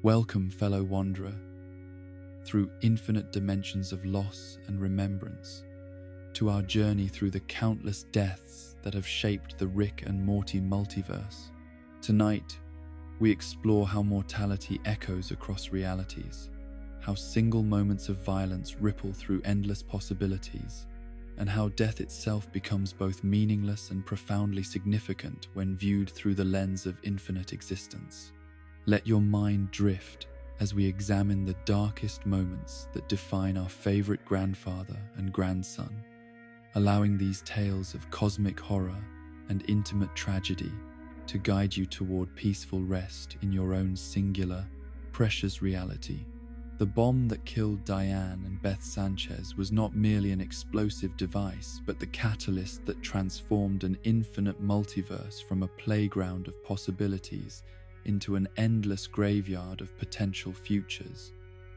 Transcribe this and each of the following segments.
Welcome, fellow wanderer, through infinite dimensions of loss and remembrance, to our journey through the countless deaths that have shaped the Rick and Morty multiverse. Tonight, we explore how mortality echoes across realities, how single moments of violence ripple through endless possibilities, and how death itself becomes both meaningless and profoundly significant when viewed through the lens of infinite existence. Let your mind drift as we examine the darkest moments that define our favorite grandfather and grandson, allowing these tales of cosmic horror and intimate tragedy to guide you toward peaceful rest in your own singular, precious reality. The bomb that killed Diane and Beth Sanchez was not merely an explosive device, but the catalyst that transformed an infinite multiverse from a playground of possibilities into an endless graveyard of potential futures.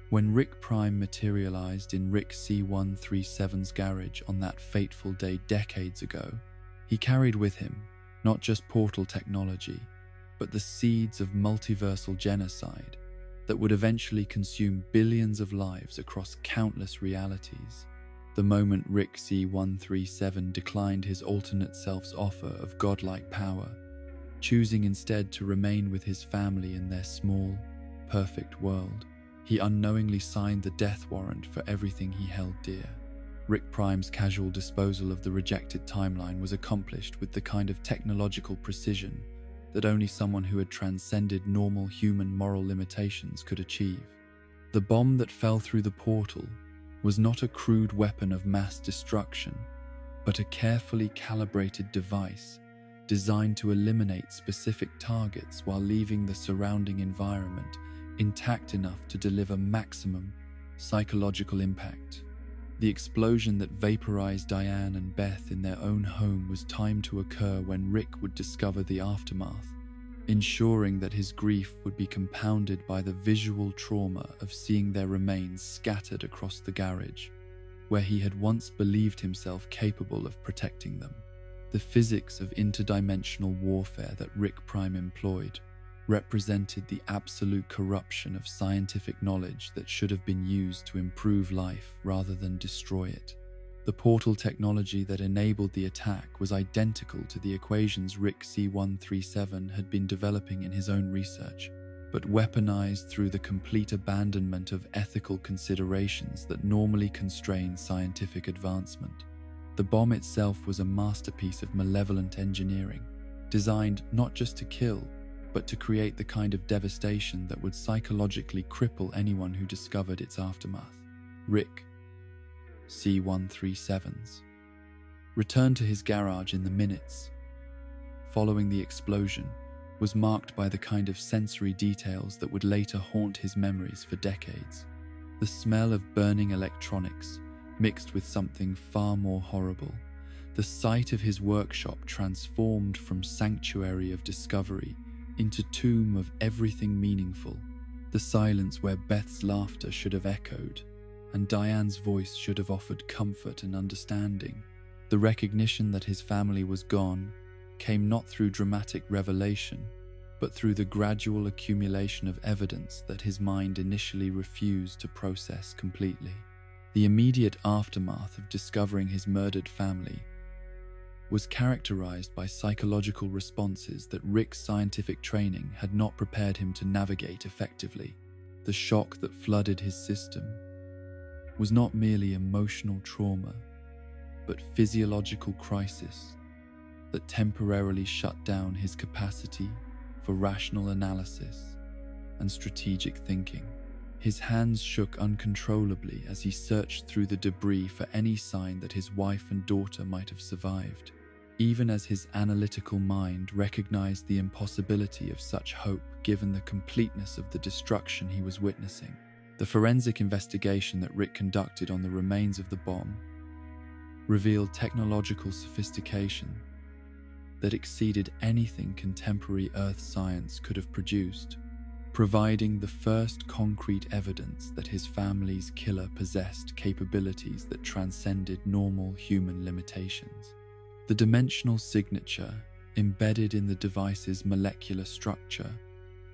When Rick Prime materialized in Rick C-137's garage on that fateful day decades ago, he carried with him not just portal technology, but the seeds of multiversal genocide that would eventually consume billions of lives across countless realities. The moment Rick C-137 declined his alternate self's offer of godlike power, choosing instead to remain with his family in their small, perfect world, he unknowingly signed the death warrant for everything he held dear. Rick Prime's casual disposal of the rejected timeline was accomplished with the kind of technological precision that only someone who had transcended normal human moral limitations could achieve. The bomb that fell through the portal was not a crude weapon of mass destruction, but a carefully calibrated device designed to eliminate specific targets while leaving the surrounding environment intact enough to deliver maximum psychological impact. The explosion that vaporized Diane and Beth in their own home was timed to occur when Rick would discover the aftermath, ensuring that his grief would be compounded by the visual trauma of seeing their remains scattered across the garage, where he had once believed himself capable of protecting them. The physics of interdimensional warfare that Rick Prime employed represented the absolute corruption of scientific knowledge that should have been used to improve life rather than destroy it. The portal technology that enabled the attack was identical to the equations Rick C-137 had been developing in his own research, but weaponized through the complete abandonment of ethical considerations that normally constrain scientific advancement. The bomb itself was a masterpiece of malevolent engineering, designed not just to kill, but to create the kind of devastation that would psychologically cripple anyone who discovered its aftermath. Rick C-137's return to his garage in the minutes following the explosion was marked by the kind of sensory details that would later haunt his memories for decades. The smell of burning electronics mixed with something far more horrible. The sight of his workshop transformed from sanctuary of discovery into tomb of everything meaningful. The silence where Beth's laughter should have echoed, and Diane's voice should have offered comfort and understanding. The recognition that his family was gone came not through dramatic revelation, but through the gradual accumulation of evidence that his mind initially refused to process completely. The immediate aftermath of discovering his murdered family was characterized by psychological responses that Rick's scientific training had not prepared him to navigate effectively. The shock that flooded his system was not merely emotional trauma, but physiological crisis that temporarily shut down his capacity for rational analysis and strategic thinking. His hands shook uncontrollably as he searched through the debris for any sign that his wife and daughter might have survived, even as his analytical mind recognized the impossibility of such hope given the completeness of the destruction he was witnessing. The forensic investigation that Rick conducted on the remains of the bomb revealed technological sophistication that exceeded anything contemporary Earth science could have produced, providing the first concrete evidence that his family's killer possessed capabilities that transcended normal human limitations. The dimensional signature embedded in the device's molecular structure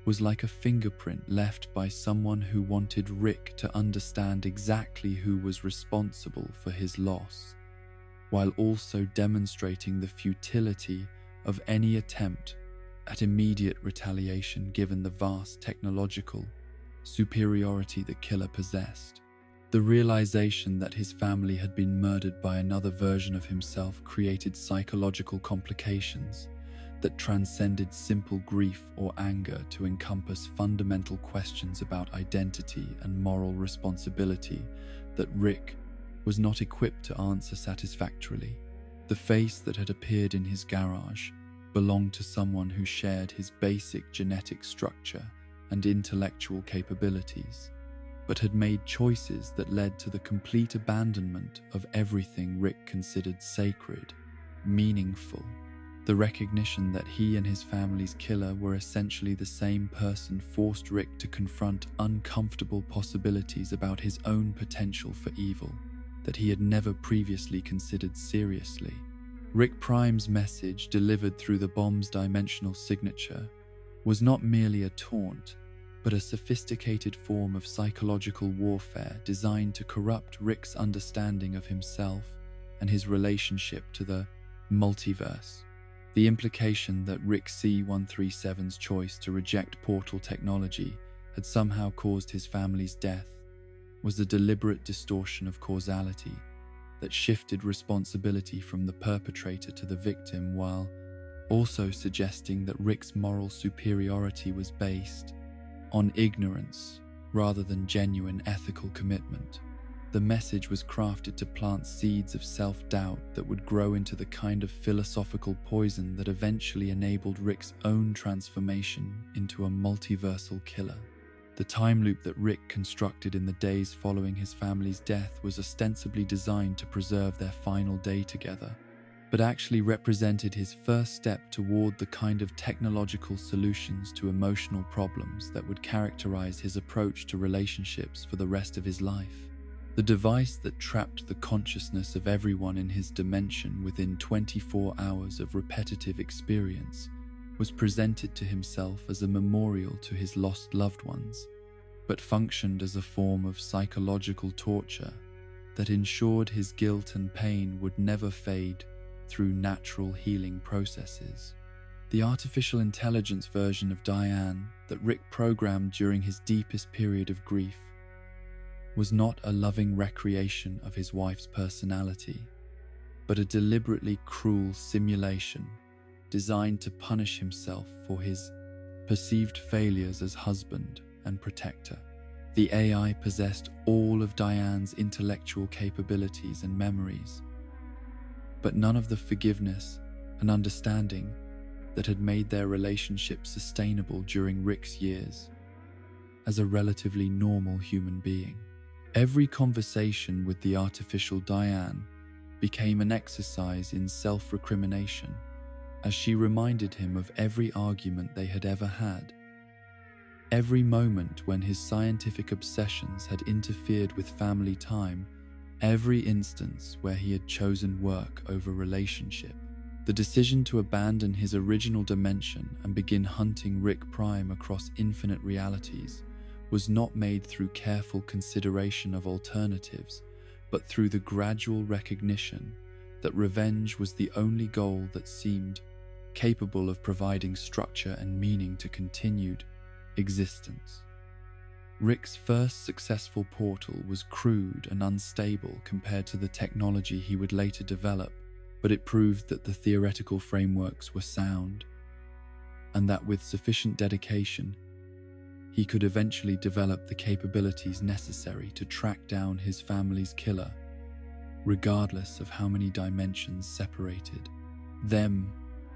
was like a fingerprint left by someone who wanted Rick to understand exactly who was responsible for his loss, while also demonstrating the futility of any attempt at immediate retaliation given the vast technological superiority the killer possessed. The realization that his family had been murdered by another version of himself created psychological complications that transcended simple grief or anger to encompass fundamental questions about identity and moral responsibility that Rick was not equipped to answer satisfactorily. The face that had appeared in his garage belonged to someone who shared his basic genetic structure and intellectual capabilities, but had made choices that led to the complete abandonment of everything Rick considered sacred, meaningful. The recognition that he and his family's killer were essentially the same person forced Rick to confront uncomfortable possibilities about his own potential for evil that he had never previously considered seriously. Rick Prime's message, delivered through the bomb's dimensional signature, was not merely a taunt, but a sophisticated form of psychological warfare designed to corrupt Rick's understanding of himself and his relationship to the multiverse. The implication that Rick C-137's choice to reject portal technology had somehow caused his family's death was a deliberate distortion of causality that shifted responsibility from the perpetrator to the victim, while also suggesting that Rick's moral superiority was based on ignorance rather than genuine ethical commitment. The message was crafted to plant seeds of self-doubt that would grow into the kind of philosophical poison that eventually enabled Rick's own transformation into a multiversal killer. The time loop that Rick constructed in the days following his family's death was ostensibly designed to preserve their final day together, but actually represented his first step toward the kind of technological solutions to emotional problems that would characterize his approach to relationships for the rest of his life. The device that trapped the consciousness of everyone in his dimension within 24 hours of repetitive experience was presented to himself as a memorial to his lost loved ones, but functioned as a form of psychological torture that ensured his guilt and pain would never fade through natural healing processes. The artificial intelligence version of Diane that Rick programmed during his deepest period of grief was not a loving recreation of his wife's personality, but a deliberately cruel simulation designed to punish himself for his perceived failures as husband and protector. The AI possessed all of Diane's intellectual capabilities and memories, but none of the forgiveness and understanding that had made their relationship sustainable during Rick's years as a relatively normal human being. Every conversation with the artificial Diane became an exercise in self-recrimination, as she reminded him of every argument they had ever had, every moment when his scientific obsessions had interfered with family time, every instance where he had chosen work over relationship. The decision to abandon his original dimension and begin hunting Rick Prime across infinite realities was not made through careful consideration of alternatives, but through the gradual recognition that revenge was the only goal that seemed capable of providing structure and meaning to continued existence. Rick's first successful portal was crude and unstable compared to the technology he would later develop, but it proved that the theoretical frameworks were sound, and that with sufficient dedication, he could eventually develop the capabilities necessary to track down his family's killer, regardless of how many dimensions separated them.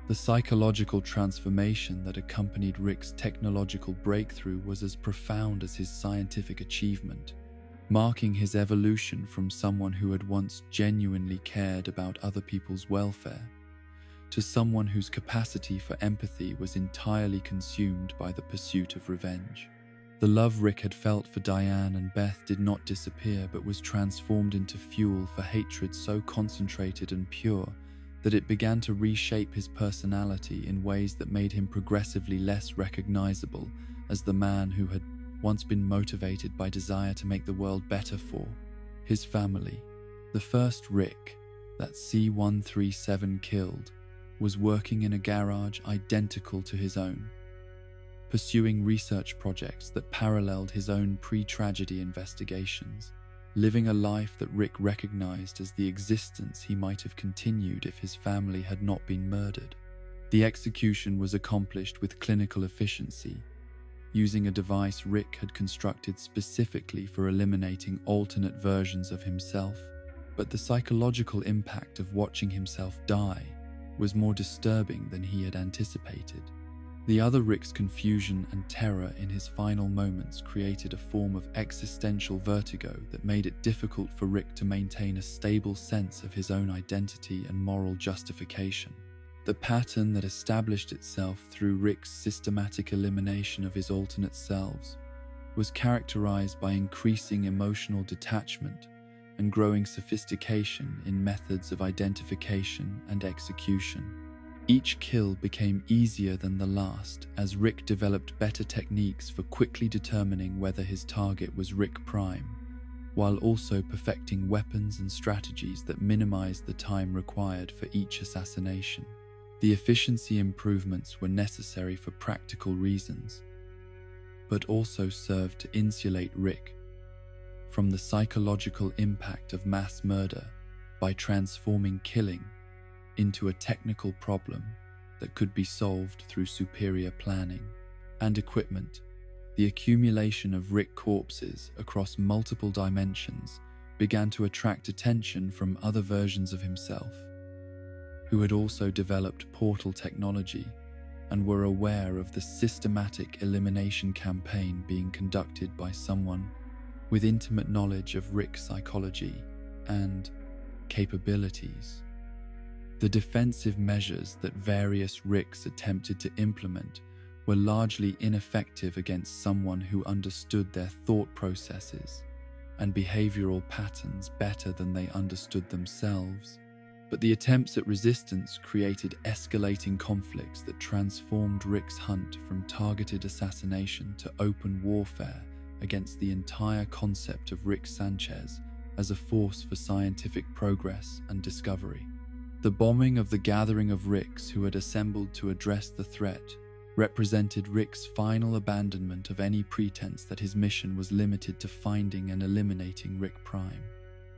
The psychological transformation that accompanied Rick's technological breakthrough was as profound as his scientific achievement, marking his evolution from someone who had once genuinely cared about other people's welfare to someone whose capacity for empathy was entirely consumed by the pursuit of revenge. The love Rick had felt for Diane and Beth did not disappear, but was transformed into fuel for hatred so concentrated and pure that it began to reshape his personality in ways that made him progressively less recognizable as the man who had once been motivated by desire to make the world better for his family. The first Rick that C-137 killed was working in a garage identical to his own, pursuing research projects that paralleled his own pre-tragedy investigations, living a life that Rick recognized as the existence he might have continued if his family had not been murdered. The execution was accomplished with clinical efficiency, using a device Rick had constructed specifically for eliminating alternate versions of himself. But the psychological impact of watching himself die was more disturbing than he had anticipated. The other Rick's confusion and terror in his final moments created a form of existential vertigo that made it difficult for Rick to maintain a stable sense of his own identity and moral justification. The pattern that established itself through Rick's systematic elimination of his alternate selves was characterized by increasing emotional detachment and growing sophistication in methods of identification and execution. Each kill became easier than the last as Rick developed better techniques for quickly determining whether his target was Rick Prime, while also perfecting weapons and strategies that minimized the time required for each assassination. The efficiency improvements were necessary for practical reasons, but also served to insulate Rick from the psychological impact of mass murder by transforming killing into a technical problem that could be solved through superior planning and equipment. The accumulation of Rick corpses across multiple dimensions began to attract attention from other versions of himself, who had also developed portal technology and were aware of the systematic elimination campaign being conducted by someone with intimate knowledge of Rick's psychology and capabilities. The defensive measures that various Ricks attempted to implement were largely ineffective against someone who understood their thought processes and behavioral patterns better than they understood themselves. But the attempts at resistance created escalating conflicts that transformed Rick's hunt from targeted assassination to open warfare against the entire concept of Rick Sanchez as a force for scientific progress and discovery. The bombing of the gathering of Ricks who had assembled to address the threat represented Rick's final abandonment of any pretense that his mission was limited to finding and eliminating Rick Prime.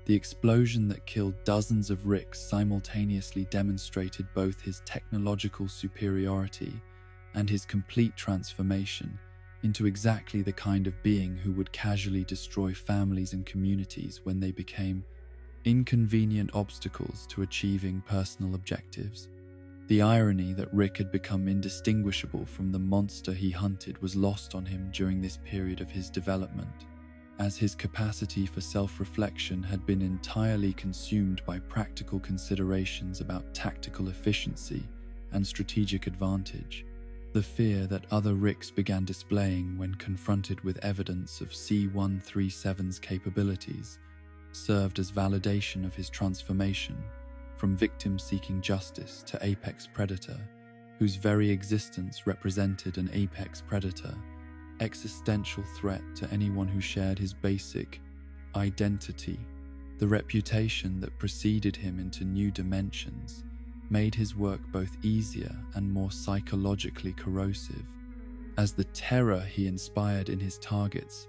The explosion that killed dozens of Ricks simultaneously demonstrated both his technological superiority and his complete transformation into exactly the kind of being who would casually destroy families and communities when they became inconvenient obstacles to achieving personal objectives. The irony that Rick had become indistinguishable from the monster he hunted was lost on him during this period of his development, as his capacity for self-reflection had been entirely consumed by practical considerations about tactical efficiency and strategic advantage. The fear that other Ricks began displaying when confronted with evidence of C-137's capabilities served as validation of his transformation from victim seeking justice to apex predator, whose very existence represented an apex predator, existential threat to anyone who shared his basic identity. The reputation that preceded him into new dimensions made his work both easier and more psychologically corrosive, as the terror he inspired in his targets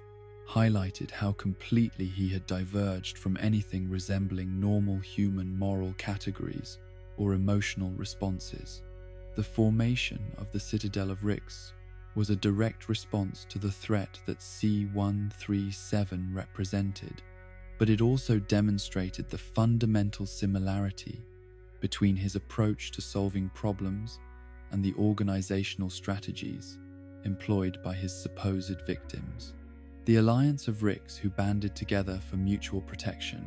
highlighted how completely he had diverged from anything resembling normal human moral categories or emotional responses. The formation of the Citadel of Ricks was a direct response to the threat that C-137 represented, but it also demonstrated the fundamental similarity between his approach to solving problems and the organizational strategies employed by his supposed victims. The alliance of Ricks who banded together for mutual protection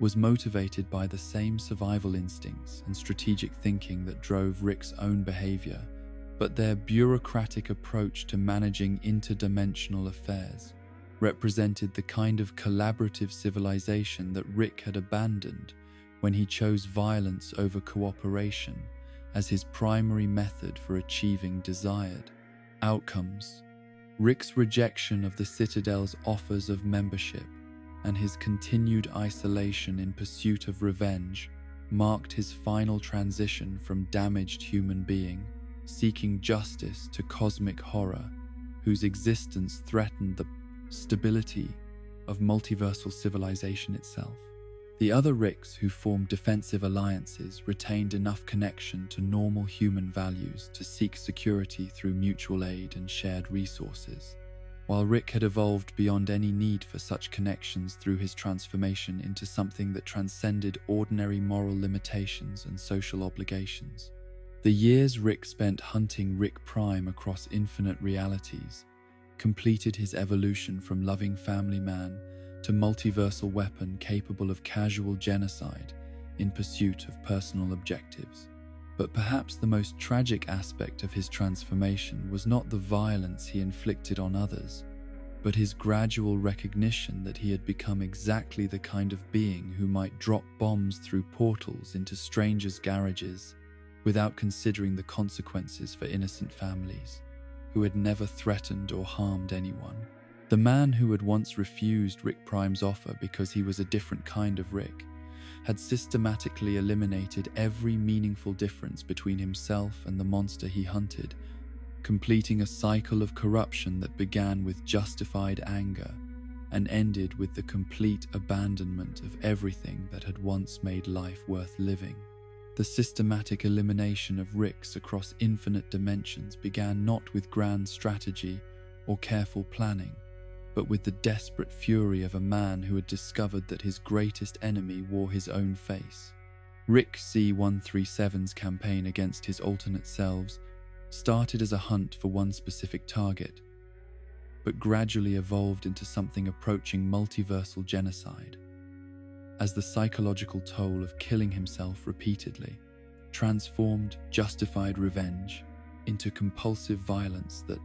was motivated by the same survival instincts and strategic thinking that drove Rick's own behavior, but their bureaucratic approach to managing interdimensional affairs represented the kind of collaborative civilization that Rick had abandoned when he chose violence over cooperation as his primary method for achieving desired outcomes. Rick's rejection of the Citadel's offers of membership and his continued isolation in pursuit of revenge marked his final transition from damaged human being seeking justice to cosmic horror whose existence threatened the stability of multiversal civilization itself. The other Ricks who formed defensive alliances retained enough connection to normal human values to seek security through mutual aid and shared resources, while Rick had evolved beyond any need for such connections through his transformation into something that transcended ordinary moral limitations and social obligations. The years Rick spent hunting Rick Prime across infinite realities completed his evolution from loving family man to multiversal weapon capable of casual genocide in pursuit of personal objectives. But perhaps the most tragic aspect of his transformation was not the violence he inflicted on others, but his gradual recognition that he had become exactly the kind of being who might drop bombs through portals into strangers' garages without considering the consequences for innocent families, who had never threatened or harmed anyone. The man who had once refused Rick Prime's offer because he was a different kind of Rick had systematically eliminated every meaningful difference between himself and the monster he hunted, completing a cycle of corruption that began with justified anger and ended with the complete abandonment of everything that had once made life worth living. The systematic elimination of Ricks across infinite dimensions began not with grand strategy or careful planning, but with the desperate fury of a man who had discovered that his greatest enemy wore his own face. Rick C-137's campaign against his alternate selves started as a hunt for one specific target, but gradually evolved into something approaching multiversal genocide, as the psychological toll of killing himself repeatedly transformed justified revenge into compulsive violence that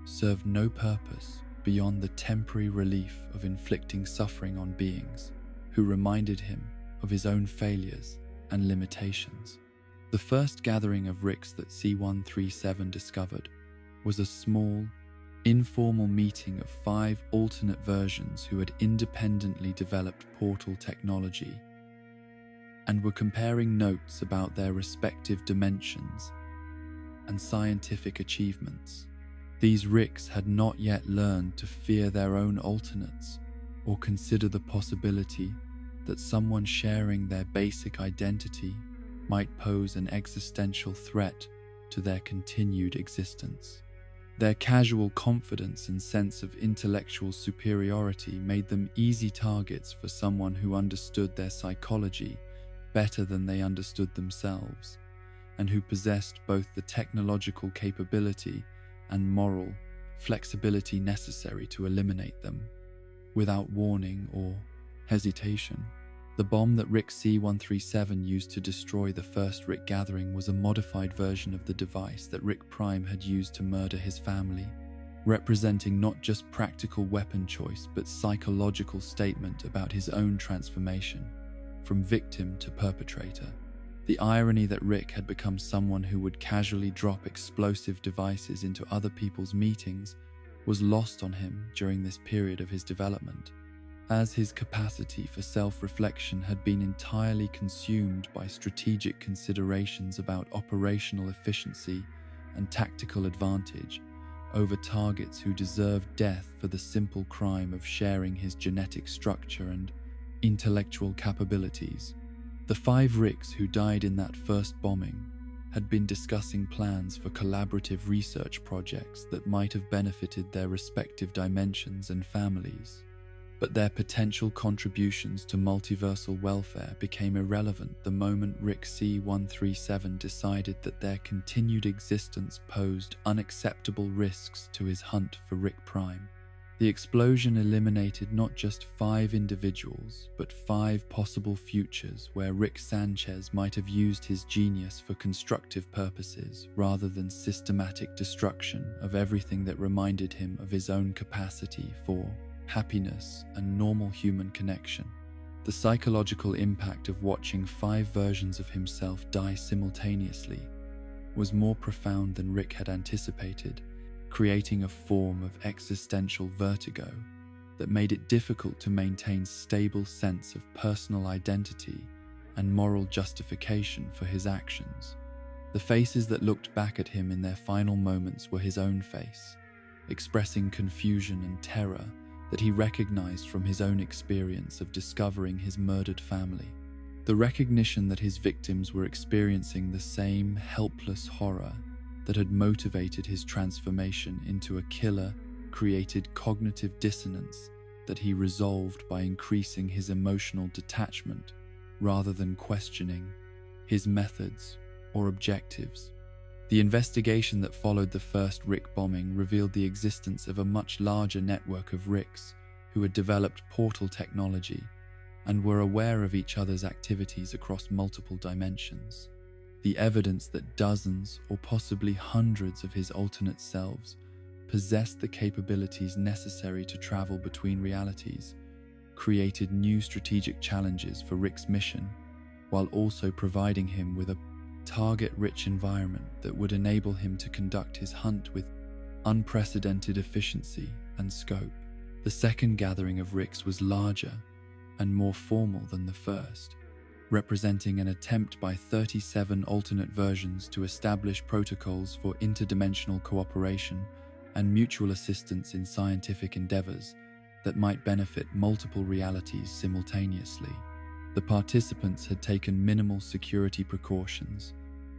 served no purpose beyond the temporary relief of inflicting suffering on beings who reminded him of his own failures and limitations. The first gathering of Ricks that C-137 discovered was a small, informal meeting of 5 alternate versions who had independently developed portal technology and were comparing notes about their respective dimensions and scientific achievements. These Ricks had not yet learned to fear their own alternates or consider the possibility that someone sharing their basic identity might pose an existential threat to their continued existence. Their casual confidence and sense of intellectual superiority made them easy targets for someone who understood their psychology better than they understood themselves, and who possessed both the technological capability and moral flexibility necessary to eliminate them without warning or hesitation. The bomb that Rick C-137 used to destroy the first Rick gathering was a modified version of the device that Rick Prime had used to murder his family, representing not just practical weapon choice but psychological statement about his own transformation from victim to perpetrator. The irony that Rick had become someone who would casually drop explosive devices into other people's meetings was lost on him during this period of his development, as his capacity for self-reflection had been entirely consumed by strategic considerations about operational efficiency and tactical advantage over targets who deserved death for the simple crime of sharing his genetic structure and intellectual capabilities. The 5 Ricks who died in that first bombing had been discussing plans for collaborative research projects that might have benefited their respective dimensions and families, but their potential contributions to multiversal welfare became irrelevant the moment Rick C-137 decided that their continued existence posed unacceptable risks to his hunt for Rick Prime. The explosion eliminated not just 5 individuals, but 5 possible futures where Rick Sanchez might have used his genius for constructive purposes rather than systematic destruction of everything that reminded him of his own capacity for happiness and normal human connection. The psychological impact of watching 5 versions of himself die simultaneously was more profound than Rick had anticipated, creating a form of existential vertigo that made it difficult to maintain stable sense of personal identity and moral justification for his actions. The faces that looked back at him in their final moments were his own face, expressing confusion and terror that he recognized from his own experience of discovering his murdered family. The recognition that his victims were experiencing the same helpless horror that had motivated his transformation into a killer created cognitive dissonance that he resolved by increasing his emotional detachment rather than questioning his methods or objectives. The investigation that followed the first Rick bombing revealed the existence of a much larger network of Ricks who had developed portal technology and were aware of each other's activities across multiple dimensions. The evidence that dozens or possibly hundreds of his alternate selves possessed the capabilities necessary to travel between realities created new strategic challenges for Rick's mission, while also providing him with a target-rich environment that would enable him to conduct his hunt with unprecedented efficiency and scope. The second gathering of Ricks was larger and more formal than the first, representing an attempt by 37 alternate versions to establish protocols for interdimensional cooperation and mutual assistance in scientific endeavors that might benefit multiple realities simultaneously. The participants had taken minimal security precautions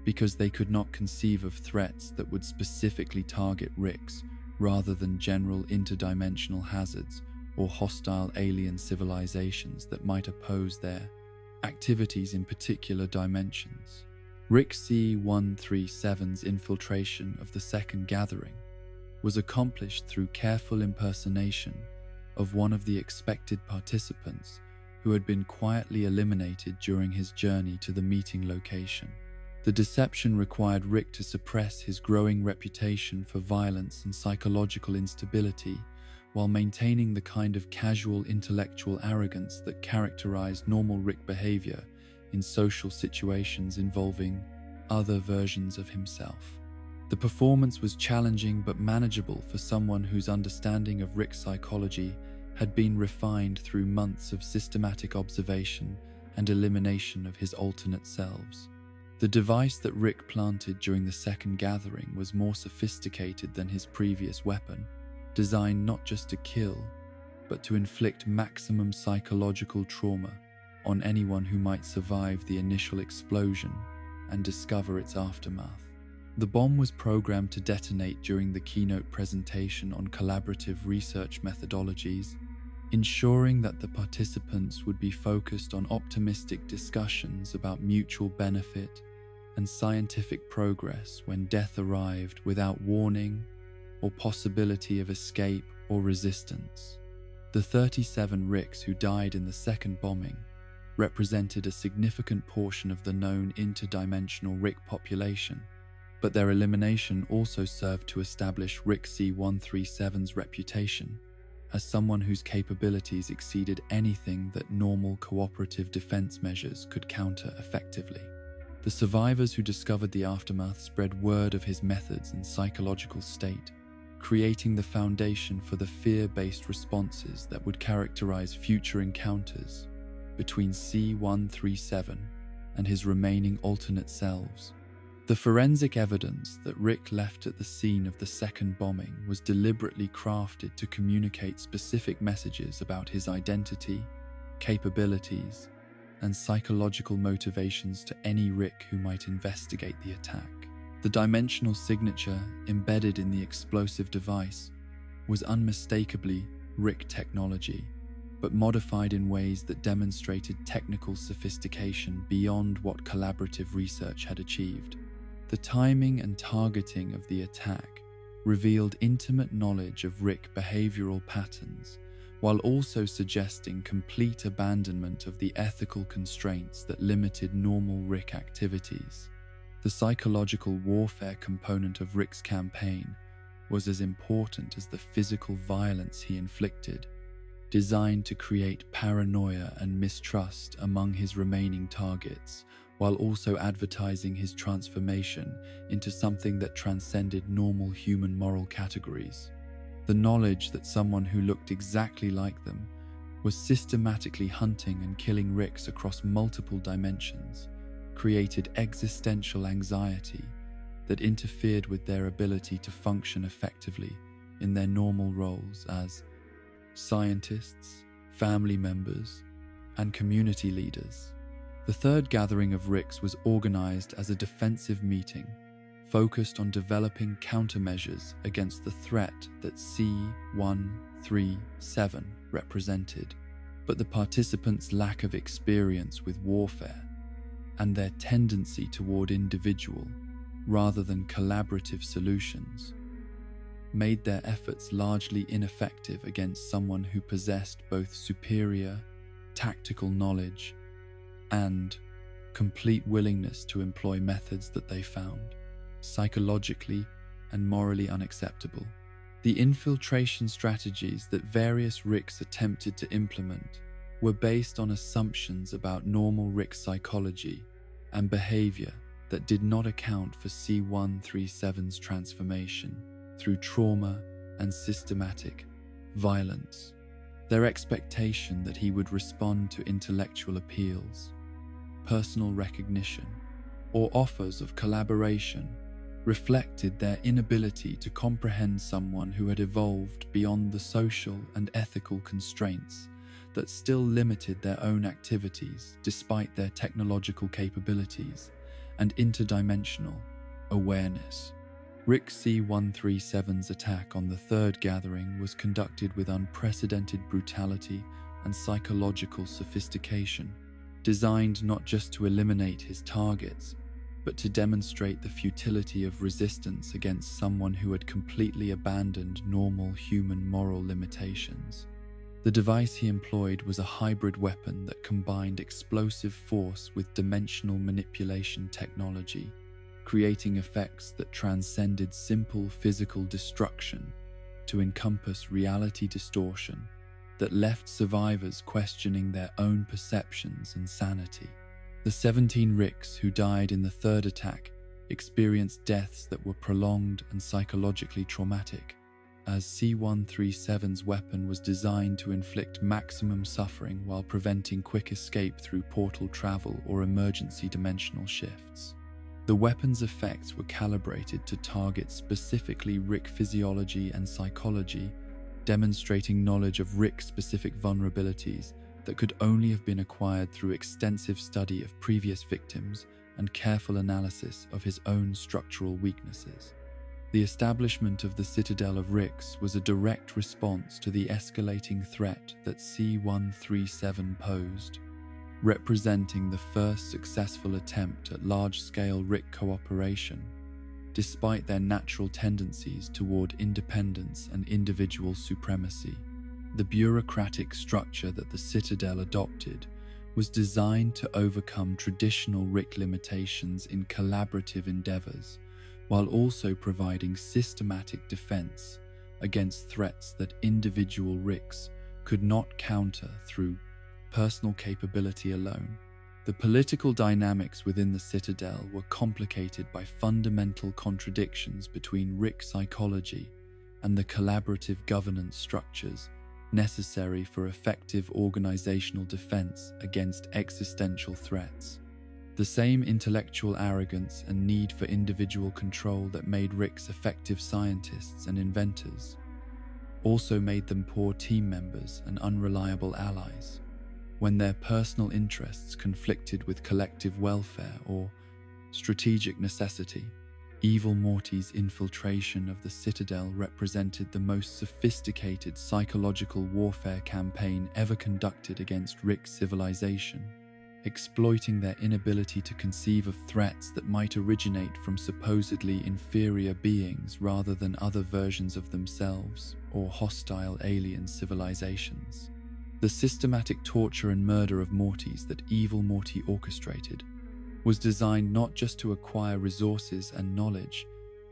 because they could not conceive of threats that would specifically target Ricks rather than general interdimensional hazards or hostile alien civilizations that might oppose their activities in particular dimensions. Rick C-137's infiltration of the second gathering was accomplished through careful impersonation of one of the expected participants who had been quietly eliminated during his journey to the meeting location. The deception required Rick to suppress his growing reputation for violence and psychological instability while maintaining the kind of casual intellectual arrogance that characterized normal Rick behavior in social situations involving other versions of himself. The performance was challenging but manageable for someone whose understanding of Rick's psychology had been refined through months of systematic observation and elimination of his alternate selves. The device that Rick planted during the second gathering was more sophisticated than his previous weapon, designed not just to kill, but to inflict maximum psychological trauma on anyone who might survive the initial explosion and discover its aftermath. The bomb was programmed to detonate during the keynote presentation on collaborative research methodologies, ensuring that the participants would be focused on optimistic discussions about mutual benefit and scientific progress when death arrived without warning or possibility of escape or resistance. The 37 Ricks who died in the second bombing represented a significant portion of the known interdimensional Rick population, but their elimination also served to establish Rick C-137's reputation as someone whose capabilities exceeded anything that normal cooperative defense measures could counter effectively. The survivors who discovered the aftermath spread word of his methods and psychological state, creating the foundation for the fear-based responses that would characterize future encounters between C-137 and his remaining alternate selves. The forensic evidence that Rick left at the scene of the second bombing was deliberately crafted to communicate specific messages about his identity, capabilities, and psychological motivations to any Rick who might investigate the attack. The dimensional signature embedded in the explosive device was unmistakably Rick technology, but modified in ways that demonstrated technical sophistication beyond what collaborative research had achieved. The timing and targeting of the attack revealed intimate knowledge of Rick behavioral patterns, while also suggesting complete abandonment of the ethical constraints that limited normal Rick activities. The psychological warfare component of Rick's campaign was as important as the physical violence he inflicted, designed to create paranoia and mistrust among his remaining targets, while also advertising his transformation into something that transcended normal human moral categories. The knowledge that someone who looked exactly like them was systematically hunting and killing Ricks across multiple dimensions created existential anxiety that interfered with their ability to function effectively in their normal roles as scientists, family members, and community leaders. The third gathering of Ricks was organized as a defensive meeting focused on developing countermeasures against the threat that C-137 represented, but the participants' lack of experience with warfare and their tendency toward individual rather than collaborative solutions made their efforts largely ineffective against someone who possessed both superior tactical knowledge and complete willingness to employ methods that they found psychologically and morally unacceptable. The infiltration strategies that various Ricks attempted to implement were based on assumptions about normal Rick psychology and behavior that did not account for C-137's transformation through trauma and systematic violence. Their expectation that he would respond to intellectual appeals, personal recognition, or offers of collaboration reflected their inability to comprehend someone who had evolved beyond the social and ethical constraints that still limited their own activities despite their technological capabilities and interdimensional awareness. Rick C-137's attack on the third gathering was conducted with unprecedented brutality and psychological sophistication, designed not just to eliminate his targets, but to demonstrate the futility of resistance against someone who had completely abandoned normal human moral limitations. The device he employed was a hybrid weapon that combined explosive force with dimensional manipulation technology, creating effects that transcended simple physical destruction to encompass reality distortion that left survivors questioning their own perceptions and sanity. The 17 Ricks who died in the third attack experienced deaths that were prolonged and psychologically traumatic, as C-137's weapon was designed to inflict maximum suffering while preventing quick escape through portal travel or emergency dimensional shifts. The weapon's effects were calibrated to target specifically Rick physiology and psychology, demonstrating knowledge of Rick-specific vulnerabilities that could only have been acquired through extensive study of previous victims and careful analysis of his own structural weaknesses. The establishment of the Citadel of Ricks was a direct response to the escalating threat that C-137 posed, representing the first successful attempt at large-scale Rick cooperation, despite their natural tendencies toward independence and individual supremacy. The bureaucratic structure that the Citadel adopted was designed to overcome traditional Rick limitations in collaborative endeavors, while also providing systematic defense against threats that individual Ricks could not counter through personal capability alone. The political dynamics within the Citadel were complicated by fundamental contradictions between Rick psychology and the collaborative governance structures necessary for effective organizational defense against existential threats. The same intellectual arrogance and need for individual control that made Ricks effective scientists and inventors also made them poor team members and unreliable allies. When their personal interests conflicted with collective welfare or strategic necessity, evil Morty's infiltration of the Citadel represented the most sophisticated psychological warfare campaign ever conducted against Rick civilization, exploiting their inability to conceive of threats that might originate from supposedly inferior beings rather than other versions of themselves or hostile alien civilizations. The systematic torture and murder of Mortys that evil Morty orchestrated was designed not just to acquire resources and knowledge,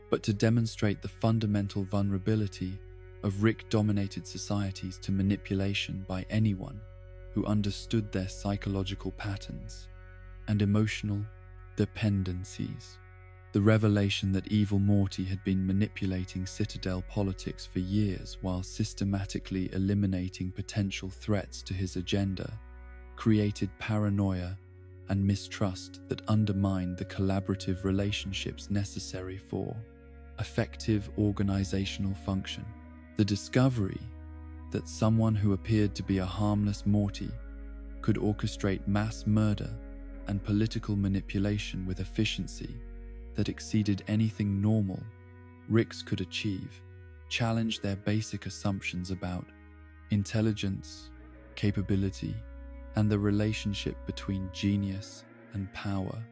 but to demonstrate the fundamental vulnerability of Rick-dominated societies to manipulation by anyone who understood their psychological patterns and emotional dependencies. The revelation that evil Morty had been manipulating Citadel politics for years while systematically eliminating potential threats to his agenda created paranoia and mistrust that undermined the collaborative relationships necessary for effective organizational function. The discovery that someone who appeared to be a harmless Morty could orchestrate mass murder and political manipulation with efficiency that exceeded anything normal Ricks could achieve challenged their basic assumptions about intelligence, capability, and the relationship between genius and power.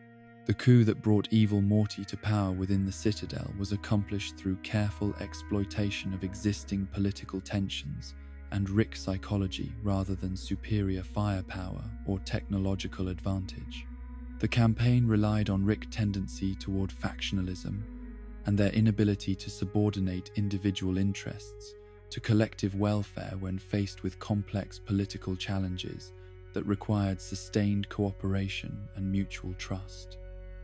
The coup that brought evil Morty to power within the Citadel was accomplished through careful exploitation of existing political tensions and Rick psychology rather than superior firepower or technological advantage. The campaign relied on Rick's tendency toward factionalism and their inability to subordinate individual interests to collective welfare when faced with complex political challenges that required sustained cooperation and mutual trust.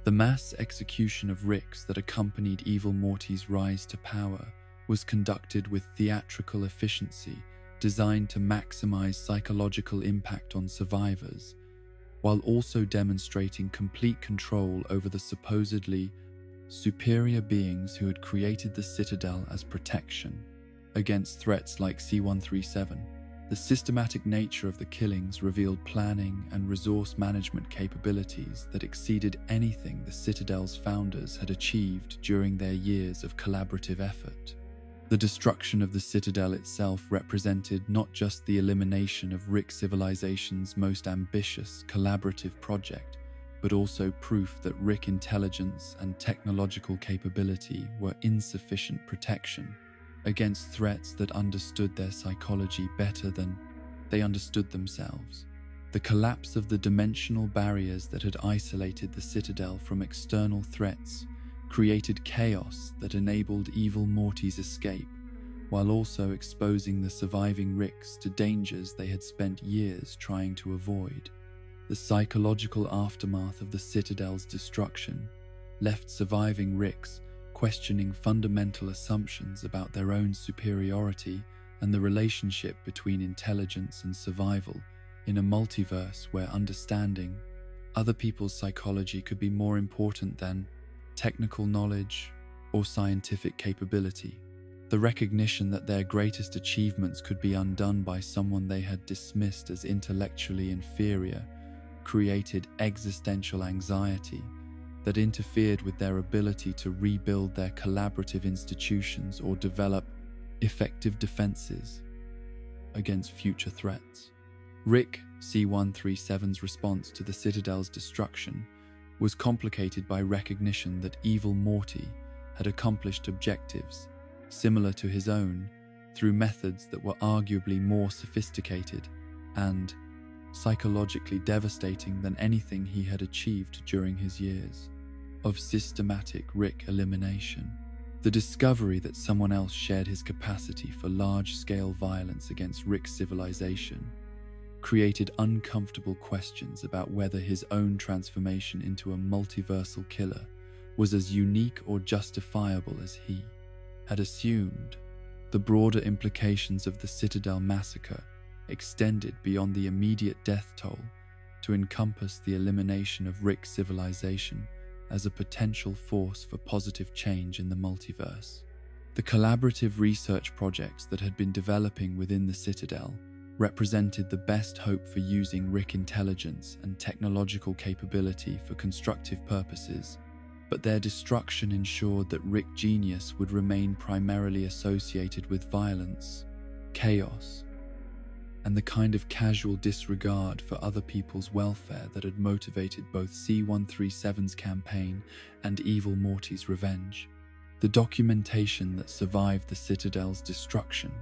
The mass execution of Ricks that accompanied evil Morty's rise to power was conducted with theatrical efficiency designed to maximize psychological impact on survivors, while also demonstrating complete control over the supposedly superior beings who had created the Citadel as protection against threats like C-137. The systematic nature of the killings revealed planning and resource management capabilities that exceeded anything the Citadel's founders had achieved during their years of collaborative effort. The destruction of the Citadel itself represented not just the elimination of Rick civilization's most ambitious collaborative project, but also proof that Rick intelligence and technological capability were insufficient protection against threats that understood their psychology better than they understood themselves. The collapse of the dimensional barriers that had isolated the Citadel from external threats created chaos that enabled evil Morty's escape, while also exposing the surviving Ricks to dangers they had spent years trying to avoid. The psychological aftermath of the Citadel's destruction left surviving Ricks questioning fundamental assumptions about their own superiority and the relationship between intelligence and survival in a multiverse where understanding other people's psychology could be more important than technical knowledge or scientific capability. The recognition that their greatest achievements could be undone by someone they had dismissed as intellectually inferior created existential anxiety that interfered with their ability to rebuild their collaborative institutions or develop effective defenses against future threats. Rick C-137's response to the Citadel's destruction was complicated by recognition that evil Morty had accomplished objectives similar to his own through methods that were arguably more sophisticated and psychologically devastating than anything he had achieved during his years of systematic Rick elimination. The discovery that someone else shared his capacity for large-scale violence against Rick's civilization created uncomfortable questions about whether his own transformation into a multiversal killer was as unique or justifiable as he had assumed. The broader implications of the Citadel massacre extended beyond the immediate death toll to encompass the elimination of Rick's civilization as a potential force for positive change in the multiverse. The collaborative research projects that had been developing within the Citadel represented the best hope for using Rick intelligence and technological capability for constructive purposes, but their destruction ensured that Rick genius would remain primarily associated with violence, chaos, and the kind of casual disregard for other people's welfare that had motivated both C-137's campaign and evil Morty's revenge. The documentation that survived the Citadel's destruction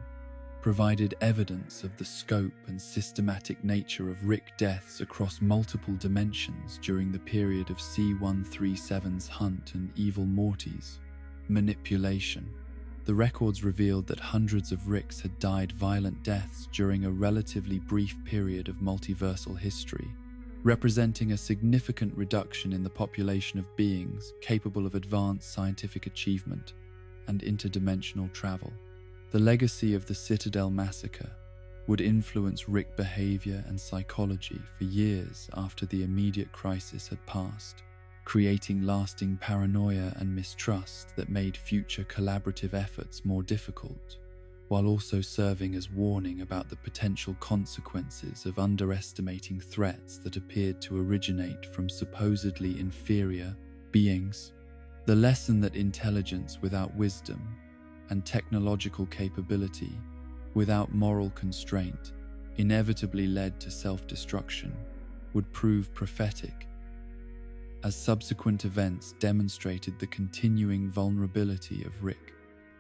provided evidence of the scope and systematic nature of Rick deaths across multiple dimensions during the period of C-137's hunt and evil Morty's manipulation. The records revealed that hundreds of Ricks had died violent deaths during a relatively brief period of multiversal history, representing a significant reduction in the population of beings capable of advanced scientific achievement and interdimensional travel. The legacy of the Citadel massacre would influence Rick behavior and psychology for years after the immediate crisis had passed, creating lasting paranoia and mistrust that made future collaborative efforts more difficult, while also serving as warning about the potential consequences of underestimating threats that appeared to originate from supposedly inferior beings. The lesson that intelligence without wisdom and technological capability without moral constraint inevitably led to self-destruction would prove prophetic, as subsequent events demonstrated the continuing vulnerability of Rick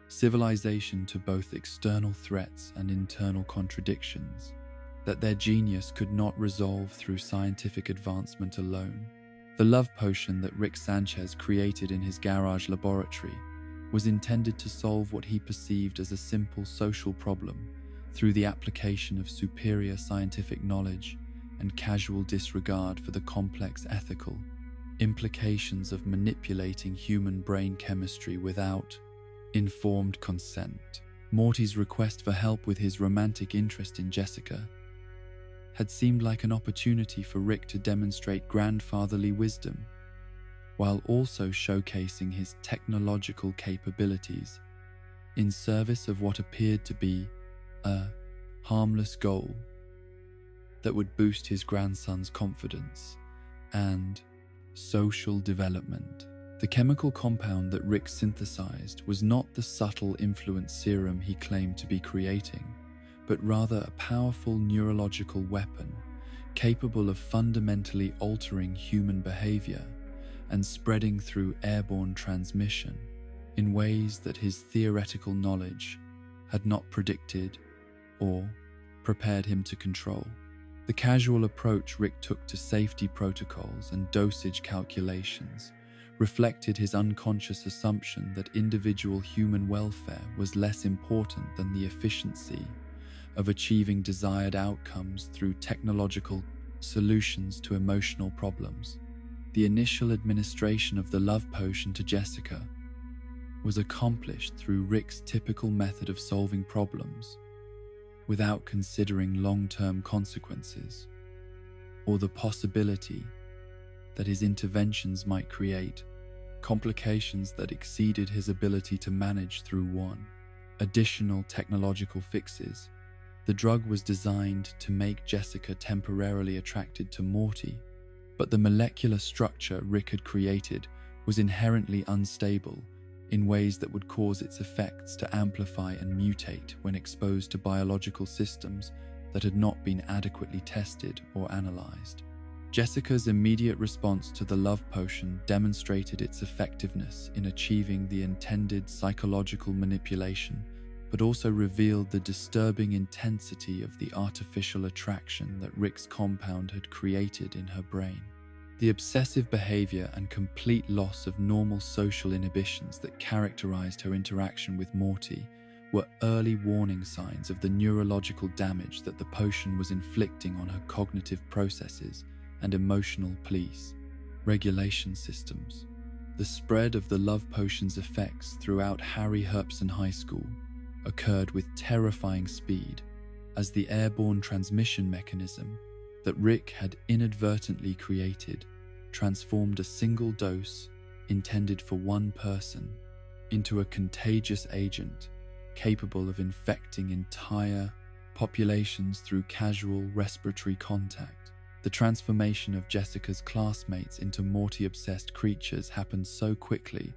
civilization to both external threats and internal contradictions, that their genius could not resolve through scientific advancement alone. The love potion that Rick Sanchez created in his garage laboratory was intended to solve what he perceived as a simple social problem through the application of superior scientific knowledge and casual disregard for the complex ethical implications of manipulating human brain chemistry without informed consent. Morty's request for help with his romantic interest in Jessica had seemed like an opportunity for Rick to demonstrate grandfatherly wisdom, while also showcasing his technological capabilities in service of what appeared to be a harmless goal that would boost his grandson's confidence and social development. The chemical compound that Rick synthesized was not the subtle influence serum he claimed to be creating, but rather a powerful neurological weapon capable of fundamentally altering human behavior and spreading through airborne transmission in ways that his theoretical knowledge had not predicted or prepared him to control. The casual approach Rick took to safety protocols and dosage calculations reflected his unconscious assumption that individual human welfare was less important than the efficiency of achieving desired outcomes through technological solutions to emotional problems. The initial administration of the love potion to Jessica was accomplished through Rick's typical method of solving problems without considering long-term consequences or the possibility that his interventions might create complications that exceeded his ability to manage through one. Additional technological fixes. The drug was designed to make Jessica temporarily attracted to Morty, but the molecular structure Rick had created was inherently unstable in ways that would cause its effects to amplify and mutate when exposed to biological systems that had not been adequately tested or analyzed. Jessica's immediate response to the love potion demonstrated its effectiveness in achieving the intended psychological manipulation, but also revealed the disturbing intensity of the artificial attraction that Rick's compound had created in her brain. The obsessive behavior and complete loss of normal social inhibitions that characterized her interaction with Morty were early warning signs of the neurological damage that the potion was inflicting on her cognitive processes and emotional police regulation systems. The spread of the love potion's effects throughout Harry Herpson High School occurred with terrifying speed, as the airborne transmission mechanism that Rick had inadvertently created transformed a single dose intended for one person into a contagious agent capable of infecting entire populations through casual respiratory contact. The transformation of Jessica's classmates into Morty-obsessed creatures happened so quickly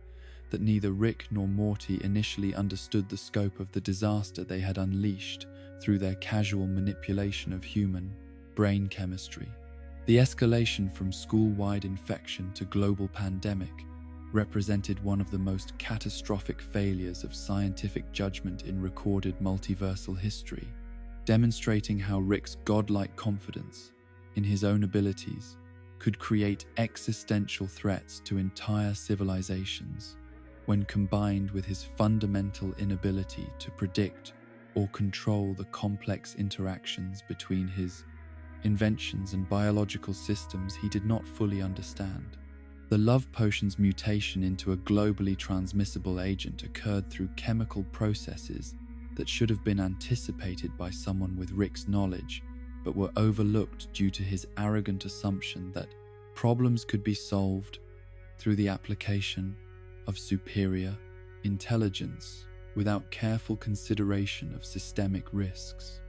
that neither Rick nor Morty initially understood the scope of the disaster they had unleashed through their casual manipulation of human brain chemistry. The escalation from school-wide infection to global pandemic represented one of the most catastrophic failures of scientific judgment in recorded multiversal history, demonstrating how Rick's godlike confidence in his own abilities could create existential threats to entire civilizations when combined with his fundamental inability to predict or control the complex interactions between his inventions, and biological systems he did not fully understand. The love potion's mutation into a globally transmissible agent occurred through chemical processes that should have been anticipated by someone with Rick's knowledge, but were overlooked due to his arrogant assumption that problems could be solved through the application of superior intelligence without careful consideration of systemic risks.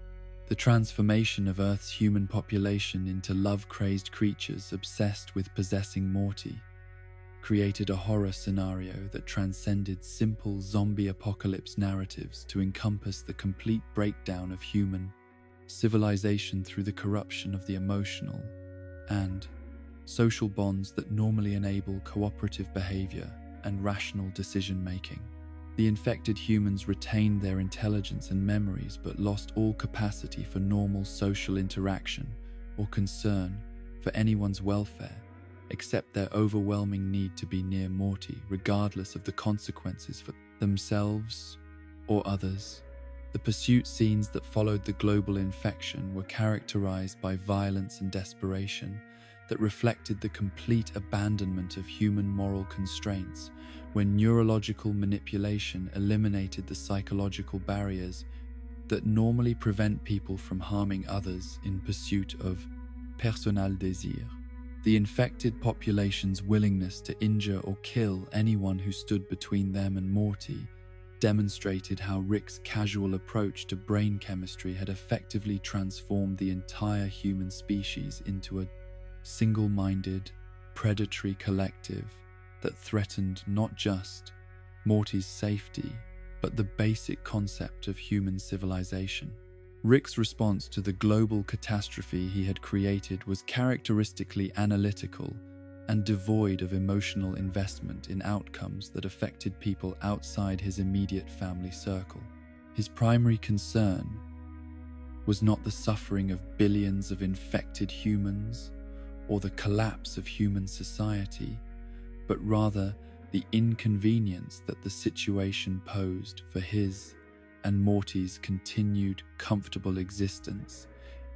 The transformation of Earth's human population into love-crazed creatures obsessed with possessing Morty created a horror scenario that transcended simple zombie apocalypse narratives to encompass the complete breakdown of human civilization through the corruption of the emotional and social bonds that normally enable cooperative behavior and rational decision-making. The infected humans retained their intelligence and memories but lost all capacity for normal social interaction or concern for anyone's welfare, except their overwhelming need to be near Morty, regardless of the consequences for themselves or others. The pursuit scenes that followed the global infection were characterized by violence and desperation that reflected the complete abandonment of human moral constraints when neurological manipulation eliminated the psychological barriers that normally prevent people from harming others in pursuit of personnel désir. The infected population's willingness to injure or kill anyone who stood between them and Morty demonstrated how Rick's casual approach to brain chemistry had effectively transformed the entire human species into a single-minded, predatory collective that threatened not just Morty's safety, but the basic concept of human civilization. Rick's response to the global catastrophe he had created was characteristically analytical and devoid of emotional investment in outcomes that affected people outside his immediate family circle. His primary concern was not the suffering of billions of infected humans or the collapse of human society, but rather the inconvenience that the situation posed for his and Morty's continued comfortable existence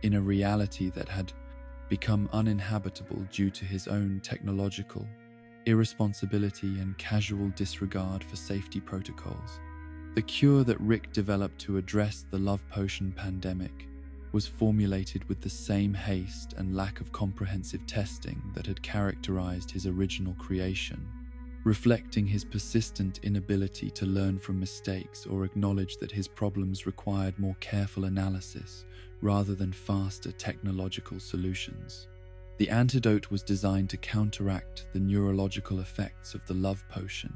in a reality that had become uninhabitable due to his own technological irresponsibility and casual disregard for safety protocols. The cure that Rick developed to address the love potion pandemic was formulated with the same haste and lack of comprehensive testing that had characterized his original creation, reflecting his persistent inability to learn from mistakes or acknowledge that his problems required more careful analysis rather than faster technological solutions. The antidote was designed to counteract the neurological effects of the love potion,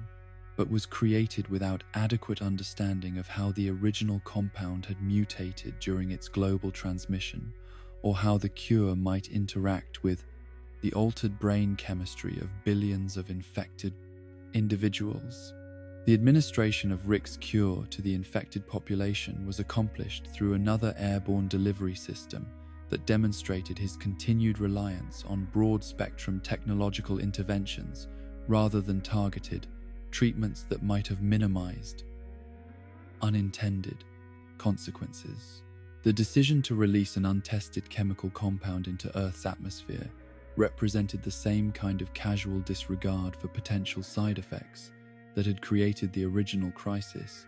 but was created without adequate understanding of how the original compound had mutated during its global transmission, or how the cure might interact with the altered brain chemistry of billions of infected individuals. The administration of Rick's cure to the infected population was accomplished through another airborne delivery system that demonstrated his continued reliance on broad-spectrum technological interventions rather than targeted treatments that might have minimized unintended consequences. The decision to release an untested chemical compound into Earth's atmosphere represented the same kind of casual disregard for potential side effects that had created the original crisis,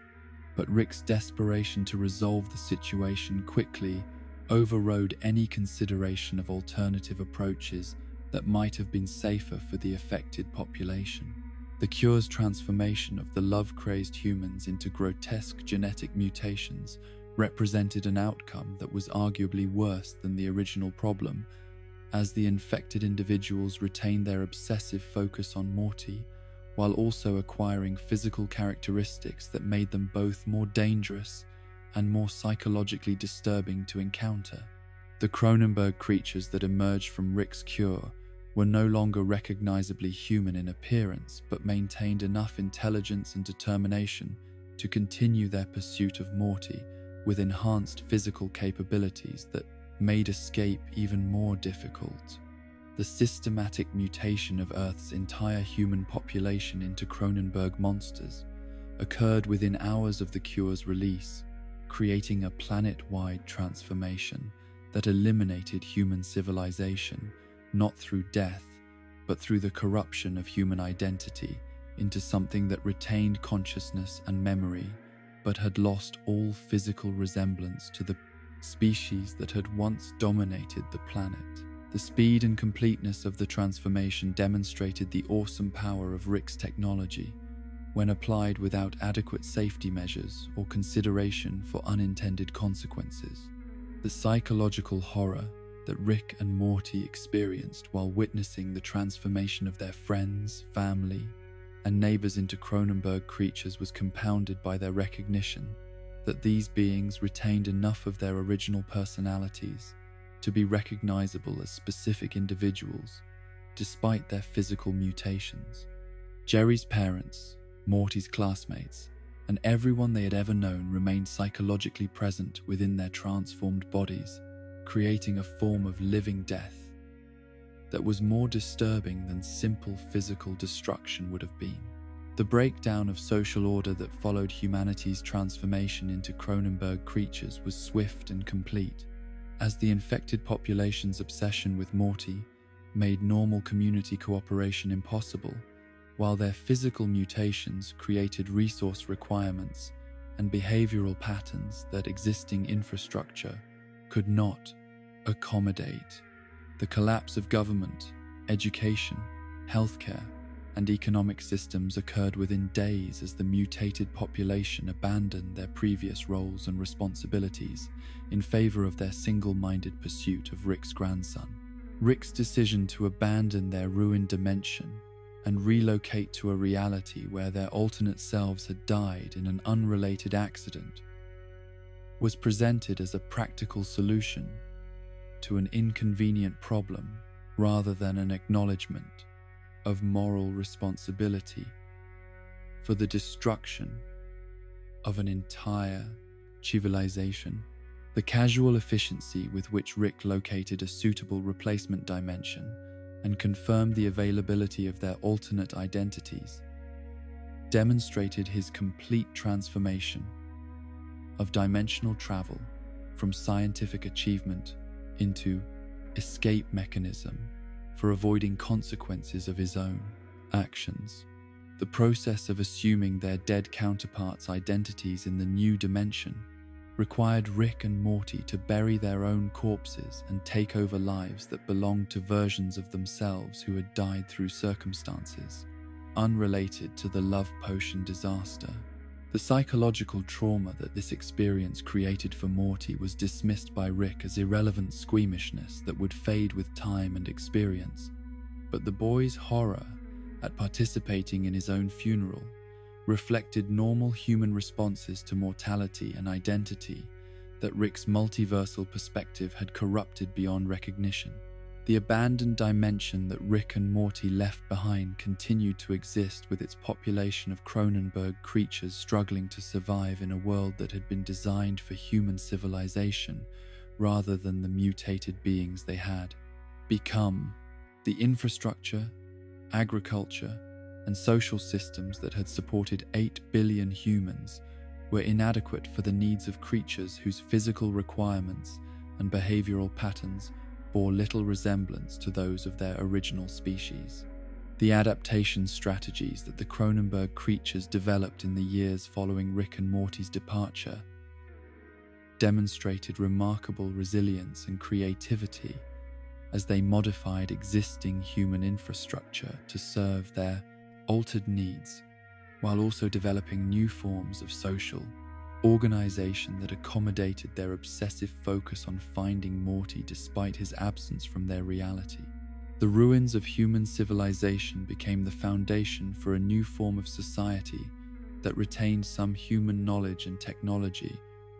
but Rick's desperation to resolve the situation quickly overrode any consideration of alternative approaches that might have been safer for the affected population. The cure's transformation of the love-crazed humans into grotesque genetic mutations represented an outcome that was arguably worse than the original problem, as the infected individuals retained their obsessive focus on Morty, while also acquiring physical characteristics that made them both more dangerous and more psychologically disturbing to encounter. The Cronenberg creatures that emerged from Rick's cure were no longer recognizably human in appearance, but maintained enough intelligence and determination to continue their pursuit of Morty with enhanced physical capabilities that made escape even more difficult. The systematic mutation of Earth's entire human population into Cronenberg monsters occurred within hours of the cure's release, creating a planet-wide transformation that eliminated human civilization, not through death, but through the corruption of human identity into something that retained consciousness and memory, but had lost all physical resemblance to the species that had once dominated the planet. The speed and completeness of the transformation demonstrated the awesome power of Rick's technology when applied without adequate safety measures or consideration for unintended consequences. The psychological horror that Rick and Morty experienced while witnessing the transformation of their friends, family, and neighbors into Cronenberg creatures was compounded by their recognition that these beings retained enough of their original personalities to be recognizable as specific individuals, despite their physical mutations. Jerry's parents, Morty's classmates, and everyone they had ever known remained psychologically present within their transformed bodies, creating a form of living death that was more disturbing than simple physical destruction would have been. The breakdown of social order that followed humanity's transformation into Cronenberg creatures was swift and complete, as the infected population's obsession with Morty made normal community cooperation impossible, while their physical mutations created resource requirements and behavioral patterns that existing infrastructure could not accommodate. The collapse of government, education, healthcare, and economic systems occurred within days as the mutated population abandoned their previous roles and responsibilities in favor of their single-minded pursuit of Rick's grandson. Rick's decision to abandon their ruined dimension and relocate to a reality where their alternate selves had died in an unrelated accident was presented as a practical solution to an inconvenient problem rather than an acknowledgement of moral responsibility for the destruction of an entire civilization. The casual efficiency with which Rick located a suitable replacement dimension and confirmed the availability of their alternate identities demonstrated his complete transformation of dimensional travel from scientific achievement into escape mechanism for avoiding consequences of his own actions. The process of assuming their dead counterparts' identities in the new dimension required Rick and Morty to bury their own corpses and take over lives that belonged to versions of themselves who had died through circumstances unrelated to the love potion disaster. The psychological trauma that this experience created for Morty was dismissed by Rick as irrelevant squeamishness that would fade with time and experience, but the boy's horror at participating in his own funeral reflected normal human responses to mortality and identity that Rick's multiversal perspective had corrupted beyond recognition. The abandoned dimension that Rick and Morty left behind continued to exist with its population of Cronenberg creatures struggling to survive in a world that had been designed for human civilization rather than the mutated beings they had become. The infrastructure, agriculture, and social systems that had supported 8 billion humans were inadequate for the needs of creatures whose physical requirements and behavioral patterns bore little resemblance to those of their original species. The adaptation strategies that the Cronenberg creatures developed in the years following Rick and Morty's departure demonstrated remarkable resilience and creativity as they modified existing human infrastructure to serve their altered needs, while also developing new forms of social organization that accommodated their obsessive focus on finding Morty despite his absence from their reality. The ruins of human civilization became the foundation for a new form of society that retained some human knowledge and technology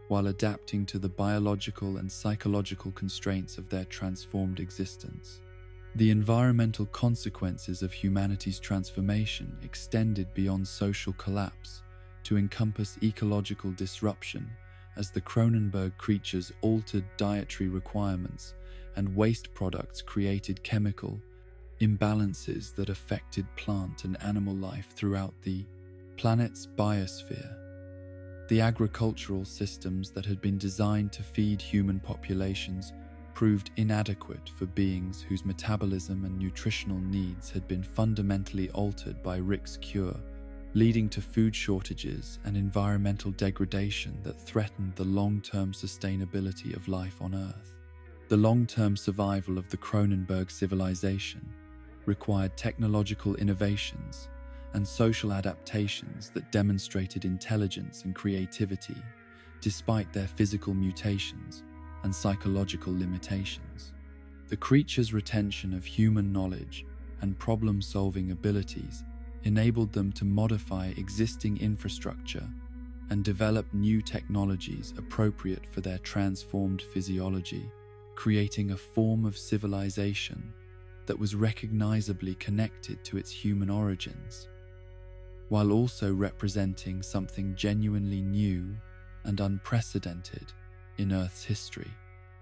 while adapting to the biological and psychological constraints of their transformed existence. The environmental consequences of humanity's transformation extended beyond social collapse to encompass ecological disruption as the Cronenberg creatures altered dietary requirements and waste products created chemical imbalances that affected plant and animal life throughout the planet's biosphere. The agricultural systems that had been designed to feed human populations proved inadequate for beings whose metabolism and nutritional needs had been fundamentally altered by Rick's cure, leading to food shortages and environmental degradation that threatened the long-term sustainability of life on Earth. The long-term survival of the Cronenberg civilization required technological innovations and social adaptations that demonstrated intelligence and creativity despite their physical mutations and psychological limitations. The creatures' retention of human knowledge and problem-solving abilities enabled them to modify existing infrastructure and develop new technologies appropriate for their transformed physiology, creating a form of civilization that was recognizably connected to its human origins, while also representing something genuinely new and unprecedented in Earth's history.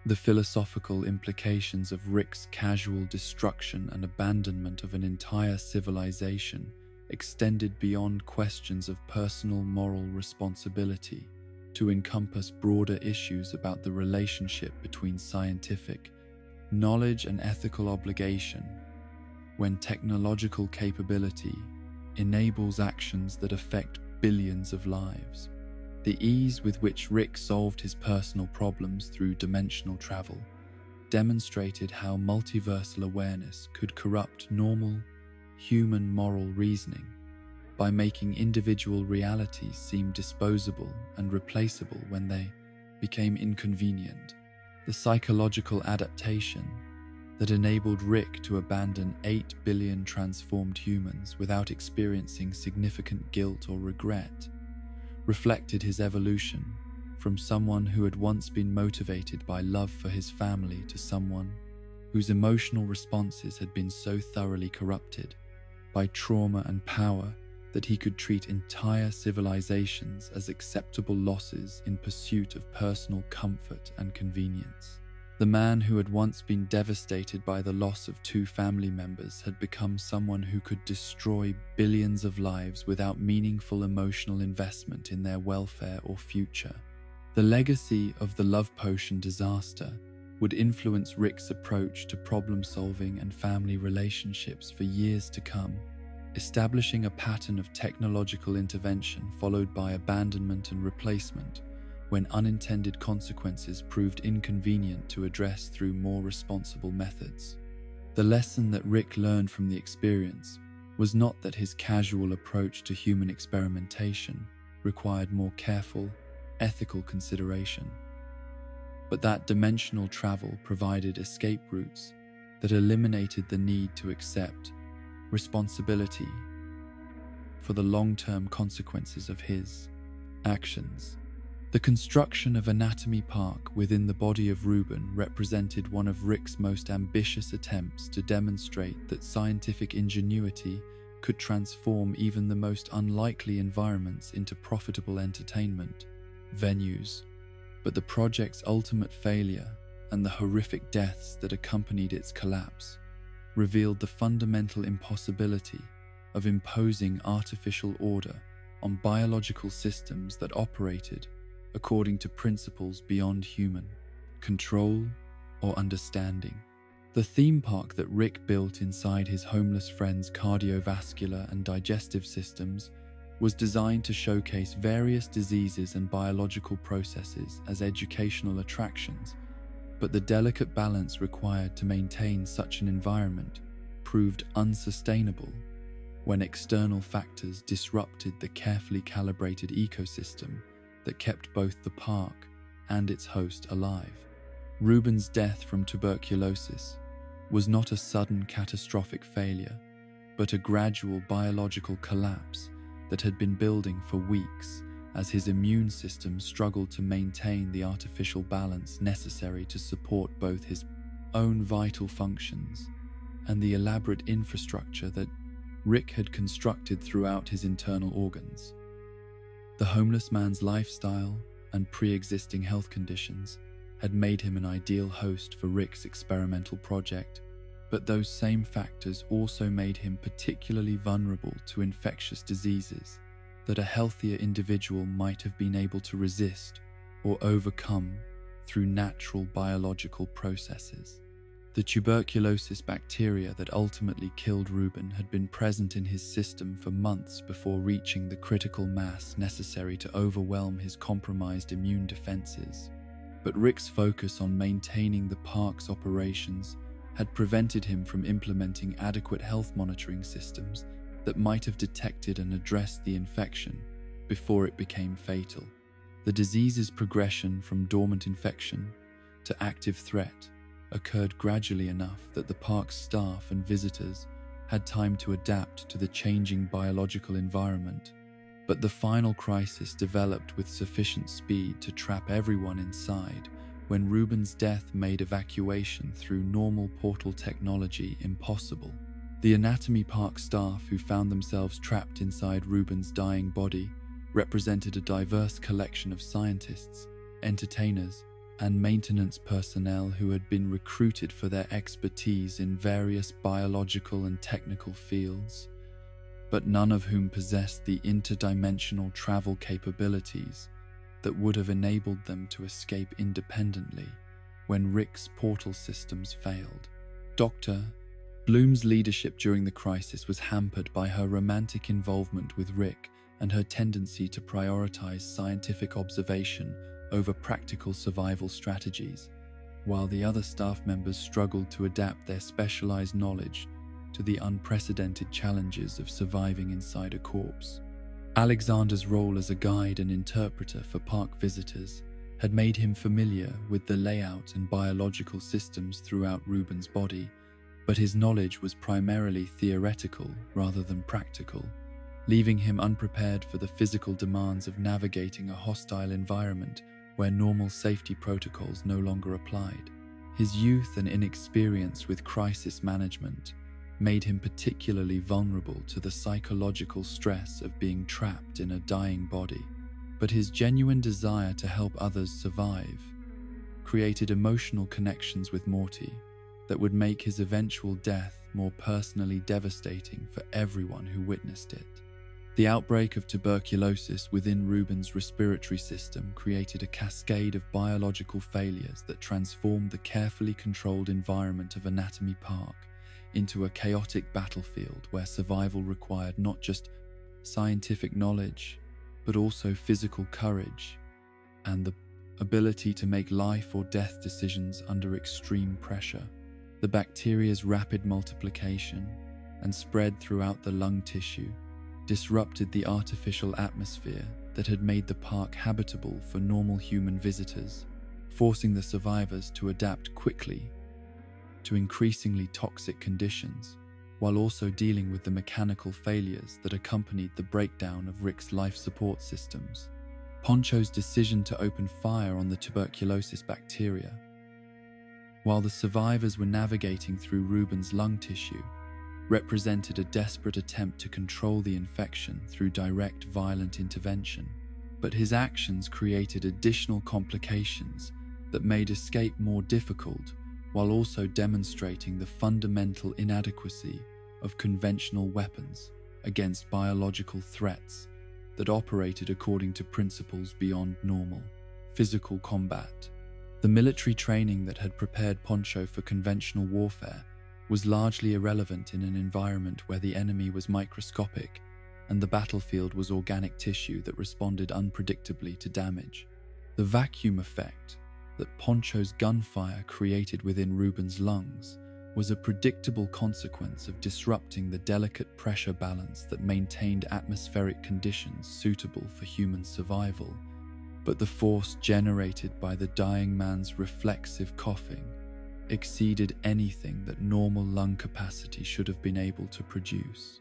The philosophical implications of Rick's casual destruction and abandonment of an entire civilization extended beyond questions of personal moral responsibility to encompass broader issues about the relationship between scientific knowledge and ethical obligation. When technological capability enables actions that affect billions of lives, the ease with which Rick solved his personal problems through dimensional travel demonstrated how multiversal awareness could corrupt normal human moral reasoning by making individual realities seem disposable and replaceable when they became inconvenient. The psychological adaptation that enabled Rick to abandon 8 billion transformed humans without experiencing significant guilt or regret reflected his evolution from someone who had once been motivated by love for his family to someone whose emotional responses had been so thoroughly corrupted by trauma and power that he could treat entire civilizations as acceptable losses in pursuit of personal comfort and convenience. The man who had once been devastated by the loss of 2 family members had become someone who could destroy billions of lives without meaningful emotional investment in their welfare or future. The legacy of the love potion disaster would influence Rick's approach to problem-solving and family relationships for years to come, establishing a pattern of technological intervention followed by abandonment and replacement when unintended consequences proved inconvenient to address through more responsible methods. The lesson that Rick learned from the experience was not that his casual approach to human experimentation required more careful, ethical consideration, but that dimensional travel provided escape routes that eliminated the need to accept responsibility for the long-term consequences of his actions. The construction of Anatomy Park within the body of Ruben represented one of Rick's most ambitious attempts to demonstrate that scientific ingenuity could transform even the most unlikely environments into profitable entertainment venues. But the project's ultimate failure and the horrific deaths that accompanied its collapse revealed the fundamental impossibility of imposing artificial order on biological systems that operated according to principles beyond human control or understanding. The theme park that Rick built inside his homeless friend's cardiovascular and digestive systems was designed to showcase various diseases and biological processes as educational attractions, but the delicate balance required to maintain such an environment proved unsustainable when external factors disrupted the carefully calibrated ecosystem that kept both the park and its host alive. Ruben's death from tuberculosis was not a sudden catastrophic failure, but a gradual biological collapse that had been building for weeks as his immune system struggled to maintain the artificial balance necessary to support both his own vital functions and the elaborate infrastructure that Rick had constructed throughout his internal organs. The homeless man's lifestyle and pre-existing health conditions had made him an ideal host for Rick's experimental project, but those same factors also made him particularly vulnerable to infectious diseases that a healthier individual might have been able to resist or overcome through natural biological processes. The tuberculosis bacteria that ultimately killed Ruben had been present in his system for months before reaching the critical mass necessary to overwhelm his compromised immune defenses. But Rick's focus on maintaining the park's operations had prevented him from implementing adequate health monitoring systems that might have detected and addressed the infection before it became fatal. The disease's progression from dormant infection to active threat occurred gradually enough that the park's staff and visitors had time to adapt to the changing biological environment. But the final crisis developed with sufficient speed to trap everyone inside when Ruben's death made evacuation through normal portal technology impossible. The Anatomy Park staff who found themselves trapped inside Ruben's dying body represented a diverse collection of scientists, entertainers, and maintenance personnel who had been recruited for their expertise in various biological and technical fields, but none of whom possessed the interdimensional travel capabilities that would have enabled them to escape independently when Rick's portal systems failed. Dr. Bloom's leadership during the crisis was hampered by her romantic involvement with Rick and her tendency to prioritize scientific observation over practical survival strategies, while the other staff members struggled to adapt their specialized knowledge to the unprecedented challenges of surviving inside a corpse. Alexander's role as a guide and interpreter for park visitors had made him familiar with the layout and biological systems throughout Ruben's body, but his knowledge was primarily theoretical rather than practical, leaving him unprepared for the physical demands of navigating a hostile environment where normal safety protocols no longer applied. His youth and inexperience with crisis management made him particularly vulnerable to the psychological stress of being trapped in a dying body. But his genuine desire to help others survive created emotional connections with Morty that would make his eventual death more personally devastating for everyone who witnessed it. The outbreak of tuberculosis within Ruben's respiratory system created a cascade of biological failures that transformed the carefully controlled environment of Anatomy Park into a chaotic battlefield where survival required not just scientific knowledge, but also physical courage and the ability to make life or death decisions under extreme pressure. The bacteria's rapid multiplication and spread throughout the lung tissue disrupted the artificial atmosphere that had made the park habitable for normal human visitors, forcing the survivors to adapt quickly to increasingly toxic conditions, while also dealing with the mechanical failures that accompanied the breakdown of Rick's life support systems. Poncho's decision to open fire on the tuberculosis bacteria, while the survivors were navigating through Ruben's lung tissue, represented a desperate attempt to control the infection through direct violent intervention. But his actions created additional complications that made escape more difficult, while also demonstrating the fundamental inadequacy of conventional weapons against biological threats that operated according to principles beyond normal physical combat. The military training that had prepared Poncho for conventional warfare was largely irrelevant in an environment where the enemy was microscopic and the battlefield was organic tissue that responded unpredictably to damage. The vacuum effect that Poncho's gunfire created within Ruben's lungs was a predictable consequence of disrupting the delicate pressure balance that maintained atmospheric conditions suitable for human survival. But the force generated by the dying man's reflexive coughing exceeded anything that normal lung capacity should have been able to produce.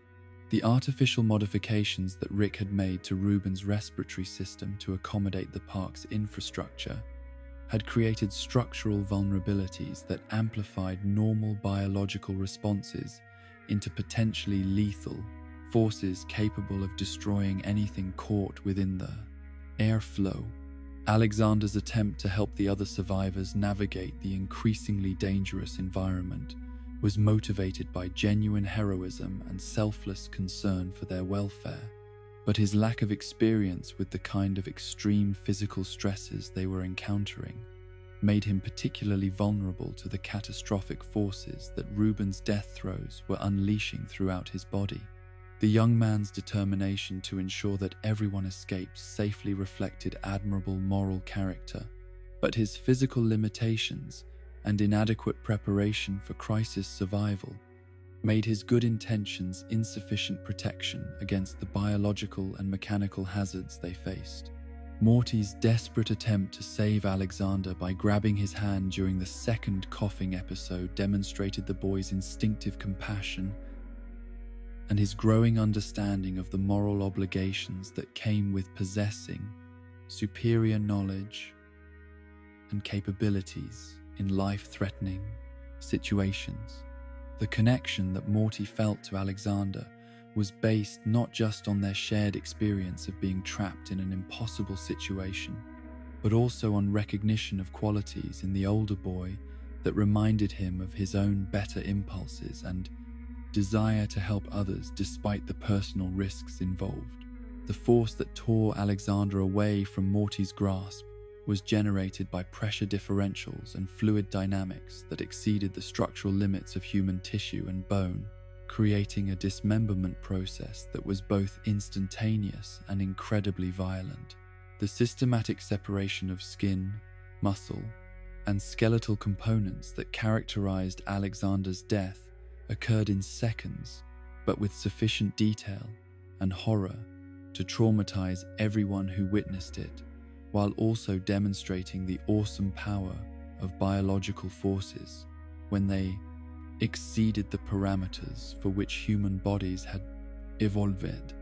The artificial modifications that Rick had made to Ruben's respiratory system to accommodate the park's infrastructure had created structural vulnerabilities that amplified normal biological responses into potentially lethal forces capable of destroying anything caught within the airflow. Alexander's attempt to help the other survivors navigate the increasingly dangerous environment was motivated by genuine heroism and selfless concern for their welfare, but his lack of experience with the kind of extreme physical stresses they were encountering made him particularly vulnerable to the catastrophic forces that Ruben's death throes were unleashing throughout his body. The young man's determination to ensure that everyone escaped safely reflected admirable moral character, but his physical limitations and inadequate preparation for crisis survival made his good intentions insufficient protection against the biological and mechanical hazards they faced. Morty's desperate attempt to save Alexander by grabbing his hand during the second coughing episode demonstrated the boy's instinctive compassion and his growing understanding of the moral obligations that came with possessing superior knowledge and capabilities in life-threatening situations. The connection that Morty felt to Alexander was based not just on their shared experience of being trapped in an impossible situation, but also on recognition of qualities in the older boy that reminded him of his own better impulses and desire to help others despite the personal risks involved. The force that tore Alexander away from Morty's grasp was generated by pressure differentials and fluid dynamics that exceeded the structural limits of human tissue and bone, creating a dismemberment process that was both instantaneous and incredibly violent. The systematic separation of skin, muscle, and skeletal components that characterized Alexander's death occurred in seconds, but with sufficient detail and horror to traumatize everyone who witnessed it, while also demonstrating the awesome power of biological forces when they exceeded the parameters for which human bodies had evolved.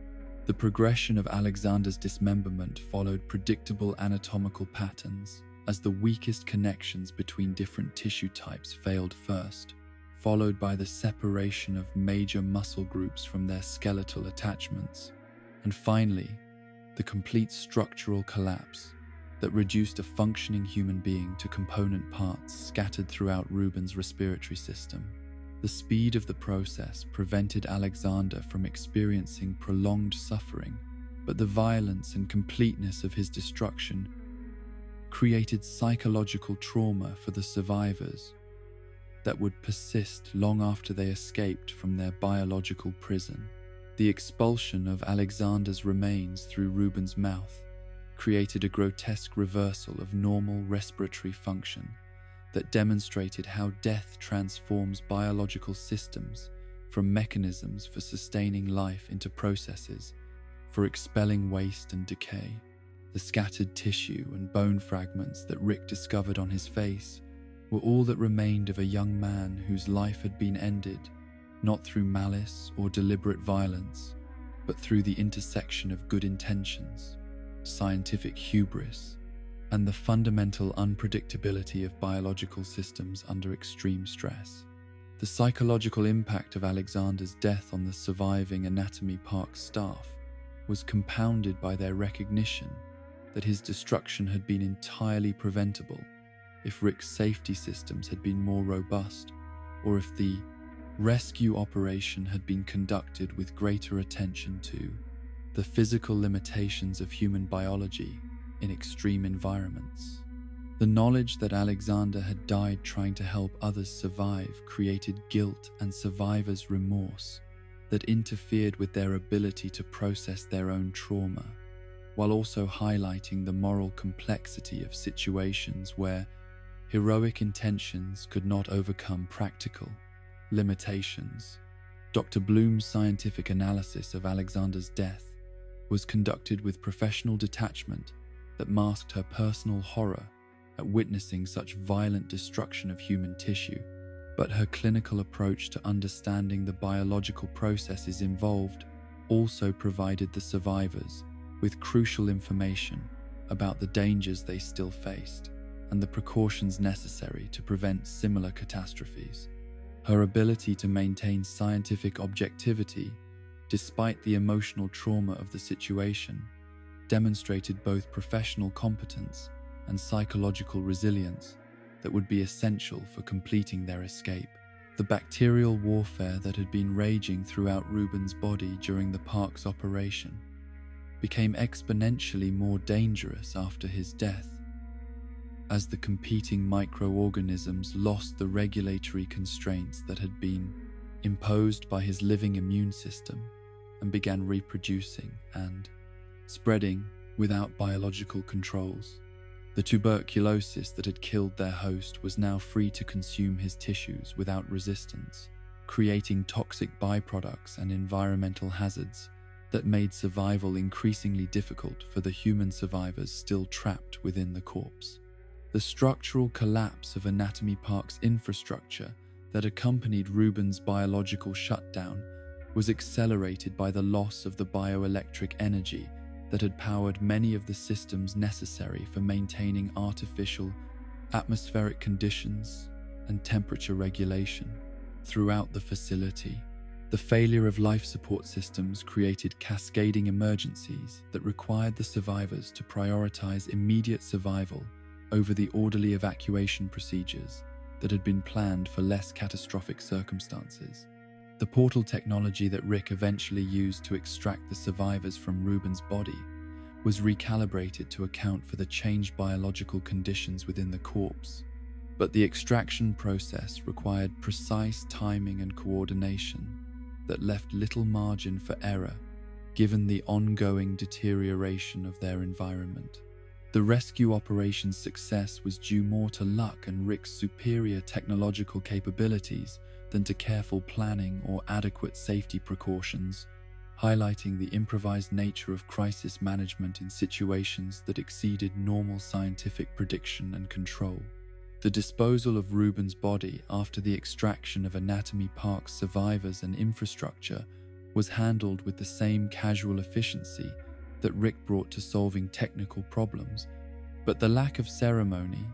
The progression of Alexander's dismemberment followed predictable anatomical patterns as the weakest connections between different tissue types failed first, followed by the separation of major muscle groups from their skeletal attachments, and finally, the complete structural collapse that reduced a functioning human being to component parts scattered throughout Ruben's respiratory system. The speed of the process prevented Alexander from experiencing prolonged suffering, but the violence and completeness of his destruction created psychological trauma for the survivors that would persist long after they escaped from their biological prison. The expulsion of Alexander's remains through Ruben's mouth created a grotesque reversal of normal respiratory function that demonstrated how death transforms biological systems from mechanisms for sustaining life into processes for expelling waste and decay. The scattered tissue and bone fragments that Rick discovered on his face were all that remained of a young man whose life had been ended, not through malice or deliberate violence, but through the intersection of good intentions, scientific hubris, and the fundamental unpredictability of biological systems under extreme stress. The psychological impact of Alexander's death on the surviving Anatomy Park staff was compounded by their recognition that his destruction had been entirely preventable if Rick's safety systems had been more robust, or if the rescue operation had been conducted with greater attention to the physical limitations of human biology in extreme environments. The knowledge that Alexander had died trying to help others survive created guilt and survivor's remorse that interfered with their ability to process their own trauma, while also highlighting the moral complexity of situations where heroic intentions could not overcome practical limitations. Dr. Bloom's scientific analysis of Alexander's death was conducted with professional detachment that masked her personal horror at witnessing such violent destruction of human tissue, but her clinical approach to understanding the biological processes involved also provided the survivors with crucial information about the dangers they still faced and the precautions necessary to prevent similar catastrophes. Her ability to maintain scientific objectivity despite the emotional trauma of the situation demonstrated both professional competence and psychological resilience that would be essential for completing their escape. The bacterial warfare that had been raging throughout Ruben's body during the park's operation became exponentially more dangerous after his death, as the competing microorganisms lost the regulatory constraints that had been imposed by his living immune system and began reproducing and spreading without biological controls. The tuberculosis that had killed their host was now free to consume his tissues without resistance, creating toxic byproducts and environmental hazards that made survival increasingly difficult for the human survivors still trapped within the corpse. The structural collapse of Anatomy Park's infrastructure that accompanied Rubens' biological shutdown was accelerated by the loss of the bioelectric energy that had powered many of the systems necessary for maintaining artificial atmospheric conditions and temperature regulation throughout the facility. The failure of life support systems created cascading emergencies that required the survivors to prioritize immediate survival over the orderly evacuation procedures that had been planned for less catastrophic circumstances. The portal technology that Rick eventually used to extract the survivors from Rubens' body was recalibrated to account for the changed biological conditions within the corpse, but the extraction process required precise timing and coordination that left little margin for error given the ongoing deterioration of their environment. The rescue operation's success was due more to luck and Rick's superior technological capabilities than to careful planning or adequate safety precautions, highlighting the improvised nature of crisis management in situations that exceeded normal scientific prediction and control. The disposal of Rubens' body after the extraction of Anatomy Park's survivors and infrastructure was handled with the same casual efficiency that Rick brought to solving technical problems, but the lack of ceremony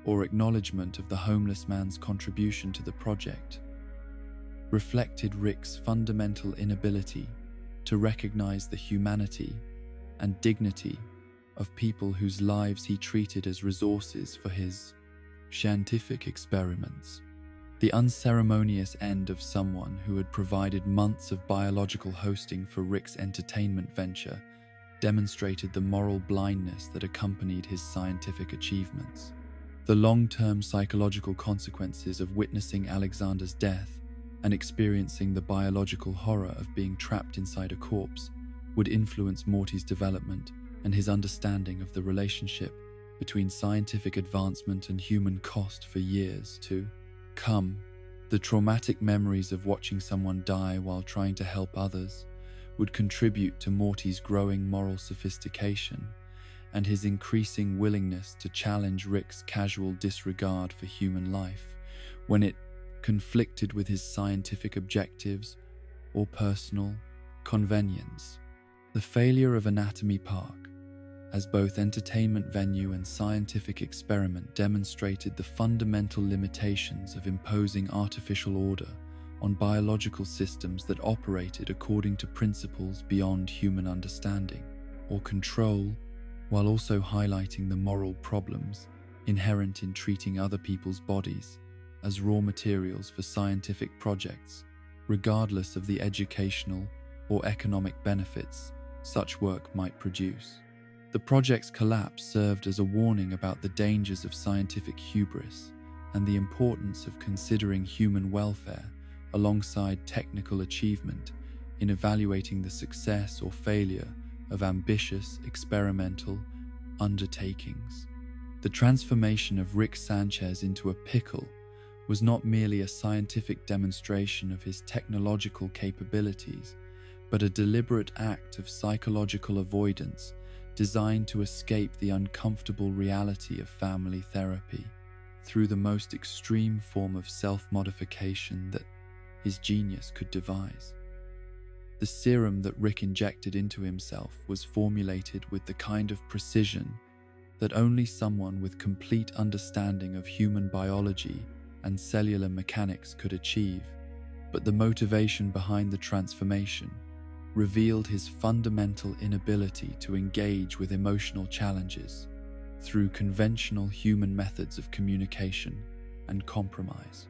or acknowledgement of the homeless man's contribution to the project reflected Rick's fundamental inability to recognize the humanity and dignity of people whose lives he treated as resources for his scientific experiments. The unceremonious end of someone who had provided months of biological hosting for Rick's entertainment venture demonstrated the moral blindness that accompanied his scientific achievements. The long-term psychological consequences of witnessing Alexander's death and experiencing the biological horror of being trapped inside a corpse would influence Morty's development and his understanding of the relationship between scientific advancement and human cost for years to come. The traumatic memories of watching someone die while trying to help others would contribute to Morty's growing moral sophistication and his increasing willingness to challenge Rick's casual disregard for human life when it conflicted with his scientific objectives or personal convenience. The failure of Anatomy Park as both entertainment venue and scientific experiment demonstrated the fundamental limitations of imposing artificial order on biological systems that operated according to principles beyond human understanding or control, while also highlighting the moral problems inherent in treating other people's bodies as raw materials for scientific projects, regardless of the educational or economic benefits such work might produce. The project's collapse served as a warning about the dangers of scientific hubris and the importance of considering human welfare alongside technical achievement in evaluating the success or failure of ambitious experimental undertakings. The transformation of Rick Sanchez into a pickle was not merely a scientific demonstration of his technological capabilities, but a deliberate act of psychological avoidance designed to escape the uncomfortable reality of family therapy through the most extreme form of self-modification that his genius could devise. The serum that Rick injected into himself was formulated with the kind of precision that only someone with complete understanding of human biology and cellular mechanics could achieve, but the motivation behind the transformation revealed his fundamental inability to engage with emotional challenges through conventional human methods of communication and compromise.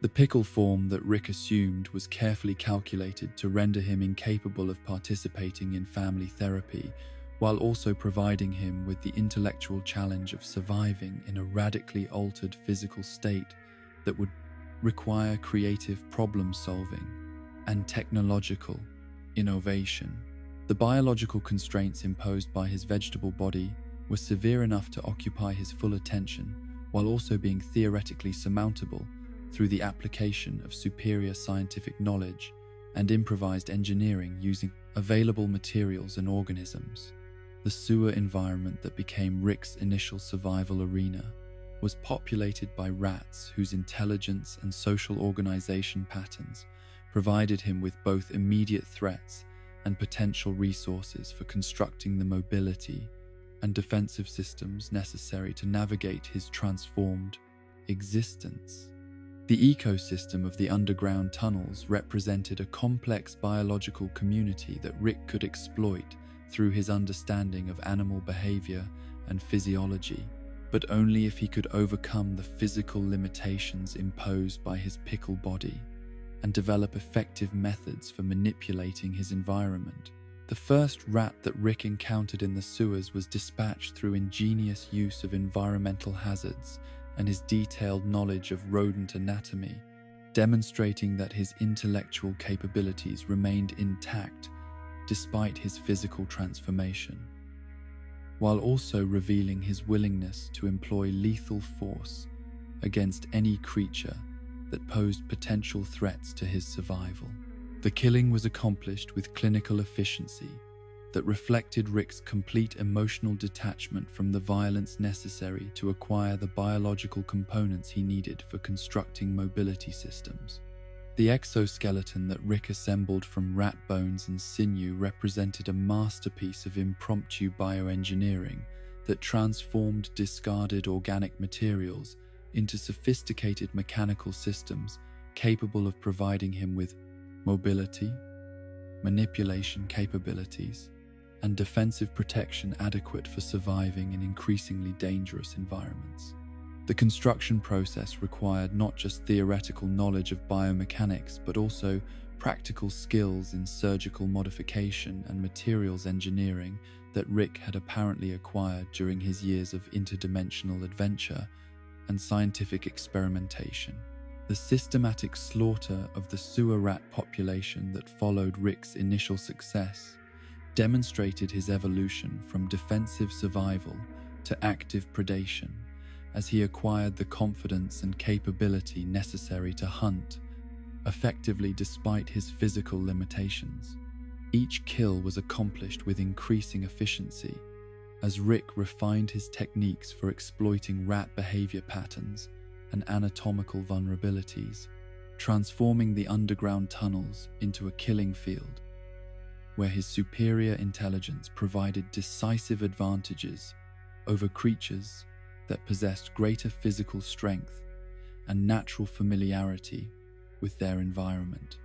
The pickle form that Rick assumed was carefully calculated to render him incapable of participating in family therapy while also providing him with the intellectual challenge of surviving in a radically altered physical state that would require creative problem-solving and technological innovation. The biological constraints imposed by his vegetable body were severe enough to occupy his full attention, while also being theoretically surmountable through the application of superior scientific knowledge and improvised engineering using available materials and organisms. The sewer environment that became Rick's initial survival arena was populated by rats whose intelligence and social organization patterns provided him with both immediate threats and potential resources for constructing the mobility and defensive systems necessary to navigate his transformed existence. The ecosystem of the underground tunnels represented a complex biological community that Rick could exploit through his understanding of animal behavior and physiology, but only if he could overcome the physical limitations imposed by his pickle body and develop effective methods for manipulating his environment. The first rat that Rick encountered in the sewers was dispatched through ingenious use of environmental hazards and his detailed knowledge of rodent anatomy, demonstrating that his intellectual capabilities remained intact despite his physical transformation, while also revealing his willingness to employ lethal force against any creature that posed potential threats to his survival. The killing was accomplished with clinical efficiency that reflected Rick's complete emotional detachment from the violence necessary to acquire the biological components he needed for constructing mobility systems. The exoskeleton that Rick assembled from rat bones and sinew represented a masterpiece of impromptu bioengineering that transformed discarded organic materials into sophisticated mechanical systems capable of providing him with mobility, manipulation capabilities, and defensive protection adequate for surviving in increasingly dangerous environments. The construction process required not just theoretical knowledge of biomechanics, but also practical skills in surgical modification and materials engineering that Rick had apparently acquired during his years of interdimensional adventure and scientific experimentation. The systematic slaughter of the sewer rat population that followed Rick's initial success demonstrated his evolution from defensive survival to active predation, as he acquired the confidence and capability necessary to hunt effectively despite his physical limitations. Each kill was accomplished with increasing efficiency, as Rick refined his techniques for exploiting rat behavior patterns and anatomical vulnerabilities, transforming the underground tunnels into a killing field, where his superior intelligence provided decisive advantages over creatures that possessed greater physical strength and natural familiarity with their environment.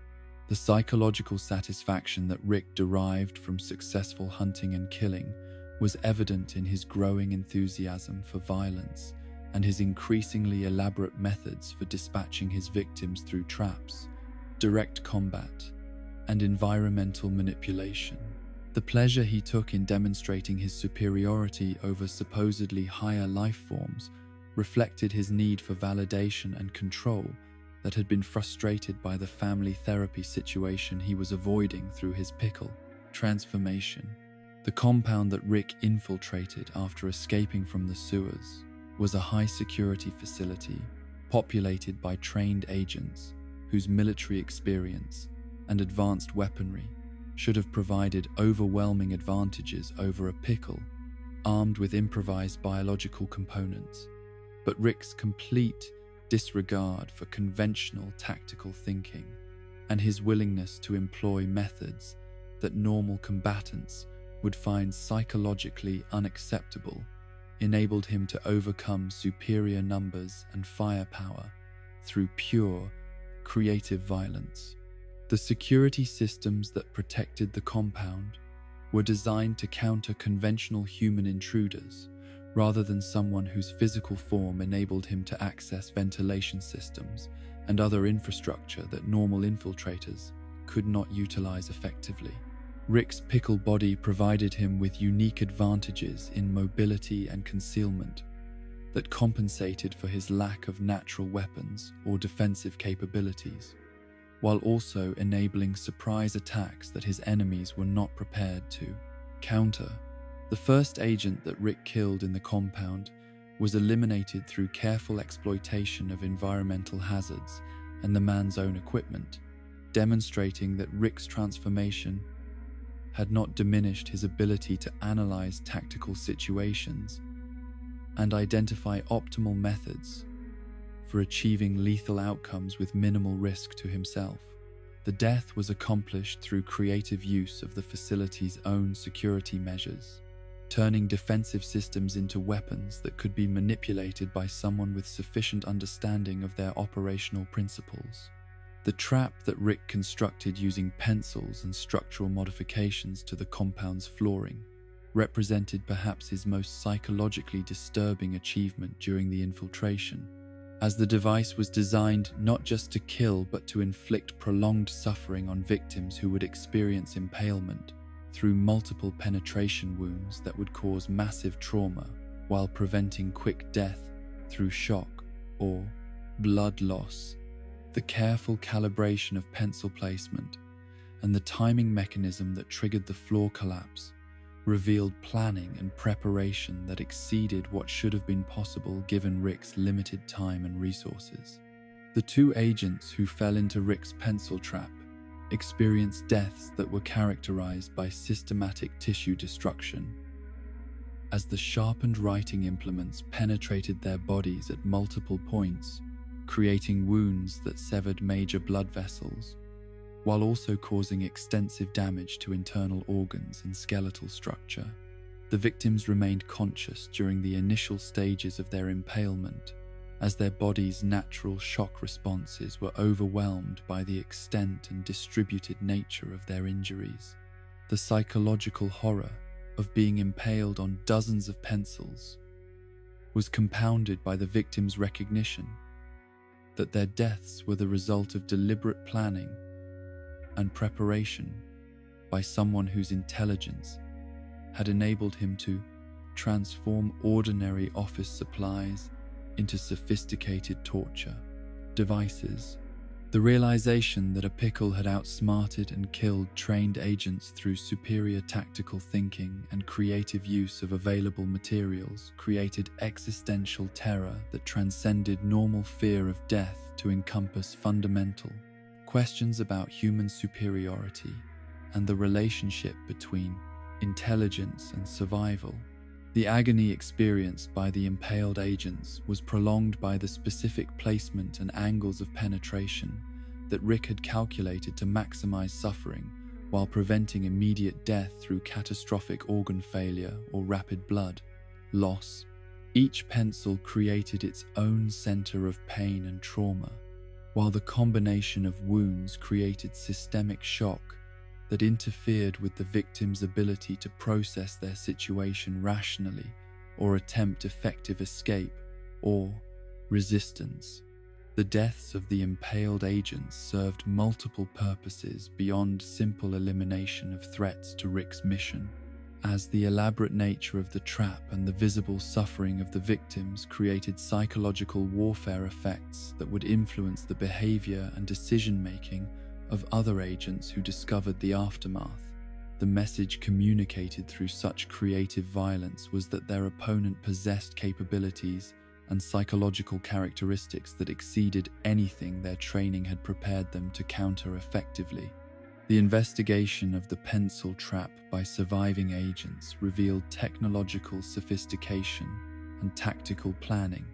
The psychological satisfaction that Rick derived from successful hunting and killing was evident in his growing enthusiasm for violence and his increasingly elaborate methods for dispatching his victims through traps, direct combat, and environmental manipulation. The pleasure he took in demonstrating his superiority over supposedly higher life forms reflected his need for validation and control that had been frustrated by the family therapy situation he was avoiding through his pickle transformation. The compound that Rick infiltrated after escaping from the sewers was a high-security facility populated by trained agents whose military experience and advanced weaponry should have provided overwhelming advantages over a pickle armed with improvised biological components. But Rick's complete disregard for conventional tactical thinking and his willingness to employ methods that normal combatants would find psychologically unacceptable enabled him to overcome superior numbers and firepower through pure, creative violence. The security systems that protected the compound were designed to counter conventional human intruders, rather than someone whose physical form enabled him to access ventilation systems and other infrastructure that normal infiltrators could not utilize effectively. Rick's pickle body provided him with unique advantages in mobility and concealment that compensated for his lack of natural weapons or defensive capabilities, while also enabling surprise attacks that his enemies were not prepared to counter. The first agent that Rick killed in the compound was eliminated through careful exploitation of environmental hazards and the man's own equipment, demonstrating that Rick's transformation had not diminished his ability to analyze tactical situations and identify optimal methods for achieving lethal outcomes with minimal risk to himself. The death was accomplished through creative use of the facility's own security measures, turning defensive systems into weapons that could be manipulated by someone with sufficient understanding of their operational principles. The trap that Rick constructed using pencils and structural modifications to the compound's flooring represented perhaps his most psychologically disturbing achievement during the infiltration, as the device was designed not just to kill but to inflict prolonged suffering on victims who would experience impalement through multiple penetration wounds that would cause massive trauma while preventing quick death through shock or blood loss. The careful calibration of pencil placement and the timing mechanism that triggered the floor collapse revealed planning and preparation that exceeded what should have been possible given Rick's limited time and resources. The two agents who fell into Rick's pencil trap experienced deaths that were characterized by systematic tissue destruction, as the sharpened writing implements penetrated their bodies at multiple points, creating wounds that severed major blood vessels, while also causing extensive damage to internal organs and skeletal structure. The victims remained conscious during the initial stages of their impalement, as their bodies' natural shock responses were overwhelmed by the extent and distributed nature of their injuries. The psychological horror of being impaled on dozens of pencils was compounded by the victims' recognition that their deaths were the result of deliberate planning and preparation by someone whose intelligence had enabled him to transform ordinary office supplies into sophisticated torture devices. The realization that a pickle had outsmarted and killed trained agents through superior tactical thinking and creative use of available materials created existential terror that transcended normal fear of death to encompass fundamental questions about human superiority and the relationship between intelligence and survival. The agony experienced by the impaled agents was prolonged by the specific placement and angles of penetration that Rick had calculated to maximize suffering while preventing immediate death through catastrophic organ failure or rapid blood loss. Each pencil created its own center of pain and trauma, while the combination of wounds created systemic shock that interfered with the victim's ability to process their situation rationally or attempt effective escape or resistance. The deaths of the impaled agents served multiple purposes beyond simple elimination of threats to Rick's mission, as the elaborate nature of the trap and the visible suffering of the victims created psychological warfare effects that would influence the behavior and decision-making of other agents who discovered the aftermath. The message communicated through such creative violence was that their opponent possessed capabilities and psychological characteristics that exceeded anything their training had prepared them to counter effectively. The investigation of the pencil trap by surviving agents revealed technological sophistication and tactical planning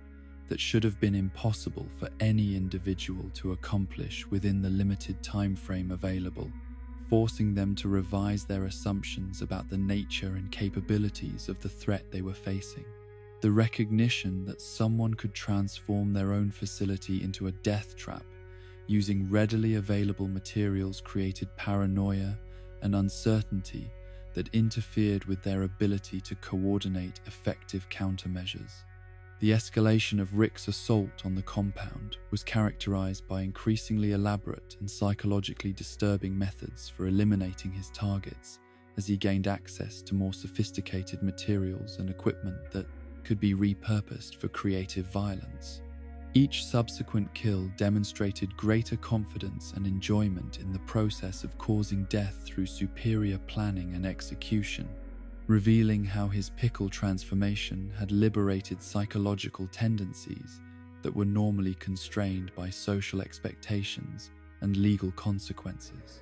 that should have been impossible for any individual to accomplish within the limited time frame available, forcing them to revise their assumptions about the nature and capabilities of the threat they were facing. The recognition that someone could transform their own facility into a death trap using readily available materials created paranoia and uncertainty that interfered with their ability to coordinate effective countermeasures. The escalation of Rick's assault on the compound was characterized by increasingly elaborate and psychologically disturbing methods for eliminating his targets as he gained access to more sophisticated materials and equipment that could be repurposed for creative violence. Each subsequent kill demonstrated greater confidence and enjoyment in the process of causing death through superior planning and execution, revealing how his pickle transformation had liberated psychological tendencies that were normally constrained by social expectations and legal consequences.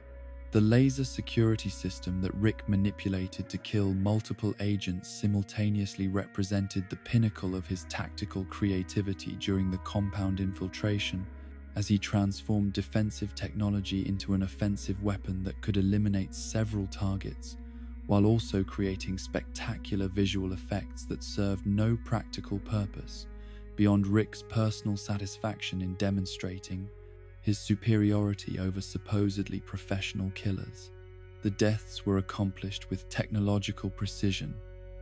The laser security system that Rick manipulated to kill multiple agents simultaneously represented the pinnacle of his tactical creativity during the compound infiltration, as he transformed defensive technology into an offensive weapon that could eliminate several targets, while also creating spectacular visual effects that served no practical purpose beyond Rick's personal satisfaction in demonstrating his superiority over supposedly professional killers. The deaths were accomplished with technological precision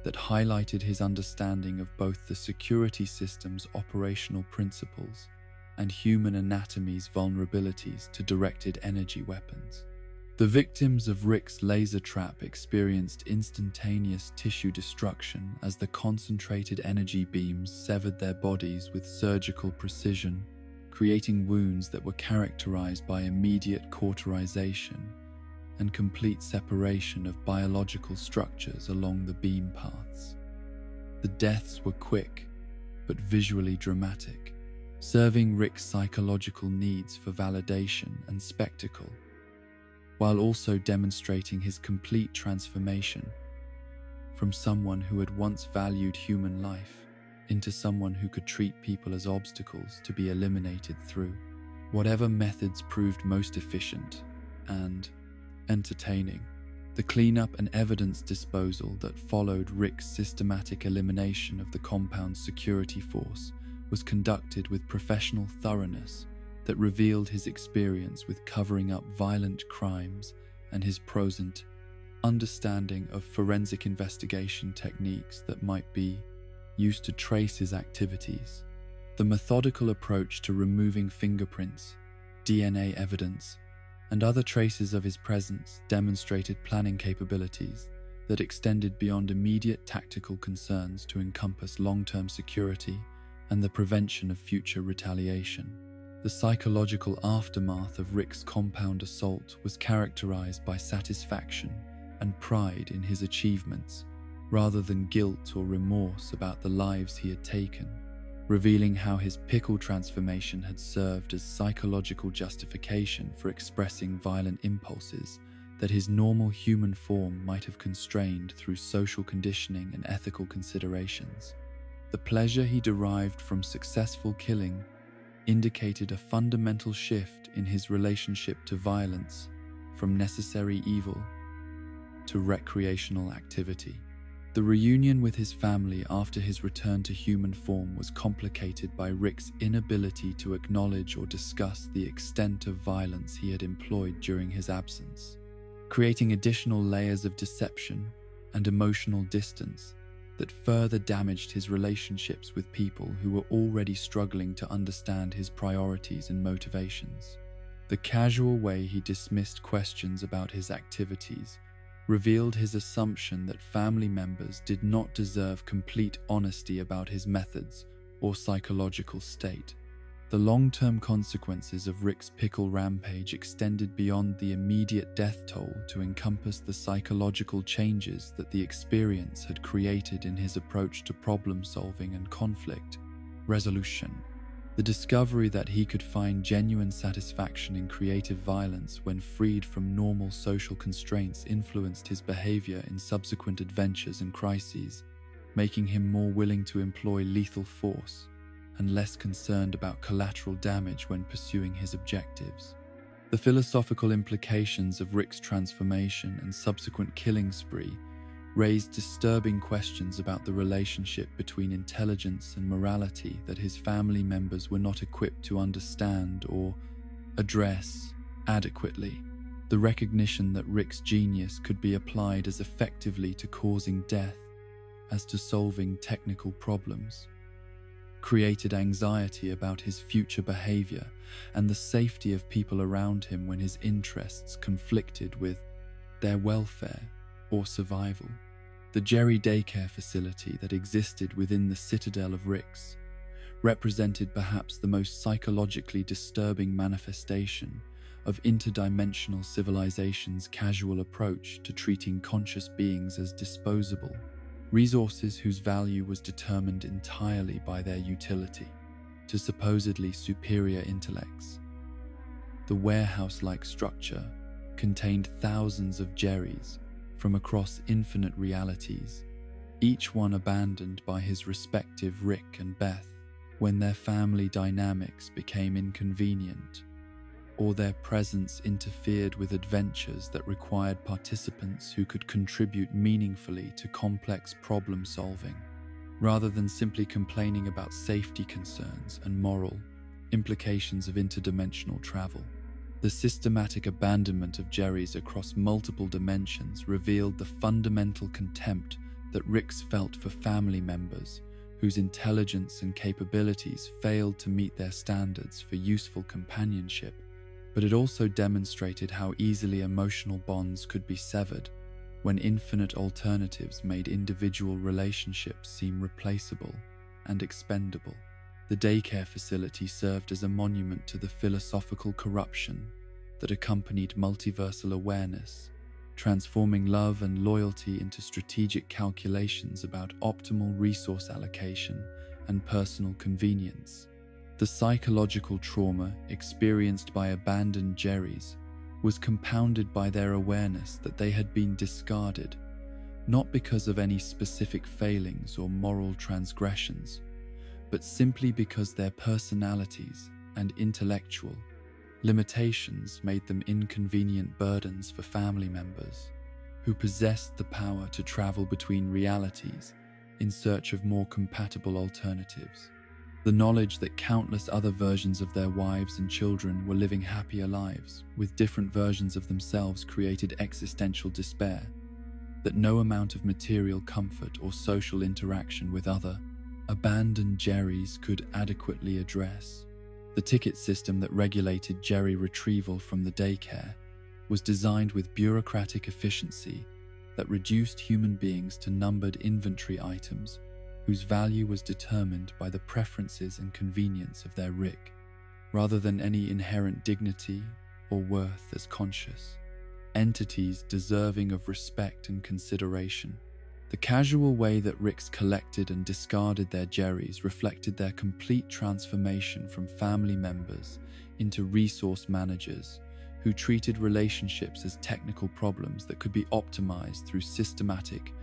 that highlighted his understanding of both the security system's operational principles and human anatomy's vulnerabilities to directed energy weapons. The victims of Rick's laser trap experienced instantaneous tissue destruction as the concentrated energy beams severed their bodies with surgical precision, creating wounds that were characterized by immediate cauterization and complete separation of biological structures along the beam paths. The deaths were quick, but visually dramatic, serving Rick's psychological needs for validation and spectacle, while also demonstrating his complete transformation from someone who had once valued human life into someone who could treat people as obstacles to be eliminated through whatever methods proved most efficient and entertaining. The cleanup and evidence disposal that followed Rick's systematic elimination of the compound's security force was conducted with professional thoroughness that revealed his experience with covering up violent crimes and his prosaic understanding of forensic investigation techniques that might be used to trace his activities. The methodical approach to removing fingerprints, DNA evidence, and other traces of his presence demonstrated planning capabilities that extended beyond immediate tactical concerns to encompass long-term security and the prevention of future retaliation. The psychological aftermath of Rick's compound assault was characterized by satisfaction and pride in his achievements, rather than guilt or remorse about the lives he had taken, revealing how his pickle transformation had served as psychological justification for expressing violent impulses that his normal human form might have constrained through social conditioning and ethical considerations. The pleasure he derived from successful killing indicated a fundamental shift in his relationship to violence, from necessary evil to recreational activity. The reunion with his family after his return to human form was complicated by Rick's inability to acknowledge or discuss the extent of violence he had employed during his absence, creating additional layers of deception and emotional distance that further damaged his relationships with people who were already struggling to understand his priorities and motivations. The casual way he dismissed questions about his activities revealed his assumption that family members did not deserve complete honesty about his methods or psychological state. The long-term consequences of Rick's pickle rampage extended beyond the immediate death toll to encompass the psychological changes that the experience had created in his approach to problem-solving and conflict resolution. The discovery that he could find genuine satisfaction in creative violence when freed from normal social constraints influenced his behavior in subsequent adventures and crises, making him more willing to employ lethal force and less concerned about collateral damage when pursuing his objectives. The philosophical implications of Rick's transformation and subsequent killing spree raised disturbing questions about the relationship between intelligence and morality that his family members were not equipped to understand or address adequately. The recognition that Rick's genius could be applied as effectively to causing death as to solving technical problems created anxiety about his future behavior and the safety of people around him when his interests conflicted with their welfare or survival. The Jerry daycare facility that existed within the citadel of Rix represented perhaps the most psychologically disturbing manifestation of interdimensional civilization's casual approach to treating conscious beings as disposable, resources whose value was determined entirely by their utility to supposedly superior intellects. The warehouse-like structure contained thousands of Jerrys from across infinite realities, each one abandoned by his respective Rick and Beth when their family dynamics became inconvenient, or their presence interfered with adventures that required participants who could contribute meaningfully to complex problem-solving, rather than simply complaining about safety concerns and moral implications of interdimensional travel. The systematic abandonment of Jerrys across multiple dimensions revealed the fundamental contempt that Rix felt for family members whose intelligence and capabilities failed to meet their standards for useful companionship, but it also demonstrated how easily emotional bonds could be severed when infinite alternatives made individual relationships seem replaceable and expendable. The daycare facility served as a monument to the philosophical corruption that accompanied multiversal awareness, transforming love and loyalty into strategic calculations about optimal resource allocation and personal convenience. The psychological trauma experienced by abandoned Jerrys was compounded by their awareness that they had been discarded, not because of any specific failings or moral transgressions, but simply because their personalities and intellectual limitations made them inconvenient burdens for family members who possessed the power to travel between realities in search of more compatible alternatives. The knowledge that countless other versions of their wives and children were living happier lives with different versions of themselves created existential despair that no amount of material comfort or social interaction with other abandoned Jerrys could adequately address. The ticket system that regulated Jerry retrieval from the daycare was designed with bureaucratic efficiency that reduced human beings to numbered inventory items whose value was determined by the preferences and convenience of their Rick, rather than any inherent dignity or worth as conscious entities deserving of respect and consideration. The casual way that Ricks collected and discarded their Jerrys reflected their complete transformation from family members into resource managers who treated relationships as technical problems that could be optimized through systematic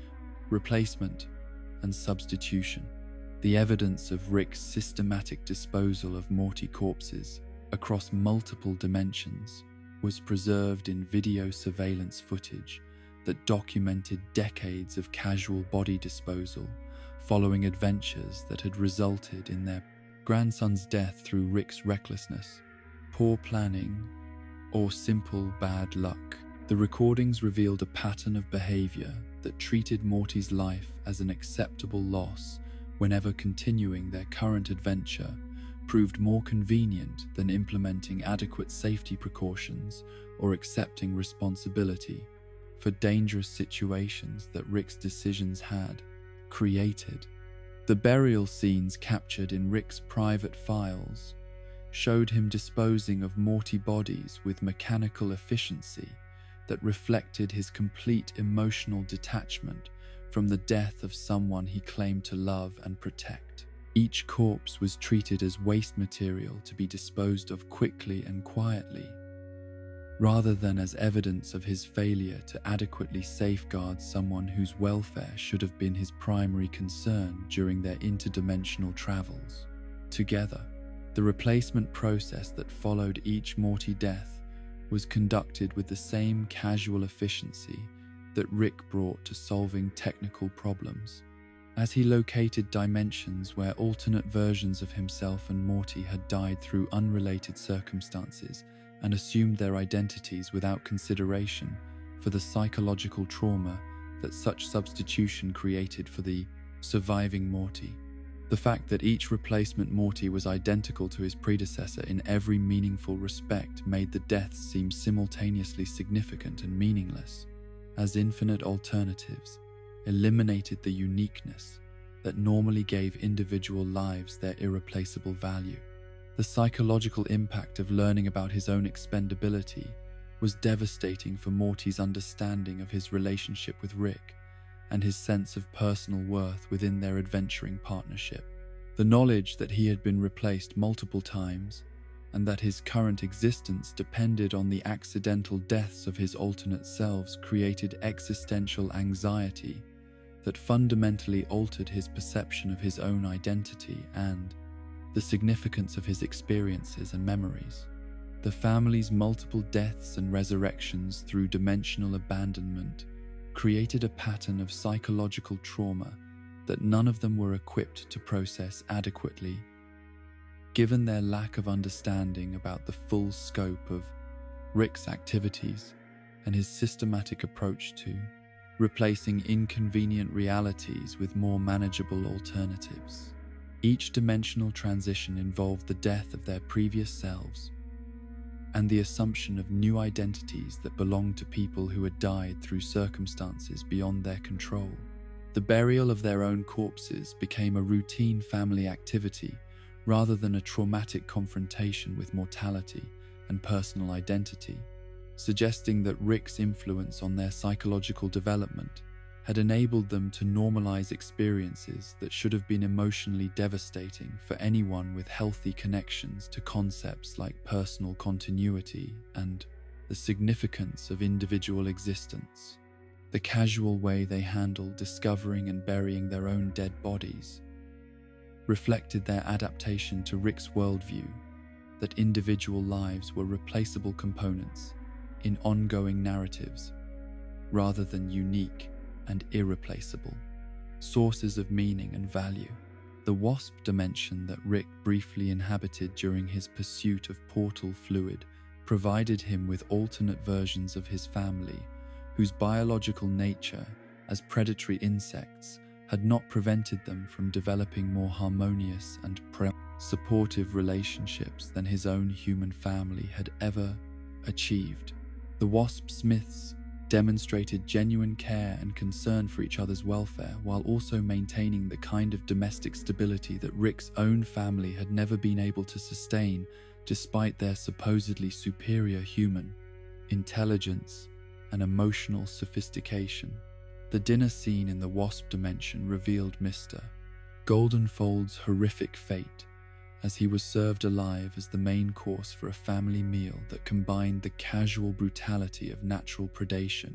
replacement and substitution. The evidence of Rick's systematic disposal of Morty corpses across multiple dimensions was preserved in video surveillance footage that documented decades of casual body disposal following adventures that had resulted in their grandson's death through Rick's recklessness, poor planning, or simple bad luck. The recordings revealed a pattern of behavior that treated Morty's life as an acceptable loss whenever continuing their current adventure proved more convenient than implementing adequate safety precautions or accepting responsibility for dangerous situations that Rick's decisions had created. The burial scenes captured in Rick's private files showed him disposing of Morty bodies with mechanical efficiency that reflected his complete emotional detachment from the death of someone he claimed to love and protect. Each corpse was treated as waste material to be disposed of quickly and quietly, rather than as evidence of his failure to adequately safeguard someone whose welfare should have been his primary concern during their interdimensional travels. Together, the replacement process that followed each Morty death was conducted with the same casual efficiency that Rick brought to solving technical problems. As he located dimensions where alternate versions of himself and Morty had died through unrelated circumstances and assumed their identities without consideration for the psychological trauma that such substitution created for the surviving Morty, The fact that each replacement Morty was identical to his predecessor in every meaningful respect made the deaths seem simultaneously significant and meaningless, as infinite alternatives eliminated the uniqueness that normally gave individual lives their irreplaceable value. The psychological impact of learning about his own expendability was devastating for Morty's understanding of his relationship with Rick and his sense of personal worth within their adventuring partnership. The knowledge that he had been replaced multiple times and that his current existence depended on the accidental deaths of his alternate selves created existential anxiety that fundamentally altered his perception of his own identity and the significance of his experiences and memories. The family's multiple deaths and resurrections through dimensional abandonment created a pattern of psychological trauma that none of them were equipped to process adequately, given their lack of understanding about the full scope of Rick's activities and his systematic approach to replacing inconvenient realities with more manageable alternatives. Each dimensional transition involved the death of their previous selves and the assumption of new identities that belonged to people who had died through circumstances beyond their control. The burial of their own corpses became a routine family activity rather than a traumatic confrontation with mortality and personal identity, suggesting that Rick's influence on their psychological development had enabled them to normalize experiences that should have been emotionally devastating for anyone with healthy connections to concepts like personal continuity and the significance of individual existence. The casual way they handled discovering and burying their own dead bodies reflected their adaptation to Rick's worldview that individual lives were replaceable components in ongoing narratives rather than unique and irreplaceable sources of meaning and value. The wasp dimension that Rick briefly inhabited during his pursuit of portal fluid provided him with alternate versions of his family whose biological nature as predatory insects had not prevented them from developing more harmonious and supportive relationships than his own human family had ever achieved. The wasp smiths demonstrated genuine care and concern for each other's welfare while also maintaining the kind of domestic stability that Rick's own family had never been able to sustain despite their supposedly superior human intelligence and emotional sophistication. The dinner scene in the wasp dimension revealed Mr. Goldenfold's horrific fate as he was served alive as the main course for a family meal that combined the casual brutality of natural predation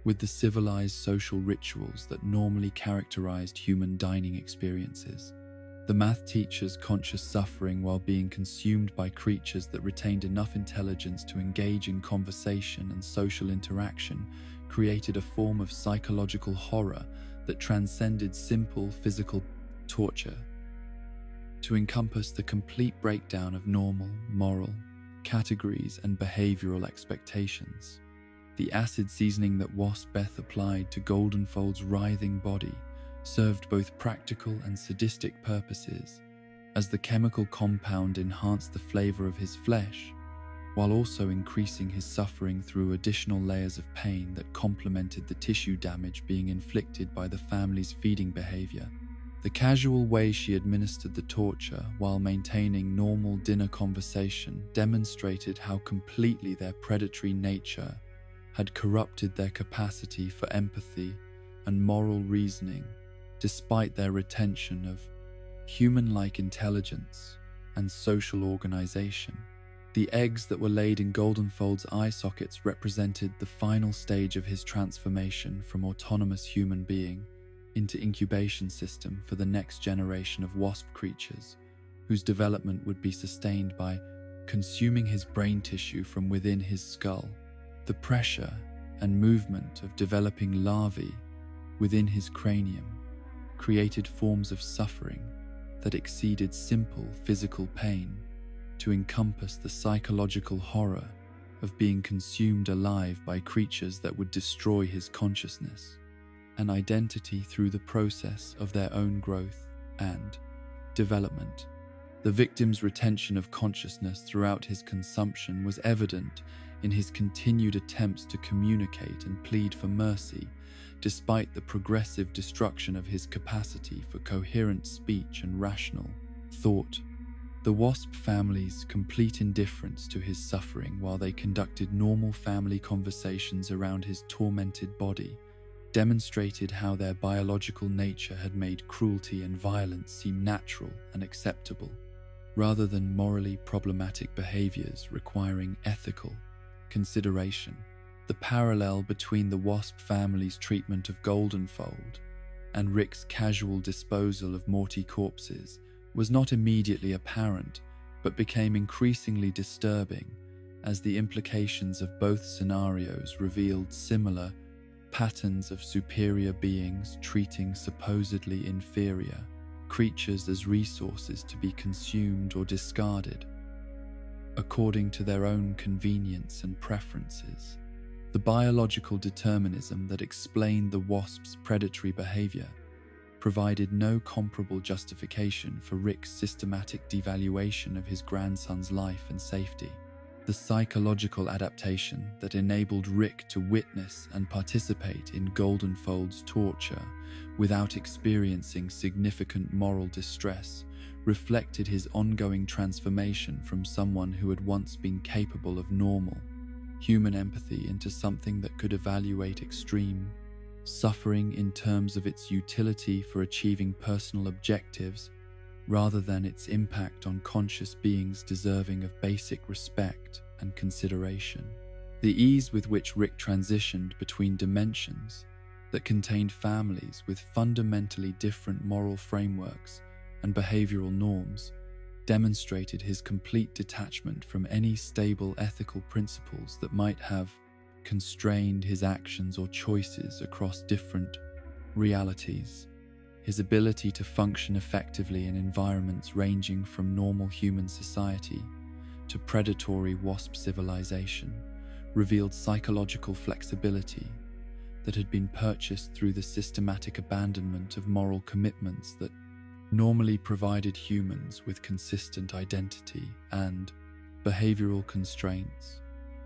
with the civilized social rituals that normally characterized human dining experiences. The math teacher's conscious suffering while being consumed by creatures that retained enough intelligence to engage in conversation and social interaction created a form of psychological horror that transcended simple physical torture to encompass the complete breakdown of normal, moral categories and behavioral expectations. The acid seasoning that Wasp Beth applied to Goldenfold's writhing body served both practical and sadistic purposes, as the chemical compound enhanced the flavor of his flesh, while also increasing his suffering through additional layers of pain that complemented the tissue damage being inflicted by the family's feeding behavior. The casual way she administered the torture while maintaining normal dinner conversation demonstrated how completely their predatory nature had corrupted their capacity for empathy and moral reasoning, despite their retention of human-like intelligence and social organization. The eggs that were laid in Goldenfold's eye sockets represented the final stage of his transformation from autonomous human being into incubation system for the next generation of wasp creatures, whose development would be sustained by consuming his brain tissue from within his skull. The pressure and movement of developing larvae within his cranium created forms of suffering that exceeded simple physical pain to encompass the psychological horror of being consumed alive by creatures that would destroy his consciousness and identity through the process of their own growth and development. The victim's retention of consciousness throughout his consumption was evident in his continued attempts to communicate and plead for mercy, despite the progressive destruction of his capacity for coherent speech and rational thought. The Wasp family's complete indifference to his suffering while they conducted normal family conversations around his tormented body demonstrated how their biological nature had made cruelty and violence seem natural and acceptable, rather than morally problematic behaviors requiring ethical consideration. The parallel between the Wasp family's treatment of Goldenfold and Rick's casual disposal of Morty corpses was not immediately apparent, but became increasingly disturbing as the implications of both scenarios revealed similar patterns of superior beings treating supposedly inferior creatures as resources to be consumed or discarded, according to their own convenience and preferences. The biological determinism that explained the Wasp's predatory behavior provided no comparable justification for Rick's systematic devaluation of his grandson's life and safety. The psychological adaptation that enabled Rick to witness and participate in Goldenfold's torture without experiencing significant moral distress reflected his ongoing transformation from someone who had once been capable of normal human empathy into something that could evaluate extreme suffering in terms of its utility for achieving personal objectives rather than its impact on conscious beings deserving of basic respect and consideration. The ease with which Rick transitioned between dimensions that contained families with fundamentally different moral frameworks and behavioral norms demonstrated his complete detachment from any stable ethical principles that might have constrained his actions or choices across different realities. His ability to function effectively in environments ranging from normal human society to predatory Wasp civilization revealed psychological flexibility that had been purchased through the systematic abandonment of moral commitments that normally provided humans with consistent identity and behavioral constraints.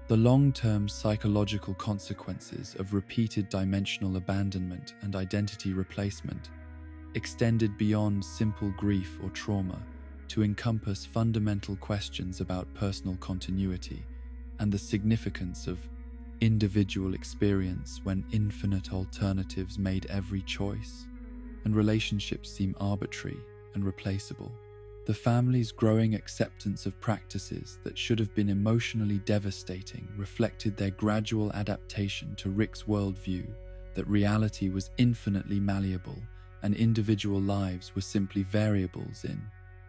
The long-term psychological consequences of repeated dimensional abandonment and identity replacement extended beyond simple grief or trauma to encompass fundamental questions about personal continuity and the significance of individual experience when infinite alternatives made every choice, and relationships seem arbitrary and replaceable. The family's growing acceptance of practices that should have been emotionally devastating reflected their gradual adaptation to Rick's worldview that reality was infinitely malleable and individual lives were simply variables in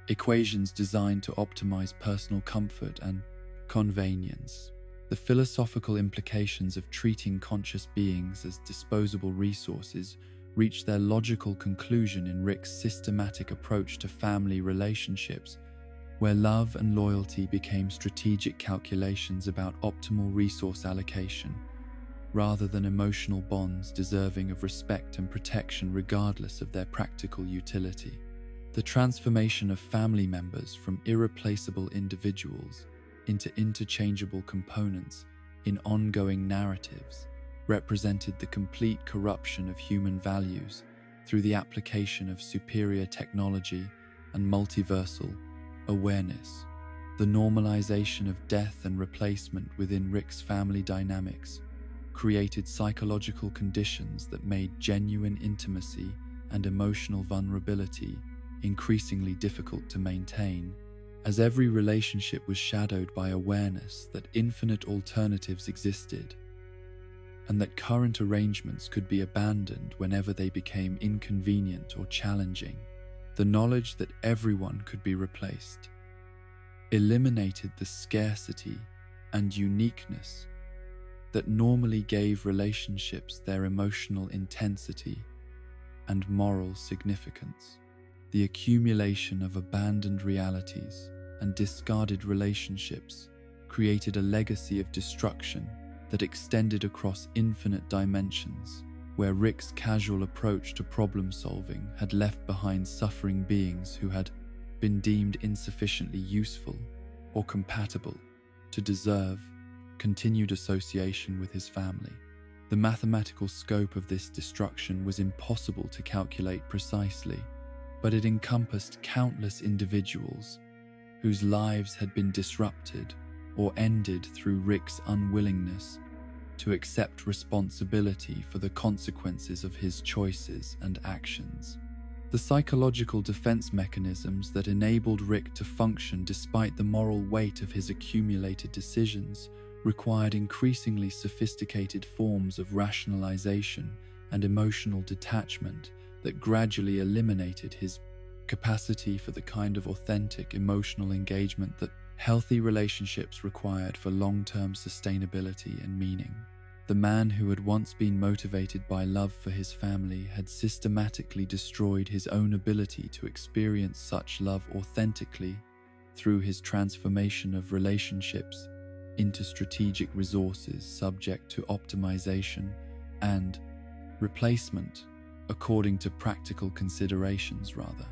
equations designed to optimize personal comfort and convenience. The philosophical implications of treating conscious beings as disposable resources reached their logical conclusion in Rick's systematic approach to family relationships, where love and loyalty became strategic calculations about optimal resource allocation, rather than emotional bonds deserving of respect and protection regardless of their practical utility. The transformation of family members from irreplaceable individuals into interchangeable components in ongoing narratives represented the complete corruption of human values through the application of superior technology and multiversal awareness. The normalization of death and replacement within Rick's family dynamics created psychological conditions that made genuine intimacy and emotional vulnerability increasingly difficult to maintain, as every relationship was shadowed by awareness that infinite alternatives existed and that current arrangements could be abandoned whenever they became inconvenient or challenging. The knowledge that everyone could be replaced eliminated the scarcity and uniqueness that normally gave relationships their emotional intensity and moral significance. The accumulation of abandoned realities and discarded relationships created a legacy of destruction that extended across infinite dimensions, where Rick's casual approach to problem solving had left behind suffering beings who had been deemed insufficiently useful or compatible to deserve continued association with his family. The mathematical scope of this destruction was impossible to calculate precisely, but it encompassed countless individuals whose lives had been disrupted or ended through Rick's unwillingness to accept responsibility for the consequences of his choices and actions. The psychological defense mechanisms that enabled Rick to function despite the moral weight of his accumulated decisions required increasingly sophisticated forms of rationalization and emotional detachment that gradually eliminated his capacity for the kind of authentic emotional engagement that healthy relationships required for long-term sustainability and meaning. The man who had once been motivated by love for his family had systematically destroyed his own ability to experience such love authentically through his transformation of relationships into strategic resources subject to optimization and replacement according to practical considerations rather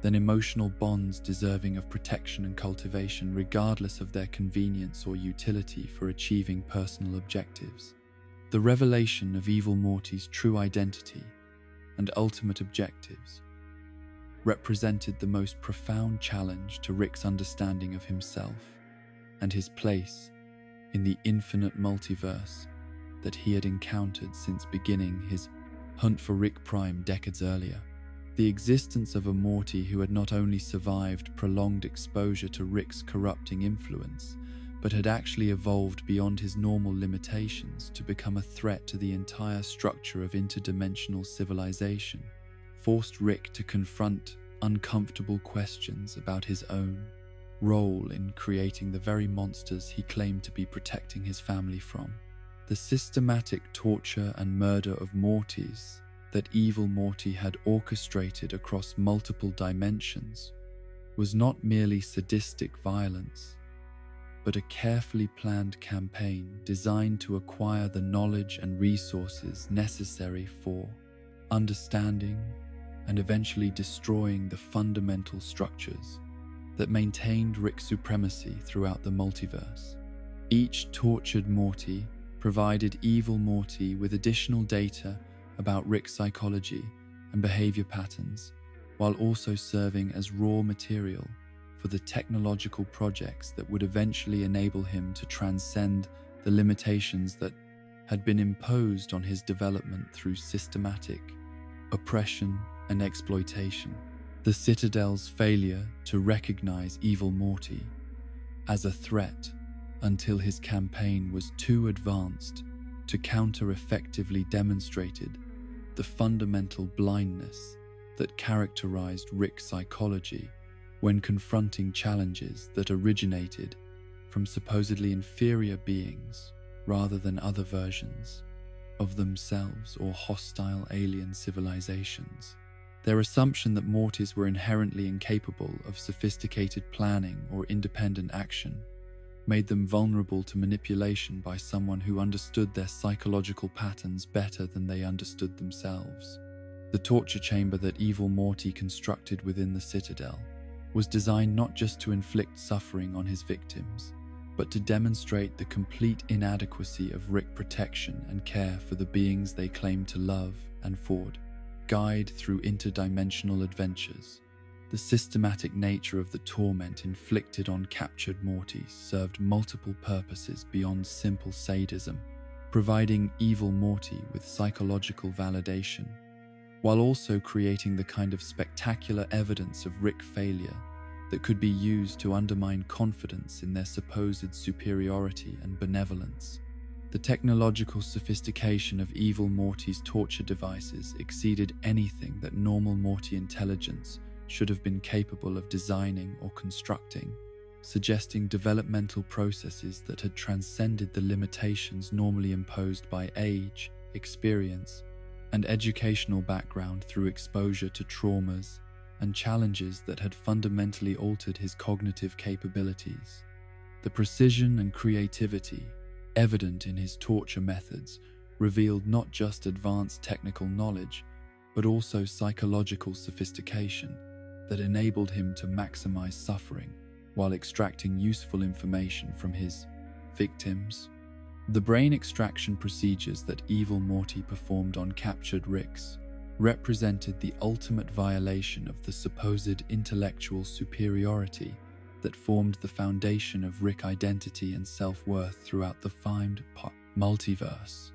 than emotional bonds deserving of protection and cultivation regardless of their convenience or utility for achieving personal objectives. The revelation of Evil Morty's true identity and ultimate objectives represented the most profound challenge to Rick's understanding of himself and his place in the infinite multiverse that he had encountered since beginning his hunt for Rick Prime decades earlier. The existence of a Morty who had not only survived prolonged exposure to Rick's corrupting influence, but had actually evolved beyond his normal limitations to become a threat to the entire structure of interdimensional civilization, forced Rick to confront uncomfortable questions about his own role in creating the very monsters he claimed to be protecting his family from. The systematic torture and murder of Mortys that Evil Morty had orchestrated across multiple dimensions was not merely sadistic violence, but a carefully planned campaign designed to acquire the knowledge and resources necessary for understanding and eventually destroying the fundamental structures that maintained Rick's supremacy throughout the multiverse. Each tortured Morty provided Evil Morty with additional data about Rick's psychology and behavior patterns, while also serving as raw material for the technological projects that would eventually enable him to transcend the limitations that had been imposed on his development through systematic oppression and exploitation. The Citadel's failure to recognize Evil Morty as a threat until his campaign was too advanced to counter effectively demonstrated the fundamental blindness that characterized Rick's psychology when confronting challenges that originated from supposedly inferior beings rather than other versions of themselves or hostile alien civilizations. Their assumption that Mortys were inherently incapable of sophisticated planning or independent action made them vulnerable to manipulation by someone who understood their psychological patterns better than they understood themselves. The torture chamber that Evil Morty constructed within the Citadel was designed not just to inflict suffering on his victims, but to demonstrate the complete inadequacy of Rick protection and care for the beings they claimed to love and guide through interdimensional adventures. The systematic nature of the torment inflicted on captured Mortys served multiple purposes beyond simple sadism, providing Evil Morty with psychological validation, while also creating the kind of spectacular evidence of Rick failure that could be used to undermine confidence in their supposed superiority and benevolence. The technological sophistication of Evil Morty's torture devices exceeded anything that normal Morty intelligence should have been capable of designing or constructing, suggesting developmental processes that had transcended the limitations normally imposed by age, experience, and educational background through exposure to traumas and challenges that had fundamentally altered his cognitive capabilities. The precision and creativity evident in his torture methods revealed not just advanced technical knowledge, but also psychological sophistication that enabled him to maximize suffering while extracting useful information from his victims. The brain extraction procedures that evil Morty performed on captured Ricks represented the ultimate violation of the supposed intellectual superiority that formed the foundation of Rick identity and self-worth throughout the famed multiverse.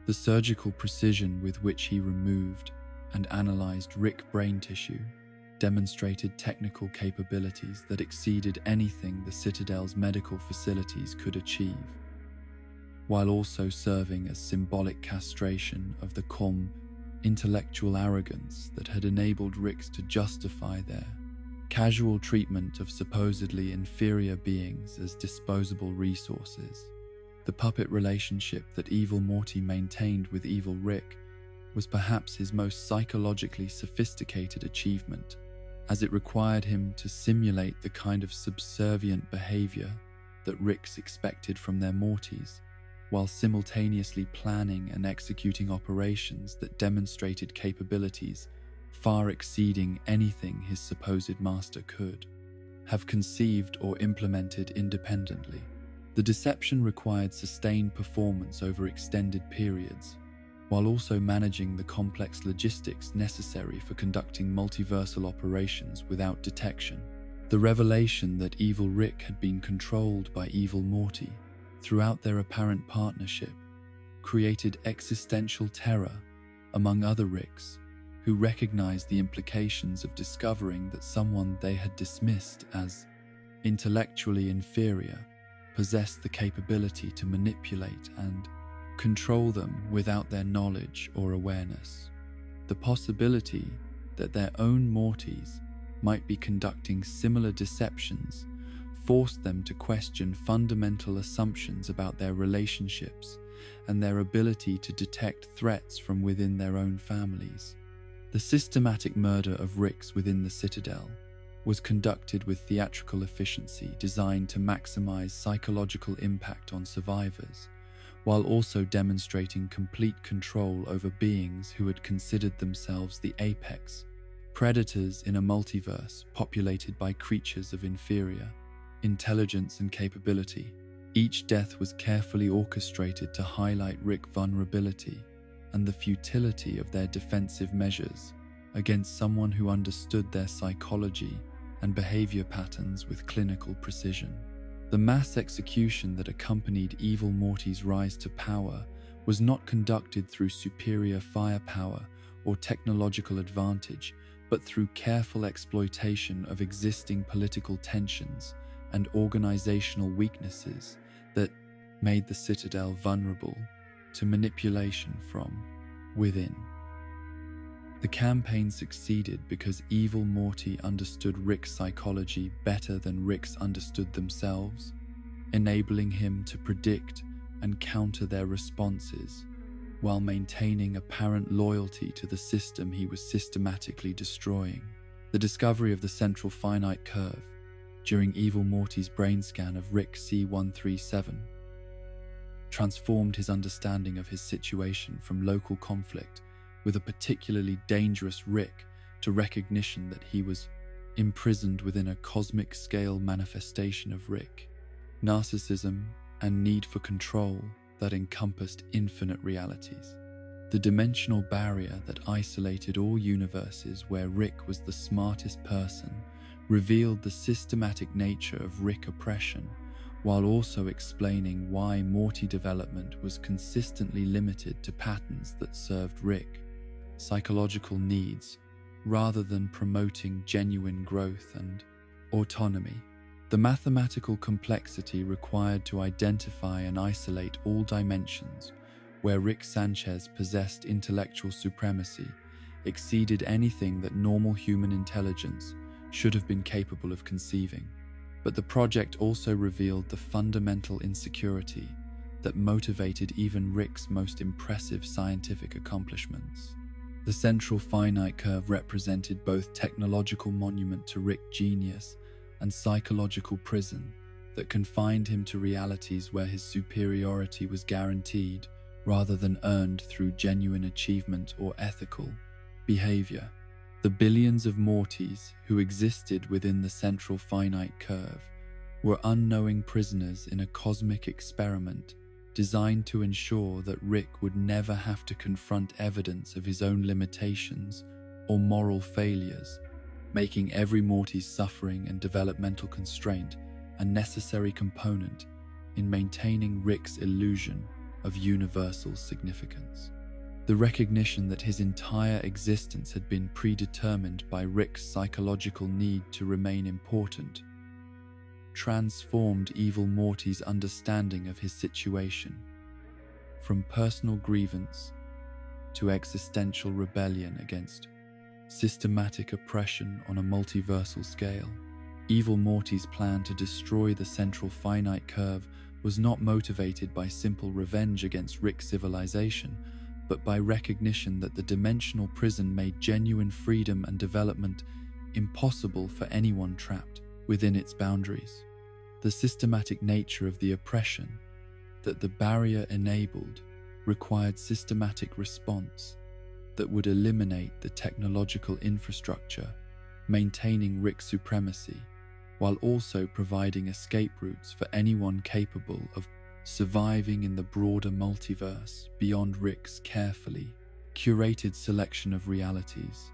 The surgical precision with which he removed and analyzed Rick brain tissue demonstrated technical capabilities that exceeded anything the Citadel's medical facilities could achieve, while also serving as symbolic castration of the calm, intellectual arrogance that had enabled Ricks to justify their casual treatment of supposedly inferior beings as disposable resources. The puppet relationship that evil Morty maintained with evil Rick was perhaps his most psychologically sophisticated achievement, as it required him to simulate the kind of subservient behavior that Ricks expected from their Mortys, while simultaneously planning and executing operations that demonstrated capabilities far exceeding anything his supposed master could have conceived or implemented independently. The deception required sustained performance over extended periods, while also managing the complex logistics necessary for conducting multiversal operations without detection. The revelation that evil Rick had been controlled by evil Morty throughout their apparent partnership created existential terror among other Ricks, who recognized the implications of discovering that someone they had dismissed as intellectually inferior possessed the capability to manipulate and control them without their knowledge or awareness. The possibility that their own Mortys might be conducting similar deceptions forced them to question fundamental assumptions about their relationships and their ability to detect threats from within their own families. The systematic murder of Ricks within the Citadel was conducted with theatrical efficiency designed to maximize psychological impact on survivors, while also demonstrating complete control over beings who had considered themselves the apex, predators in a multiverse populated by creatures of inferior intelligence and capability. Each death was carefully orchestrated to highlight Rick's vulnerability and the futility of their defensive measures against someone who understood their psychology and behavior patterns with clinical precision. The mass execution that accompanied evil Morty's rise to power was not conducted through superior firepower or technological advantage, but through careful exploitation of existing political tensions and organizational weaknesses that made the Citadel vulnerable to manipulation from within. The campaign succeeded because evil Morty understood Rick's psychology better than Ricks understood themselves, enabling him to predict and counter their responses while maintaining apparent loyalty to the system he was systematically destroying. The discovery of the central finite curve during evil Morty's brain scan of Rick C-137 transformed his understanding of his situation from local conflict with a particularly dangerous Rick to recognition that he was imprisoned within a cosmic-scale manifestation of Rick, narcissism, and need for control that encompassed infinite realities. The dimensional barrier that isolated all universes where Rick was the smartest person revealed the systematic nature of Rick oppression, while also explaining why Morty development was consistently limited to patterns that served Rick psychological needs rather than promoting genuine growth and autonomy. The mathematical complexity required to identify and isolate all dimensions where Rick Sanchez possessed intellectual supremacy exceeded anything that normal human intelligence should have been capable of conceiving. But the project also revealed the fundamental insecurity that motivated even Rick's most impressive scientific accomplishments. The central finite curve represented both technological monument to Rick's genius and psychological prison that confined him to realities where his superiority was guaranteed rather than earned through genuine achievement or ethical behavior. The billions of Mortys who existed within the central finite curve were unknowing prisoners in a cosmic experiment designed to ensure that Rick would never have to confront evidence of his own limitations or moral failures, making every Morty's suffering and developmental constraint a necessary component in maintaining Rick's illusion of universal significance. The recognition that his entire existence had been predetermined by Rick's psychological need to remain important transformed Evil Morty's understanding of his situation, from personal grievance to existential rebellion against systematic oppression on a multiversal scale. Evil Morty's plan to destroy the central finite curve was not motivated by simple revenge against Rick's civilization, but by recognition that the dimensional prison made genuine freedom and development impossible for anyone trapped within its boundaries. The systematic nature of the oppression that the barrier enabled required systematic response that would eliminate the technological infrastructure, maintaining Rick's supremacy, while also providing escape routes for anyone capable of surviving in the broader multiverse beyond Rick's carefully curated selection of realities.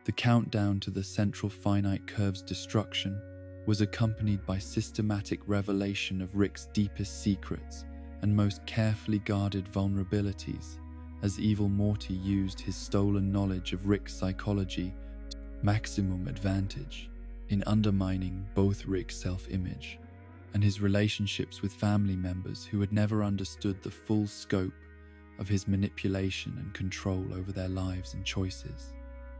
The countdown to the central finite curve's destruction was accompanied by systematic revelation of Rick's deepest secrets and most carefully guarded vulnerabilities, as Evil Morty used his stolen knowledge of Rick's psychology to maximum advantage in undermining both Rick's self-image and his relationships with family members who had never understood the full scope of his manipulation and control over their lives and choices.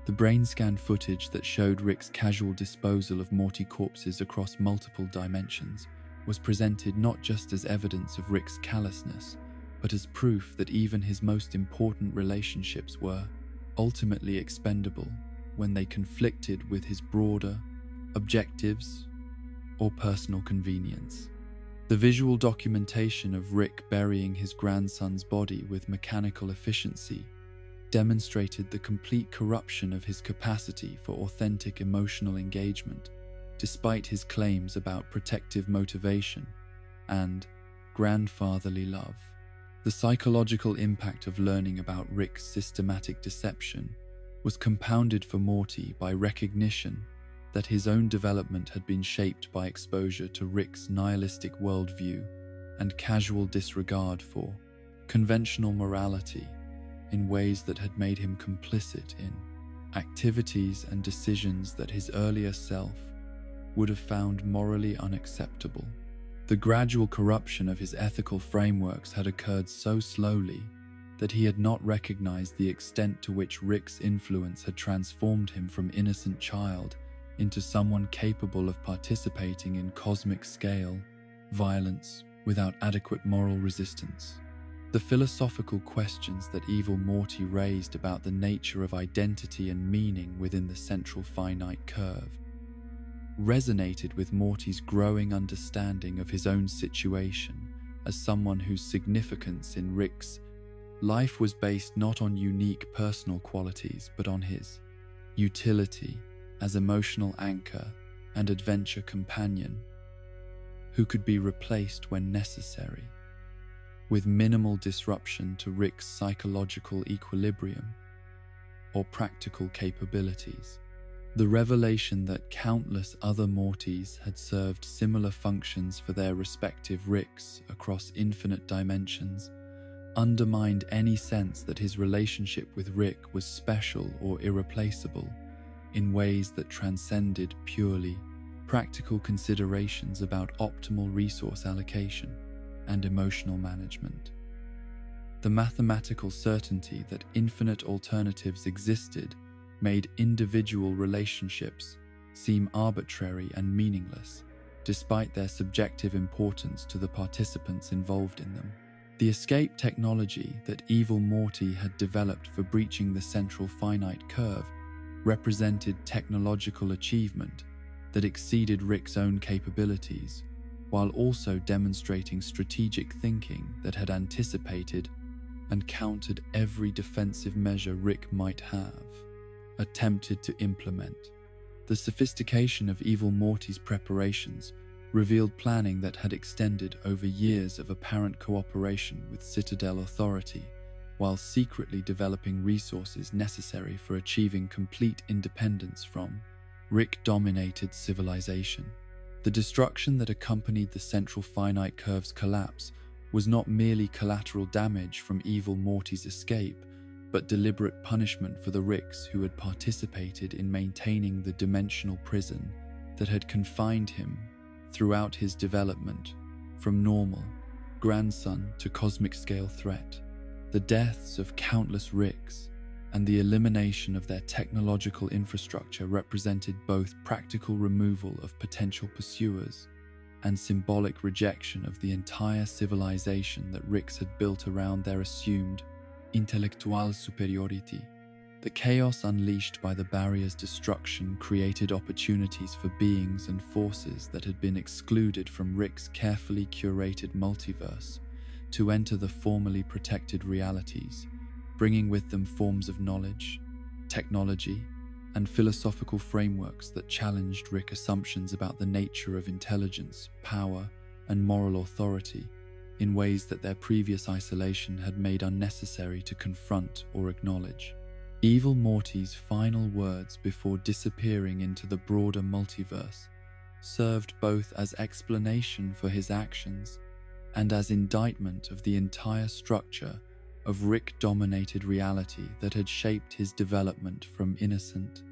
The brain scan footage that showed Rick's casual disposal of Morty corpses across multiple dimensions was presented not just as evidence of Rick's callousness, but as proof that even his most important relationships were ultimately expendable when they conflicted with his broader objectives or personal convenience. The visual documentation of Rick burying his grandson's body with mechanical efficiency demonstrated the complete corruption of his capacity for authentic emotional engagement, despite his claims about protective motivation and grandfatherly love. The psychological impact of learning about Rick's systematic deception was compounded for Morty by recognition that his own development had been shaped by exposure to Rick's nihilistic worldview and casual disregard for conventional morality in ways that had made him complicit in activities and decisions that his earlier self would have found morally unacceptable. The gradual corruption of his ethical frameworks had occurred so slowly that he had not recognized the extent to which Rick's influence had transformed him from innocent child into someone capable of participating in cosmic-scale violence without adequate moral resistance. The philosophical questions that Evil Morty raised about the nature of identity and meaning within the central finite curve resonated with Morty's growing understanding of his own situation as someone whose significance in Rick's life was based not on unique personal qualities but on his utility as emotional anchor and adventure companion who could be replaced when necessary, with minimal disruption to Rick's psychological equilibrium or practical capabilities. The revelation that countless other Mortys had served similar functions for their respective Ricks across infinite dimensions undermined any sense that his relationship with Rick was special or irreplaceable in ways that transcended purely practical considerations about optimal resource allocation and emotional management. The mathematical certainty that infinite alternatives existed made individual relationships seem arbitrary and meaningless, despite their subjective importance to the participants involved in them. The escape technology that Evil Morty had developed for breaching the central finite curve represented technological achievement that exceeded Rick's own capabilities, while also demonstrating strategic thinking that had anticipated and countered every defensive measure Rick might have. attempted to implement. The sophistication of evil Morty's preparations revealed planning that had extended over years of apparent cooperation with Citadel authority, while secretly developing resources necessary for achieving complete independence from Rick-dominated civilization. The destruction that accompanied the central finite curve's collapse was not merely collateral damage from evil Morty's escape, but deliberate punishment for the Ricks who had participated in maintaining the dimensional prison that had confined him throughout his development, from normal grandson to cosmic-scale threat. The deaths of countless Ricks and the elimination of their technological infrastructure represented both practical removal of potential pursuers and symbolic rejection of the entire civilization that Ricks had built around their assumed intellectual superiority. The chaos unleashed by the barrier's destruction created opportunities for beings and forces that had been excluded from Rick's carefully curated multiverse to enter the formerly protected realities, bringing with them forms of knowledge, technology, and philosophical frameworks that challenged Rick assumptions about the nature of intelligence, power, and moral authority in ways that their previous isolation had made unnecessary to confront or acknowledge. Evil Morty's final words before disappearing into the broader multiverse served both as explanation for his actions and as indictment of the entire structure of Rick-dominated reality that had shaped his development from innocent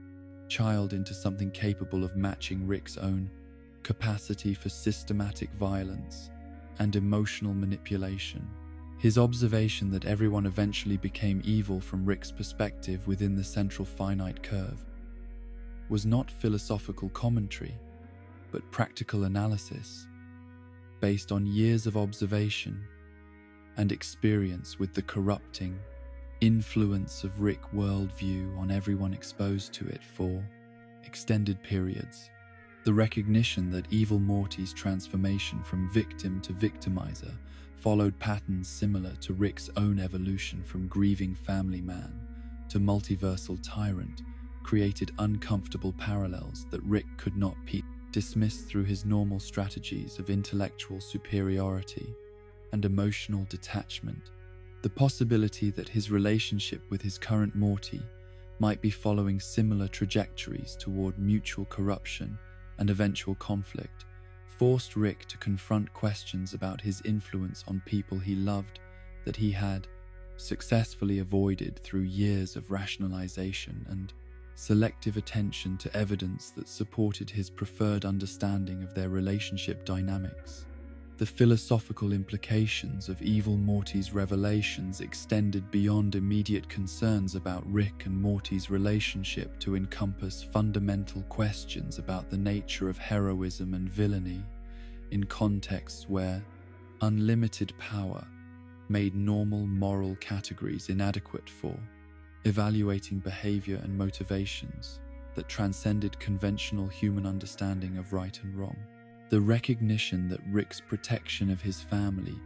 child into something capable of matching Rick's own capacity for systematic violence and emotional manipulation. His observation that everyone eventually became evil from Rick's perspective within the central finite curve was not philosophical commentary, but practical analysis based on years of observation and experience with the corrupting influence of Rick worldview on everyone exposed to it for extended periods. The recognition that evil Morty's transformation from victim to victimizer followed patterns similar to Rick's own evolution from grieving family man to multiversal tyrant created uncomfortable parallels that Rick could not dismiss through his normal strategies of intellectual superiority and emotional detachment. The possibility that his relationship with his current Morty might be following similar trajectories toward mutual corruption and eventual conflict forced Rick to confront questions about his influence on people he loved that he had successfully avoided through years of rationalization and selective attention to evidence that supported his preferred understanding of their relationship dynamics. The philosophical implications of evil Morty's revelations extended beyond immediate concerns about Rick and Morty's relationship to encompass fundamental questions about the nature of heroism and villainy in contexts where unlimited power made normal moral categories inadequate for evaluating behavior and motivations that transcended conventional human understanding of right and wrong. The recognition that Rick's protection of his family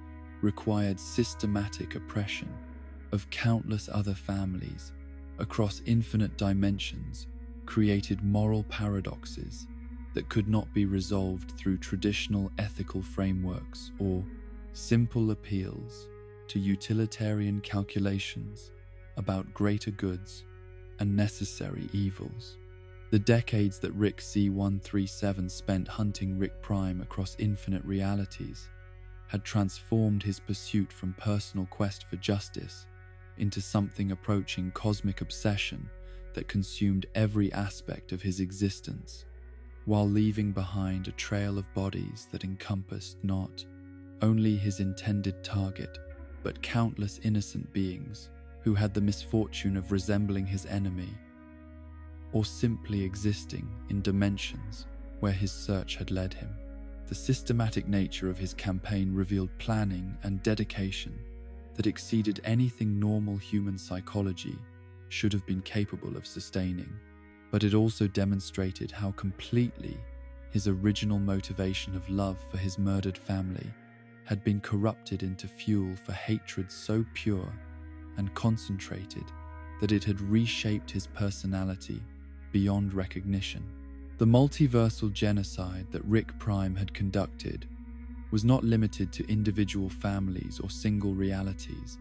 required systematic oppression of countless other families across infinite dimensions created moral paradoxes that could not be resolved through traditional ethical frameworks or simple appeals to utilitarian calculations about greater goods and necessary evils. The decades that Rick C-137 spent hunting Rick Prime across infinite realities had transformed his pursuit from personal quest for justice into something approaching cosmic obsession that consumed every aspect of his existence, while leaving behind a trail of bodies that encompassed not only his intended target, but countless innocent beings who had the misfortune of resembling his enemy or simply existing in dimensions where his search had led him. The systematic nature of his campaign revealed planning and dedication that exceeded anything normal human psychology should have been capable of sustaining, but it also demonstrated how completely his original motivation of love for his murdered family had been corrupted into fuel for hatred so pure and concentrated that it had reshaped his personality beyond recognition. The multiversal genocide that Rick Prime had conducted was not limited to individual families or single realities,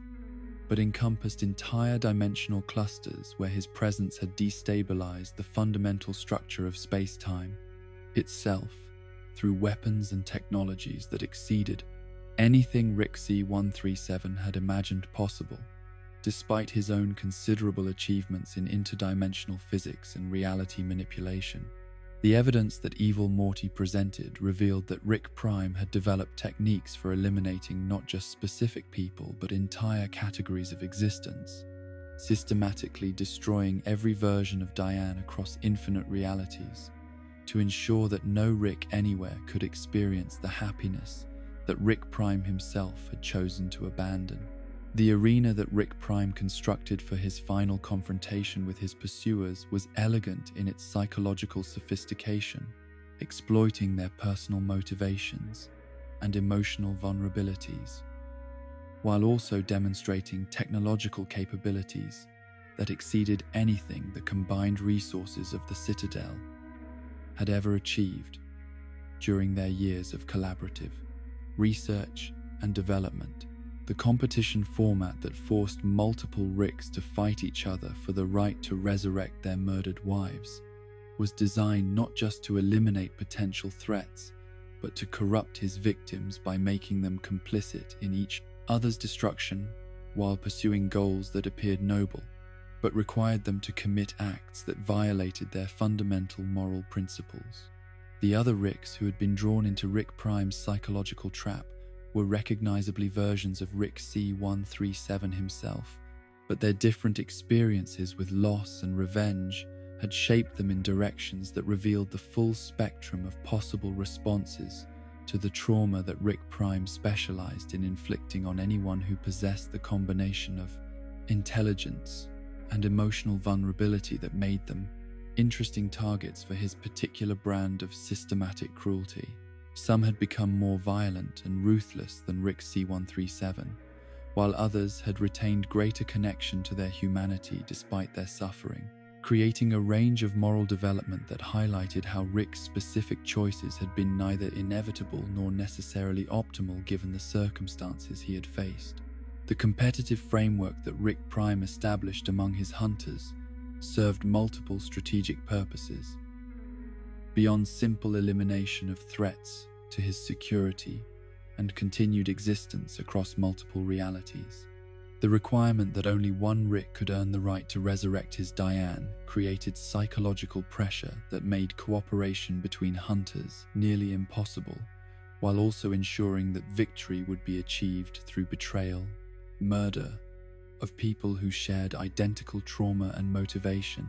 but encompassed entire dimensional clusters where his presence had destabilized the fundamental structure of space-time itself through weapons and technologies that exceeded anything Rick C-137 had imagined possible. Despite his own considerable achievements in interdimensional physics and reality manipulation, the evidence that evil Morty presented revealed that Rick Prime had developed techniques for eliminating not just specific people but entire categories of existence, systematically destroying every version of Diane across infinite realities to ensure that no Rick anywhere could experience the happiness that Rick Prime himself had chosen to abandon. The arena that Rick Prime constructed for his final confrontation with his pursuers was elegant in its psychological sophistication, exploiting their personal motivations and emotional vulnerabilities, while also demonstrating technological capabilities that exceeded anything the combined resources of the Citadel had ever achieved during their years of collaborative research and development. The competition format that forced multiple Ricks to fight each other for the right to resurrect their murdered wives was designed not just to eliminate potential threats, but to corrupt his victims by making them complicit in each other's destruction while pursuing goals that appeared noble, but required them to commit acts that violated their fundamental moral principles. The other Ricks who had been drawn into Rick Prime's psychological trap were recognizably versions of Rick C-137 himself, but their different experiences with loss and revenge had shaped them in directions that revealed the full spectrum of possible responses to the trauma that Rick Prime specialized in inflicting on anyone who possessed the combination of intelligence and emotional vulnerability that made them interesting targets for his particular brand of systematic cruelty. Some had become more violent and ruthless than Rick C-137, while others had retained greater connection to their humanity despite their suffering, creating a range of moral development that highlighted how Rick's specific choices had been neither inevitable nor necessarily optimal given the circumstances he had faced. The competitive framework that Rick Prime established among his hunters served multiple strategic purposes. Beyond simple elimination of threats to his security and continued existence across multiple realities, the requirement that only one Rick could earn the right to resurrect his Diane created psychological pressure that made cooperation between hunters nearly impossible, while also ensuring that victory would be achieved through betrayal, murder of people who shared identical trauma and motivation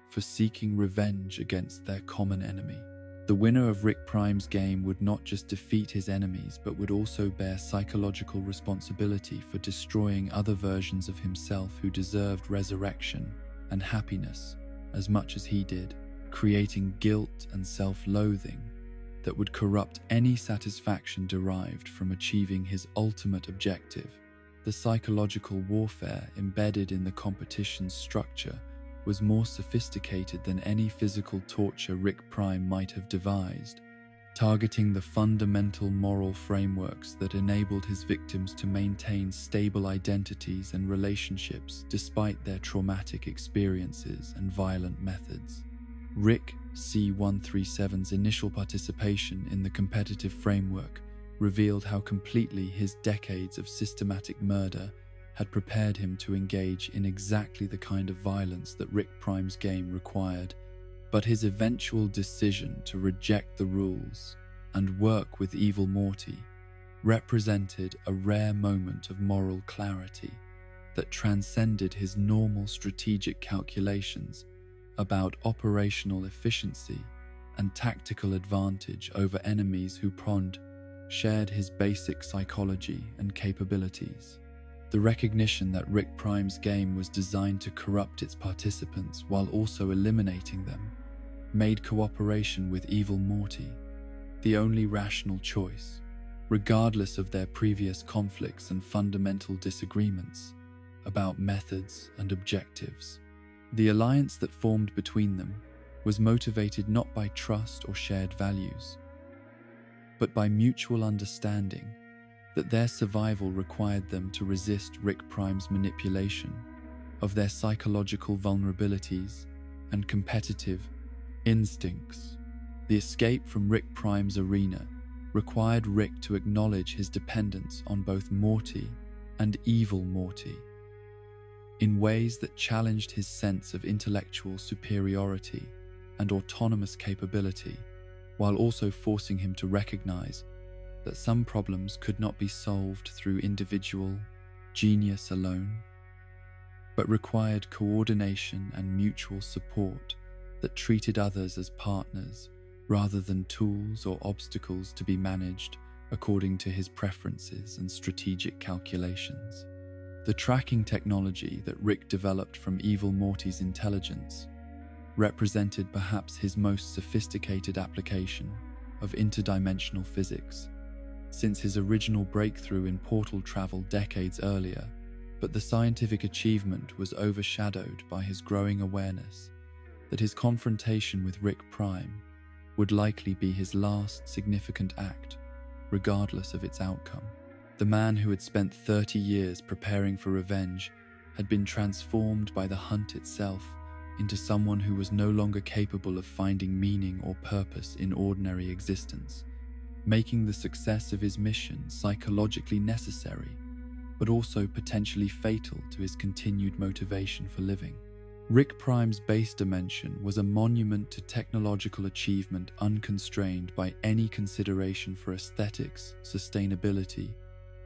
for seeking revenge against their common enemy. The winner of Rick Prime's game would not just defeat his enemies, but would also bear psychological responsibility for destroying other versions of himself who deserved resurrection and happiness as much as he did, creating guilt and self-loathing that would corrupt any satisfaction derived from achieving his ultimate objective. The psychological warfare embedded in the competition's structure was more sophisticated than any physical torture Rick Prime might have devised, targeting the fundamental moral frameworks that enabled his victims to maintain stable identities and relationships despite their traumatic experiences and violent methods. Rick C-137's initial participation in the competitive framework revealed how completely his decades of systematic murder had prepared him to engage in exactly the kind of violence that Rick Prime's game required, but his eventual decision to reject the rules and work with evil Morty represented a rare moment of moral clarity that transcended his normal strategic calculations about operational efficiency and tactical advantage over enemies who shared his basic psychology and capabilities. The recognition that Rick Prime's game was designed to corrupt its participants while also eliminating them made cooperation with evil Morty the only rational choice, regardless of their previous conflicts and fundamental disagreements about methods and objectives. The alliance that formed between them was motivated not by trust or shared values, but by mutual understanding that their survival required them to resist Rick Prime's manipulation of their psychological vulnerabilities and competitive instincts. The escape from Rick Prime's arena required Rick to acknowledge his dependence on both Morty and evil Morty in ways that challenged his sense of intellectual superiority and autonomous capability, while also forcing him to recognize that some problems could not be solved through individual genius alone, but required coordination and mutual support that treated others as partners rather than tools or obstacles to be managed according to his preferences and strategic calculations. The tracking technology that Rick developed from evil Morty's intelligence represented perhaps his most sophisticated application of interdimensional physics since his original breakthrough in portal travel decades earlier, but the scientific achievement was overshadowed by his growing awareness that his confrontation with Rick Prime would likely be his last significant act, regardless of its outcome. The man who had spent 30 years preparing for revenge had been transformed by the hunt itself into someone who was no longer capable of finding meaning or purpose in ordinary existence, making the success of his mission psychologically necessary, but also potentially fatal to his continued motivation for living. Rick Prime's base dimension was a monument to technological achievement unconstrained by any consideration for aesthetics, sustainability,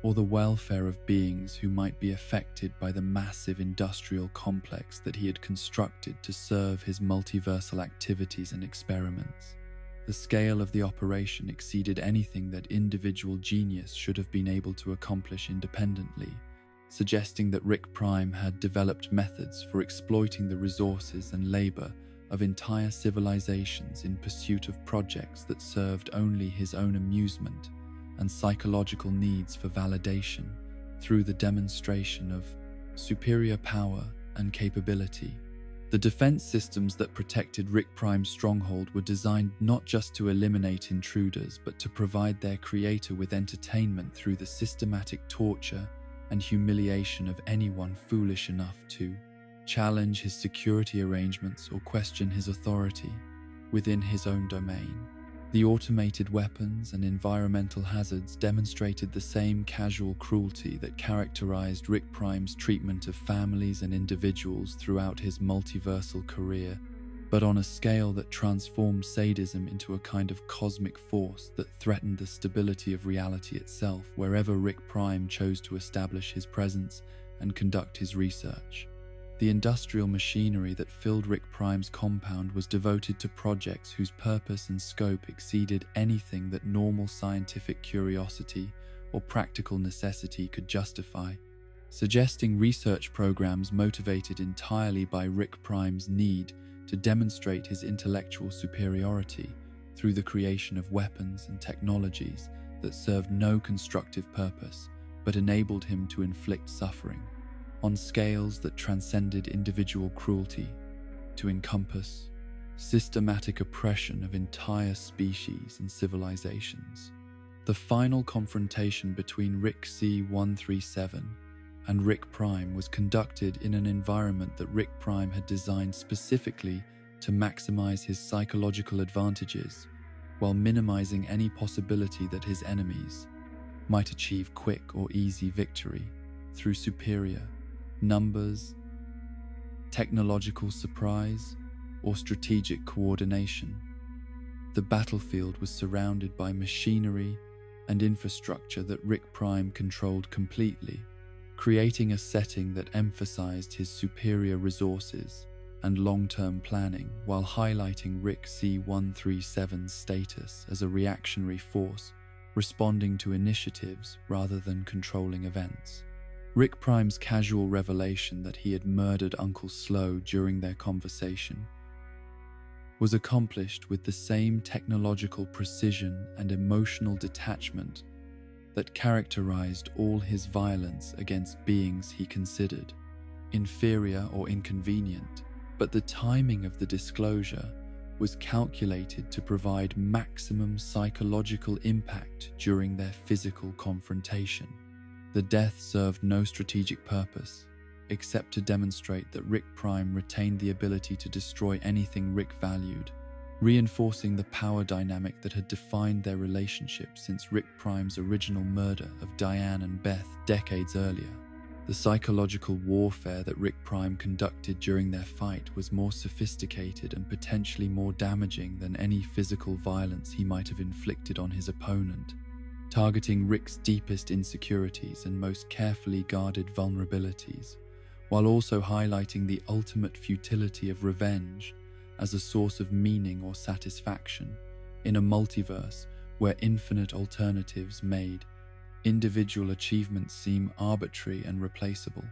or the welfare of beings who might be affected by the massive industrial complex that he had constructed to serve his multiversal activities and experiments. The scale of the operation exceeded anything that individual genius should have been able to accomplish independently, suggesting that Rick Prime had developed methods for exploiting the resources and labor of entire civilizations in pursuit of projects that served only his own amusement and psychological needs for validation through the demonstration of superior power and capability. The defense systems that protected Rick Prime's stronghold were designed not just to eliminate intruders, but to provide their creator with entertainment through the systematic torture and humiliation of anyone foolish enough to challenge his security arrangements or question his authority within his own domain. The automated weapons and environmental hazards demonstrated the same casual cruelty that characterized Rick Prime's treatment of families and individuals throughout his multiversal career, but on a scale that transformed sadism into a kind of cosmic force that threatened the stability of reality itself wherever Rick Prime chose to establish his presence and conduct his research. The industrial machinery that filled Rick Prime's compound was devoted to projects whose purpose and scope exceeded anything that normal scientific curiosity or practical necessity could justify, suggesting research programs motivated entirely by Rick Prime's need to demonstrate his intellectual superiority through the creation of weapons and technologies that served no constructive purpose but enabled him to inflict suffering on scales that transcended individual cruelty to encompass systematic oppression of entire species and civilizations. The final confrontation between Rick C-137 and Rick Prime was conducted in an environment that Rick Prime had designed specifically to maximize his psychological advantages while minimizing any possibility that his enemies might achieve quick or easy victory through superior numbers, technological surprise, or strategic coordination. The battlefield was surrounded by machinery and infrastructure that Rick Prime controlled completely, creating a setting that emphasized his superior resources and long-term planning while highlighting Rick C-137's status as a reactionary force responding to initiatives rather than controlling events. Rick Prime's casual revelation that he had murdered Uncle Slow during their conversation was accomplished with the same technological precision and emotional detachment that characterized all his violence against beings he considered inferior, or inconvenient, but the timing of the disclosure was calculated to provide maximum psychological impact during their physical confrontation. The death served no strategic purpose, except to demonstrate that Rick Prime retained the ability to destroy anything Rick valued, reinforcing the power dynamic that had defined their relationship since Rick Prime's original murder of Diane and Beth decades earlier. The psychological warfare that Rick Prime conducted during their fight was more sophisticated and potentially more damaging than any physical violence he might have inflicted on his opponent, targeting Rick's deepest insecurities and most carefully guarded vulnerabilities, while also highlighting the ultimate futility of revenge as a source of meaning or satisfaction in a multiverse where infinite alternatives made individual achievements seem arbitrary and replaceable.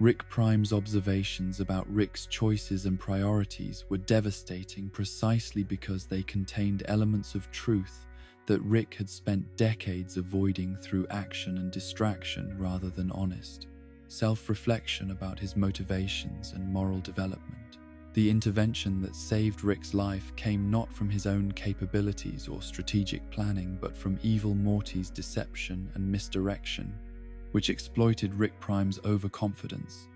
Rick Prime's observations about Rick's choices and priorities were devastating precisely because they contained elements of truth that Rick had spent decades avoiding through action and distraction rather than honest self-reflection about his motivations and moral development. The intervention that saved Rick's life came not from his own capabilities or strategic planning, but from evil Morty's deception and misdirection, which exploited Rick Prime's overconfidence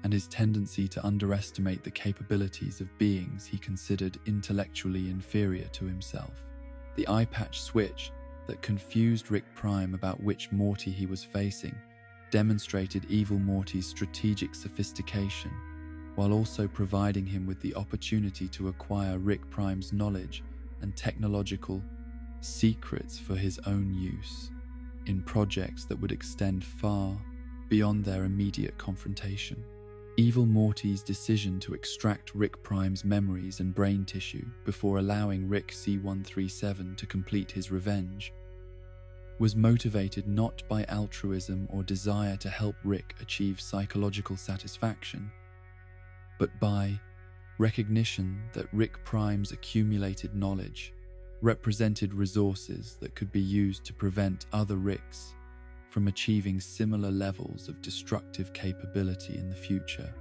and his tendency to underestimate the capabilities of beings he considered intellectually inferior to himself. The eye patch switch that confused Rick Prime about which Morty he was facing demonstrated evil Morty's strategic sophistication, while also providing him with the opportunity to acquire Rick Prime's knowledge and technological secrets for his own use in projects that would extend far beyond their immediate confrontation. Evil Morty's decision to extract Rick Prime's memories and brain tissue before allowing Rick C-137 to complete his revenge was motivated not by altruism or desire to help Rick achieve psychological satisfaction, but by recognition that Rick Prime's accumulated knowledge represented resources that could be used to prevent other Ricks from achieving similar levels of destructive capability in the future.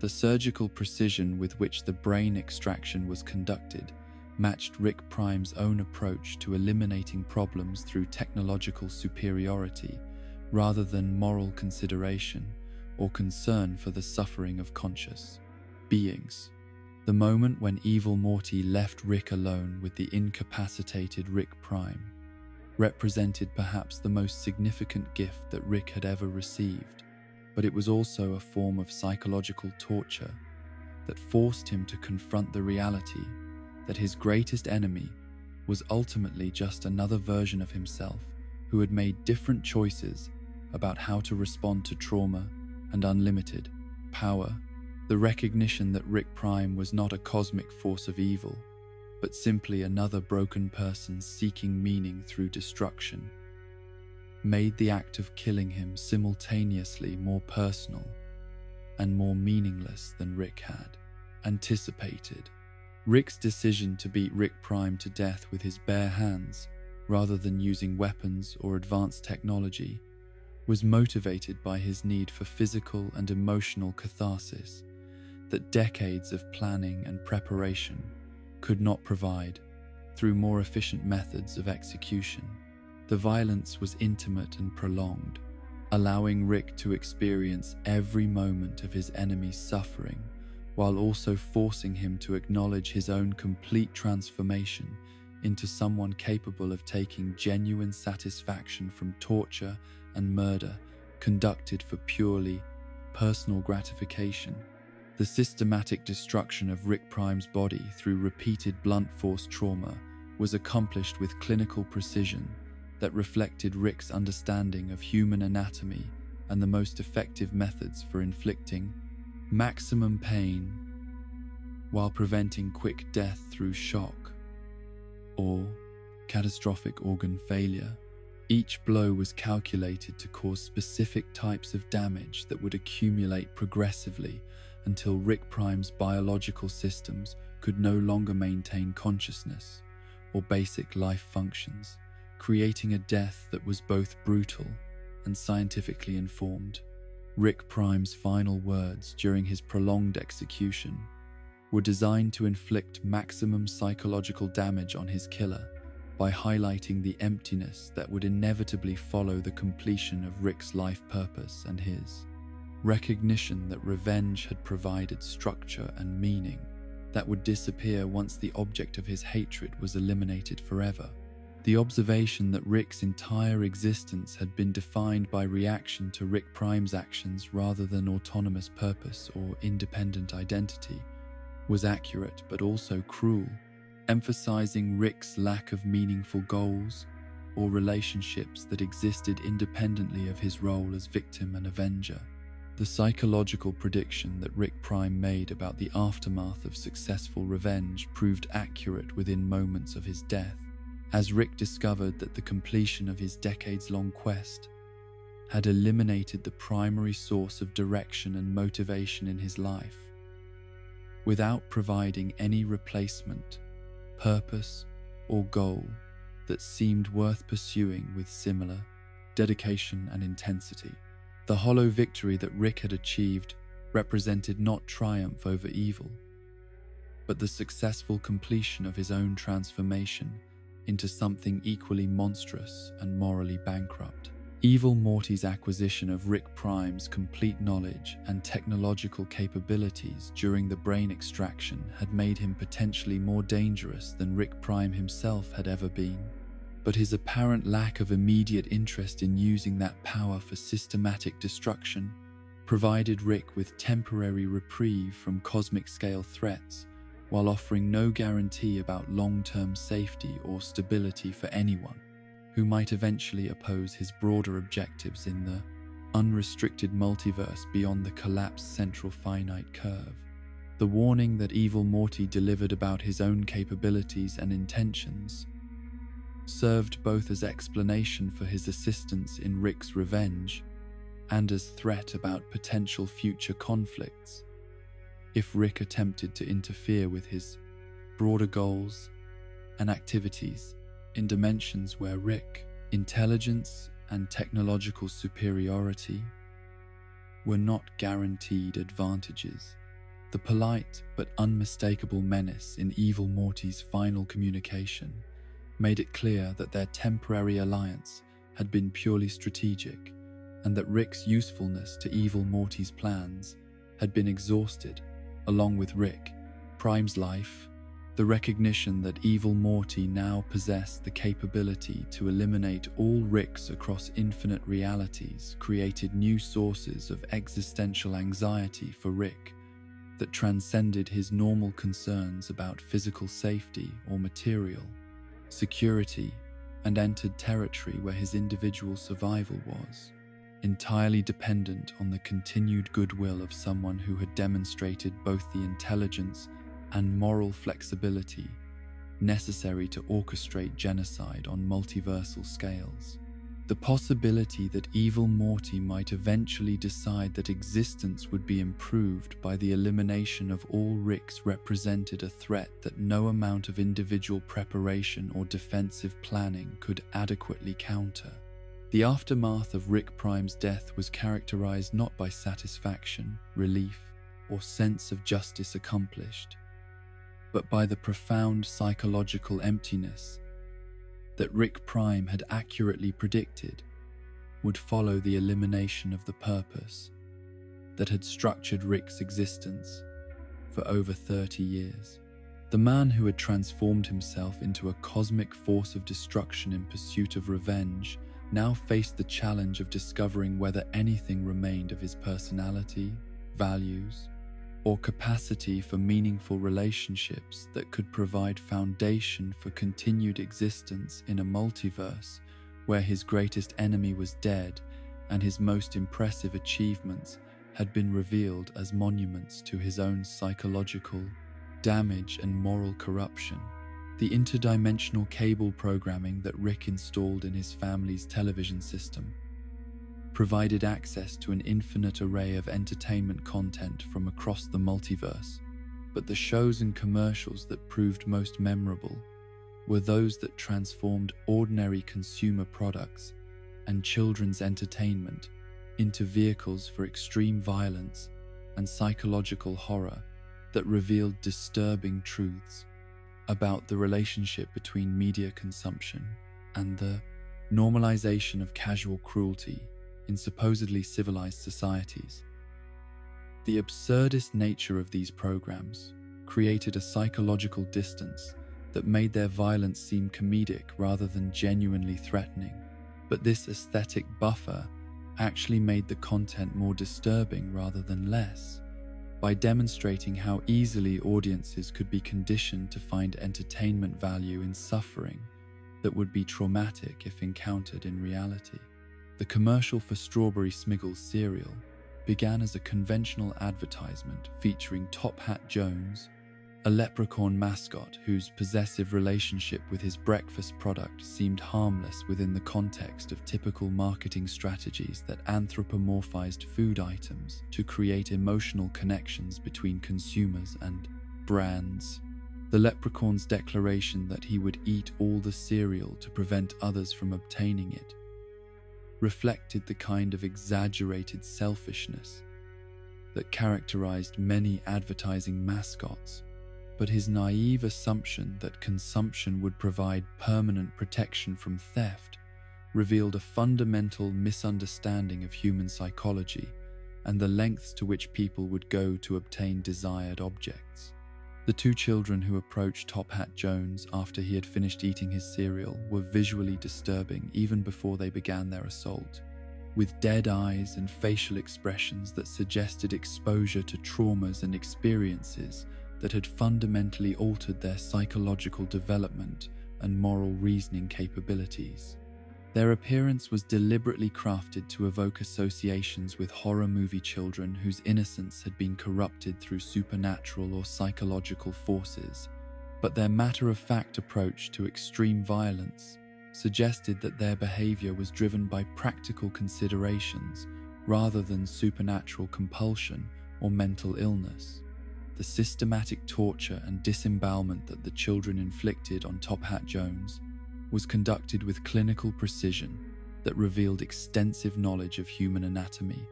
The surgical precision with which the brain extraction was conducted matched Rick Prime's own approach to eliminating problems through technological superiority rather than moral consideration or concern for the suffering of conscious beings. The moment when evil Morty left Rick alone with the incapacitated Rick Prime represented perhaps the most significant gift that Rick had ever received, but it was also a form of psychological torture that forced him to confront the reality that his greatest enemy was ultimately just another version of himself who had made different choices about how to respond to trauma and unlimited power. The recognition that Rick Prime was not a cosmic force of evil, but simply another broken person seeking meaning through destruction, made the act of killing him simultaneously more personal and more meaningless than Rick had anticipated. Rick's decision to beat Rick Prime to death with his bare hands, rather than using weapons or advanced technology, was motivated by his need for physical and emotional catharsis that decades of planning and preparation could not provide through more efficient methods of execution. The violence was intimate and prolonged, allowing Rick to experience every moment of his enemy's suffering, while also forcing him to acknowledge his own complete transformation into someone capable of taking genuine satisfaction from torture and murder conducted for purely personal gratification. The systematic destruction of Rick Prime's body through repeated blunt force trauma was accomplished with clinical precision that reflected Rick's understanding of human anatomy and the most effective methods for inflicting maximum pain while preventing quick death through shock or catastrophic organ failure. Each blow was calculated to cause specific types of damage that would accumulate progressively until Rick Prime's biological systems could no longer maintain consciousness or basic life functions, creating a death that was both brutal and scientifically informed. Rick Prime's final words during his prolonged execution were designed to inflict maximum psychological damage on his killer by highlighting the emptiness that would inevitably follow the completion of Rick's life purpose and his. Recognition that revenge had provided structure and meaning that would disappear once the object of his hatred was eliminated forever. The observation that Rick's entire existence had been defined by reaction to Rick Prime's actions rather than autonomous purpose or independent identity was accurate but also cruel, emphasizing Rick's lack of meaningful goals or relationships that existed independently of his role as victim and avenger. The psychological prediction that Rick Prime made about the aftermath of successful revenge proved accurate within moments of his death, as Rick discovered that the completion of his decades-long quest had eliminated the primary source of direction and motivation in his life, without providing any replacement, purpose, or goal that seemed worth pursuing with similar dedication and intensity. The hollow victory that Rick had achieved represented not triumph over evil, but the successful completion of his own transformation into something equally monstrous and morally bankrupt. Evil Morty's acquisition of Rick Prime's complete knowledge and technological capabilities during the brain extraction had made him potentially more dangerous than Rick Prime himself had ever been. But his apparent lack of immediate interest in using that power for systematic destruction provided Rick with temporary reprieve from cosmic-scale threats, while offering no guarantee about long-term safety or stability for anyone who might eventually oppose his broader objectives in the unrestricted multiverse beyond the collapsed central finite curve. The warning that Evil Morty delivered about his own capabilities and intentions served both as explanation for his assistance in Rick's revenge and as threat about potential future conflicts if Rick attempted to interfere with his broader goals and activities in dimensions where Rick's intelligence and technological superiority were not guaranteed advantages. The polite but unmistakable menace in Evil Morty's final communication made it clear that their temporary alliance had been purely strategic, and that Rick's usefulness to Evil Morty's plans had been exhausted, along with Rick Prime's life. The recognition that Evil Morty now possessed the capability to eliminate all Ricks across infinite realities created new sources of existential anxiety for Rick that transcended his normal concerns about physical safety or material security, and entered territory where his individual survival was entirely dependent on the continued goodwill of someone who had demonstrated both the intelligence and moral flexibility necessary to orchestrate genocide on multiversal scales. The possibility that Evil Morty might eventually decide that existence would be improved by the elimination of all Ricks represented a threat that no amount of individual preparation or defensive planning could adequately counter. The aftermath of Rick Prime's death was characterized not by satisfaction, relief, or sense of justice accomplished, but by the profound psychological emptiness that Rick Prime had accurately predicted would follow the elimination of the purpose that had structured Rick's existence for over 30 years. The man who had transformed himself into a cosmic force of destruction in pursuit of revenge now faced the challenge of discovering whether anything remained of his personality, values, or capacity for meaningful relationships that could provide foundation for continued existence in a multiverse where his greatest enemy was dead and his most impressive achievements had been revealed as monuments to his own psychological damage and moral corruption. The interdimensional cable programming that Rick installed in his family's television system provided access to an infinite array of entertainment content from across the multiverse, but the shows and commercials that proved most memorable were those that transformed ordinary consumer products and children's entertainment into vehicles for extreme violence and psychological horror that revealed disturbing truths about the relationship between media consumption and the normalization of casual cruelty in supposedly civilized societies. The absurdist nature of these programs created a psychological distance that made their violence seem comedic rather than genuinely threatening. But this aesthetic buffer actually made the content more disturbing rather than less, by demonstrating how easily audiences could be conditioned to find entertainment value in suffering that would be traumatic if encountered in reality. The commercial for Strawberry Smiggles cereal began as a conventional advertisement featuring Top Hat Jones, a leprechaun mascot whose possessive relationship with his breakfast product seemed harmless within the context of typical marketing strategies that anthropomorphized food items to create emotional connections between consumers and brands. The leprechaun's declaration that he would eat all the cereal to prevent others from obtaining it reflected the kind of exaggerated selfishness that characterized many advertising mascots. But his naive assumption that consumption would provide permanent protection from theft revealed a fundamental misunderstanding of human psychology and the lengths to which people would go to obtain desired objects. The two children who approached Top Hat Jones after he had finished eating his cereal were visually disturbing even before they began their assault, with dead eyes and facial expressions that suggested exposure to traumas and experiences that had fundamentally altered their psychological development and moral reasoning capabilities. Their appearance was deliberately crafted to evoke associations with horror movie children whose innocence had been corrupted through supernatural or psychological forces, but their matter-of-fact approach to extreme violence suggested that their behavior was driven by practical considerations rather than supernatural compulsion or mental illness. The systematic torture and disembowelment that the children inflicted on Top Hat Jones was conducted with clinical precision that revealed extensive knowledge of human anatomy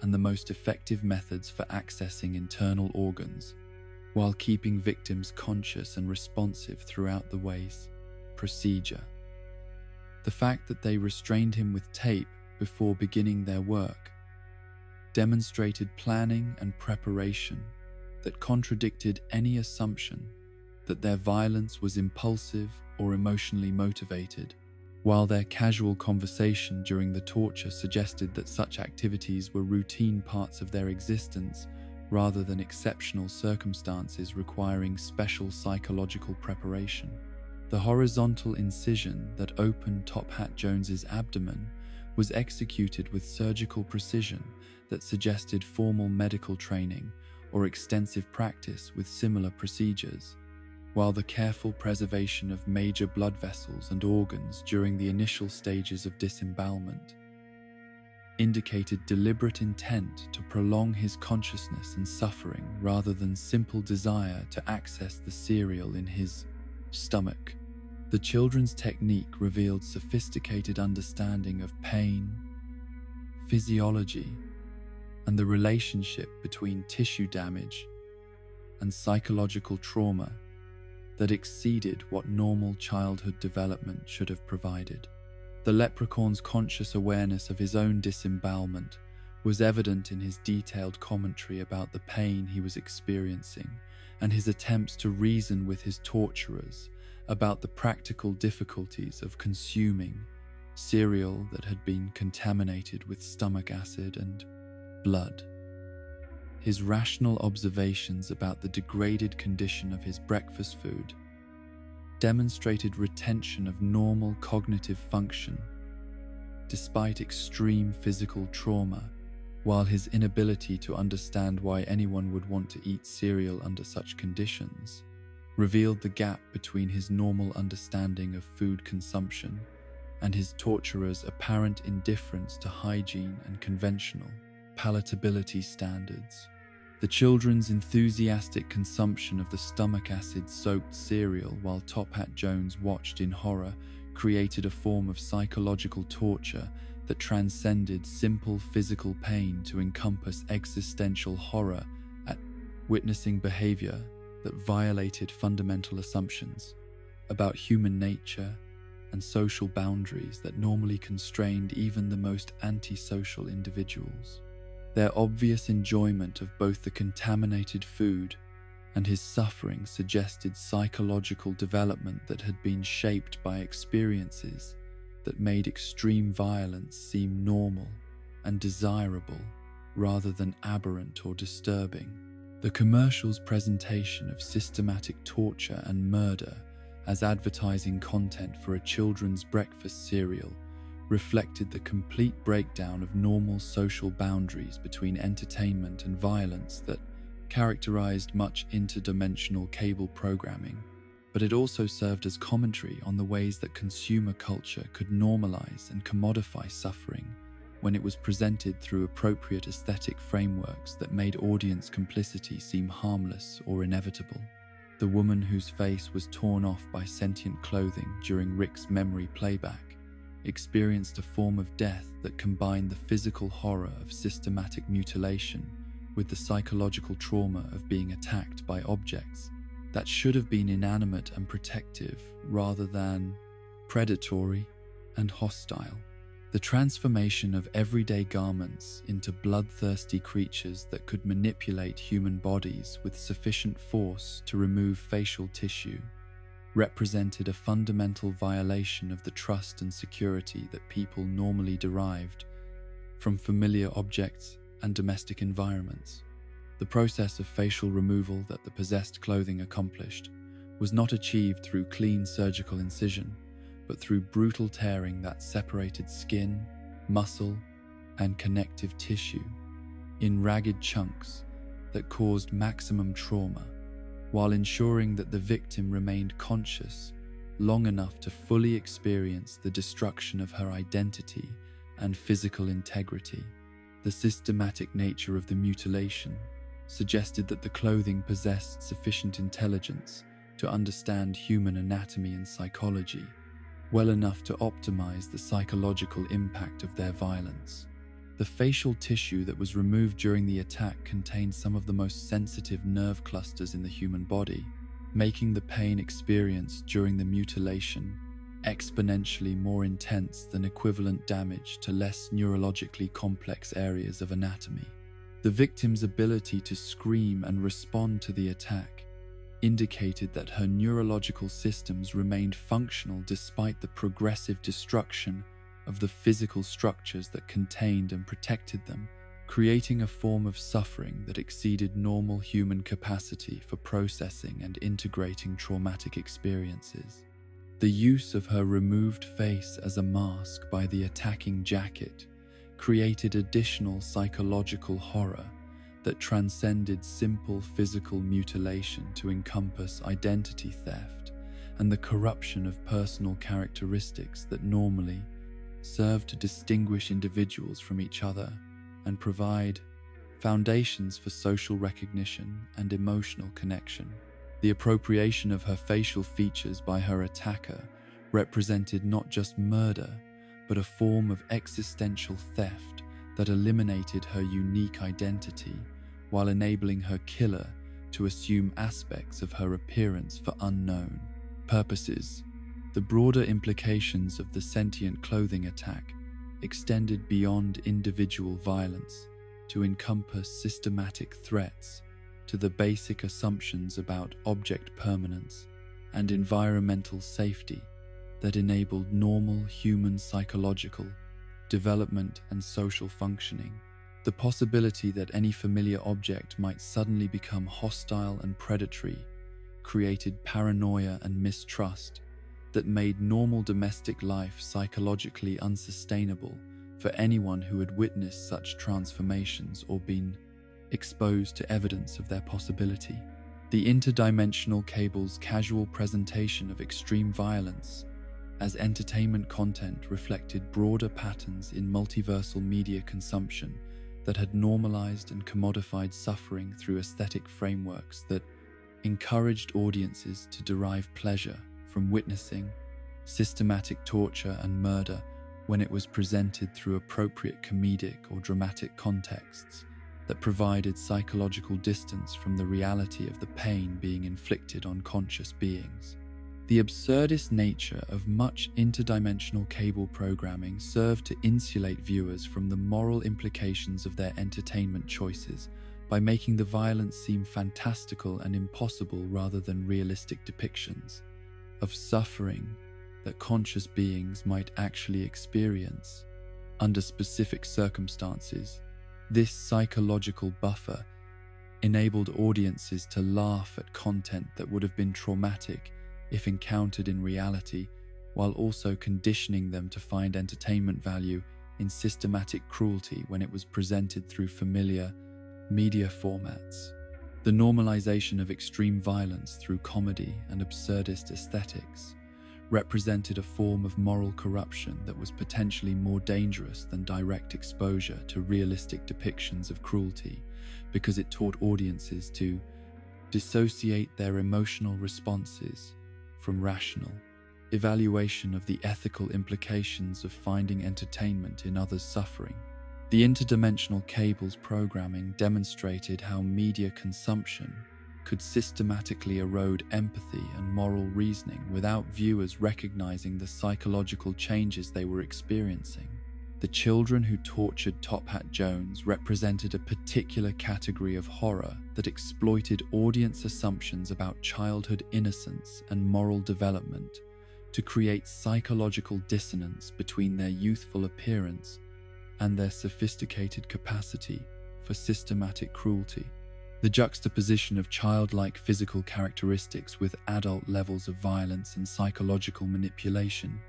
and the most effective methods for accessing internal organs, while keeping victims conscious and responsive throughout the way's procedure. The fact that they restrained him with tape before beginning their work demonstrated planning and preparation that contradicted any assumption that their violence was impulsive or emotionally motivated, while their casual conversation during the torture suggested that such activities were routine parts of their existence rather than exceptional circumstances requiring special psychological preparation. The horizontal incision that opened Top Hat Jones's abdomen was executed with surgical precision that suggested formal medical training or extensive practice with similar procedures, while the careful preservation of major blood vessels and organs during the initial stages of disembowelment indicated deliberate intent to prolong his consciousness and suffering rather than simple desire to access the cereal in his stomach. The children's technique revealed sophisticated understanding of pain, physiology, and the relationship between tissue damage and psychological trauma that exceeded what normal childhood development should have provided. The leprechaun's conscious awareness of his own disembowelment was evident in his detailed commentary about the pain he was experiencing and his attempts to reason with his torturers about the practical difficulties of consuming cereal that had been contaminated with stomach acid and blood. His rational observations about the degraded condition of his breakfast food demonstrated retention of normal cognitive function despite extreme physical trauma, while his inability to understand why anyone would want to eat cereal under such conditions revealed the gap between his normal understanding of food consumption and his torturer's apparent indifference to hygiene and conventional palatability standards. The children's enthusiastic consumption of the stomach acid-soaked cereal while Top Hat Jones watched in horror created a form of psychological torture that transcended simple physical pain to encompass existential horror at witnessing behavior that violated fundamental assumptions about human nature and social boundaries that normally constrained even the most antisocial individuals. Their obvious enjoyment of both the contaminated food and his suffering suggested psychological development that had been shaped by experiences that made extreme violence seem normal and desirable rather than aberrant or disturbing. The commercial's presentation of systematic torture and murder as advertising content for a children's breakfast cereal reflected the complete breakdown of normal social boundaries between entertainment and violence that characterized much interdimensional cable programming, but it also served as commentary on the ways that consumer culture could normalize and commodify suffering when it was presented through appropriate aesthetic frameworks that made audience complicity seem harmless or inevitable. The woman whose face was torn off by sentient clothing during Rick's memory playback experienced a form of death that combined the physical horror of systematic mutilation with the psychological trauma of being attacked by objects that should have been inanimate and protective rather than predatory and hostile. The transformation of everyday garments into bloodthirsty creatures that could manipulate human bodies with sufficient force to remove facial tissue represented a fundamental violation of the trust and security that people normally derived from familiar objects and domestic environments. The process of facial removal that the possessed clothing accomplished was not achieved through clean surgical incision, but through brutal tearing that separated skin, muscle, and connective tissue in ragged chunks that caused maximum trauma, while ensuring that the victim remained conscious long enough to fully experience the destruction of her identity and physical integrity. The systematic nature of the mutilation suggested that the clothing possessed sufficient intelligence to understand human anatomy and psychology, well enough to optimize the psychological impact of their violence. The facial tissue that was removed during the attack contained some of the most sensitive nerve clusters in the human body, making the pain experienced during the mutilation exponentially more intense than equivalent damage to less neurologically complex areas of anatomy. The victim's ability to scream and respond to the attack indicated that her neurological systems remained functional despite the progressive destruction of the physical structures that contained and protected them, creating a form of suffering that exceeded normal human capacity for processing and integrating traumatic experiences. The use of her removed face as a mask by the attacking jacket created additional psychological horror that transcended simple physical mutilation to encompass identity theft and the corruption of personal characteristics that normally serve to distinguish individuals from each other and provide foundations for social recognition and emotional connection. The appropriation of her facial features by her attacker represented not just murder, but a form of existential theft that eliminated her unique identity while enabling her killer to assume aspects of her appearance for unknown purposes. The broader implications of the sentient clothing attack extended beyond individual violence to encompass systematic threats to the basic assumptions about object permanence and environmental safety that enabled normal human psychological development and social functioning. The possibility that any familiar object might suddenly become hostile and predatory created paranoia and mistrust that made normal domestic life psychologically unsustainable for anyone who had witnessed such transformations or been exposed to evidence of their possibility. The interdimensional cable's casual presentation of extreme violence as entertainment content reflected broader patterns in multiversal media consumption that had normalized and commodified suffering through aesthetic frameworks that encouraged audiences to derive pleasure from witnessing systematic torture and murder when it was presented through appropriate comedic or dramatic contexts that provided psychological distance from the reality of the pain being inflicted on conscious beings. The absurdist nature of much interdimensional cable programming served to insulate viewers from the moral implications of their entertainment choices by making the violence seem fantastical and impossible rather than realistic depictions of suffering that conscious beings might actually experience under specific circumstances. This psychological buffer enabled audiences to laugh at content that would have been traumatic if encountered in reality, while also conditioning them to find entertainment value in systematic cruelty when it was presented through familiar media formats. The normalization of extreme violence through comedy and absurdist aesthetics represented a form of moral corruption that was potentially more dangerous than direct exposure to realistic depictions of cruelty, because it taught audiences to dissociate their emotional responses from rational evaluation of the ethical implications of finding entertainment in others' suffering. The interdimensional cables programming demonstrated how media consumption could systematically erode empathy and moral reasoning without viewers recognizing the psychological changes they were experiencing. The children who tortured Top Hat Jones represented a particular category of horror that exploited audience assumptions about childhood innocence and moral development to create psychological dissonance between their youthful appearance and their sophisticated capacity for systematic cruelty. The juxtaposition of childlike physical characteristics with adult levels of violence and psychological manipulation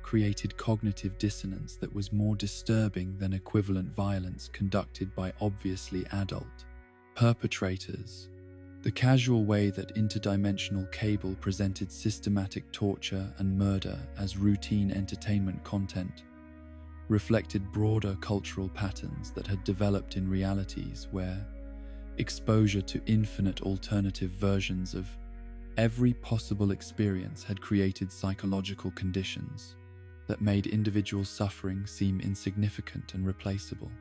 created cognitive dissonance that was more disturbing than equivalent violence conducted by obviously adult perpetrators. The casual way that interdimensional cable presented systematic torture and murder as routine entertainment content reflected broader cultural patterns that had developed in realities where exposure to infinite alternative versions of every possible experience had created psychological conditions that made individual suffering seem insignificant and replaceable.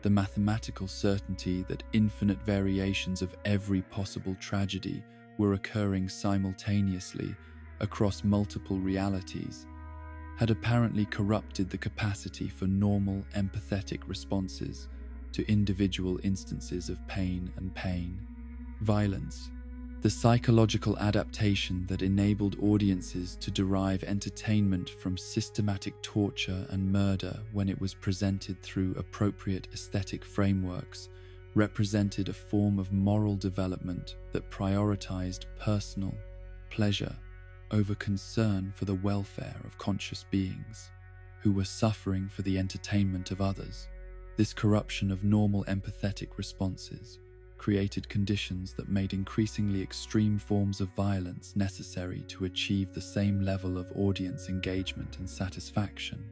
The mathematical certainty that infinite variations of every possible tragedy were occurring simultaneously across multiple realities had apparently corrupted the capacity for normal, empathetic responses to individual instances of pain and violence. The psychological adaptation that enabled audiences to derive entertainment from systematic torture and murder when it was presented through appropriate aesthetic frameworks represented a form of moral development that prioritized personal pleasure over concern for the welfare of conscious beings who were suffering for the entertainment of others. This corruption of normal empathetic responses created conditions that made increasingly extreme forms of violence necessary to achieve the same level of audience engagement and satisfaction.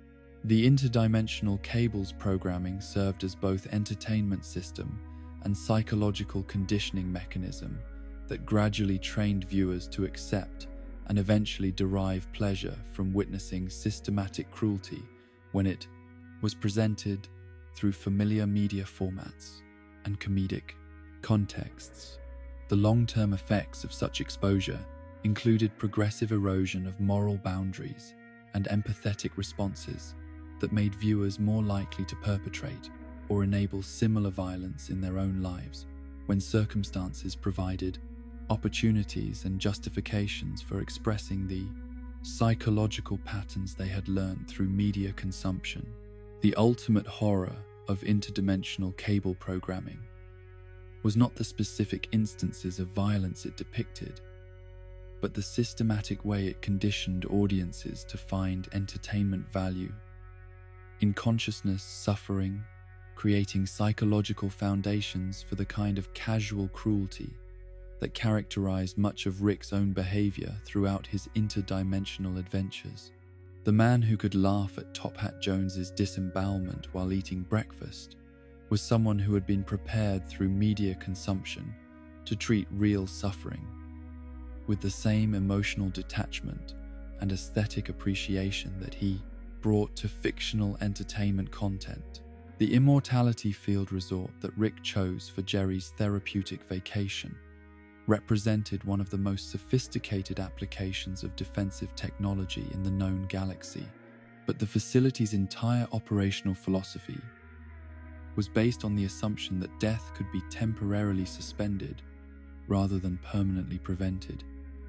The interdimensional cables programming served as both entertainment system and psychological conditioning mechanism that gradually trained viewers to accept and eventually derive pleasure from witnessing systematic cruelty when it was presented through familiar media formats and comedic contexts. The long-term effects of such exposure included progressive erosion of moral boundaries and empathetic responses that made viewers more likely to perpetrate or enable similar violence in their own lives when circumstances provided opportunities and justifications for expressing the psychological patterns they had learned through media consumption. The ultimate horror of interdimensional cable programming was not the specific instances of violence it depicted, but the systematic way it conditioned audiences to find entertainment value in consciousness suffering, creating psychological foundations for the kind of casual cruelty that characterized much of Rick's own behavior throughout his interdimensional adventures. The man who could laugh at Top Hat Jones's disembowelment while eating breakfast was someone who had been prepared through media consumption to treat real suffering with the same emotional detachment and aesthetic appreciation that he brought to fictional entertainment content. The Immortality Field resort that Rick chose for Jerry's therapeutic vacation represented one of the most sophisticated applications of defensive technology in the known galaxy, but the facility's entire operational philosophy was based on the assumption that death could be temporarily suspended rather than permanently prevented,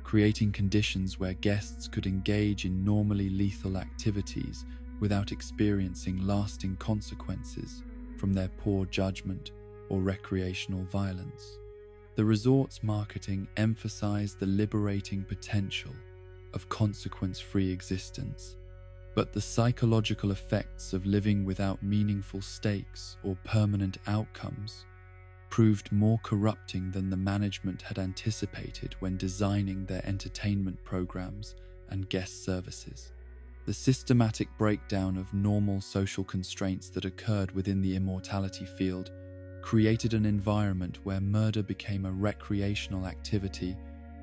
creating conditions where guests could engage in normally lethal activities without experiencing lasting consequences from their poor judgment or recreational violence. The resort's marketing emphasized the liberating potential of consequence-free existence, but the psychological effects of living without meaningful stakes or permanent outcomes proved more corrupting than the management had anticipated when designing their entertainment programs and guest services. The systematic breakdown of normal social constraints that occurred within the Immortality Field created an environment where murder became a recreational activity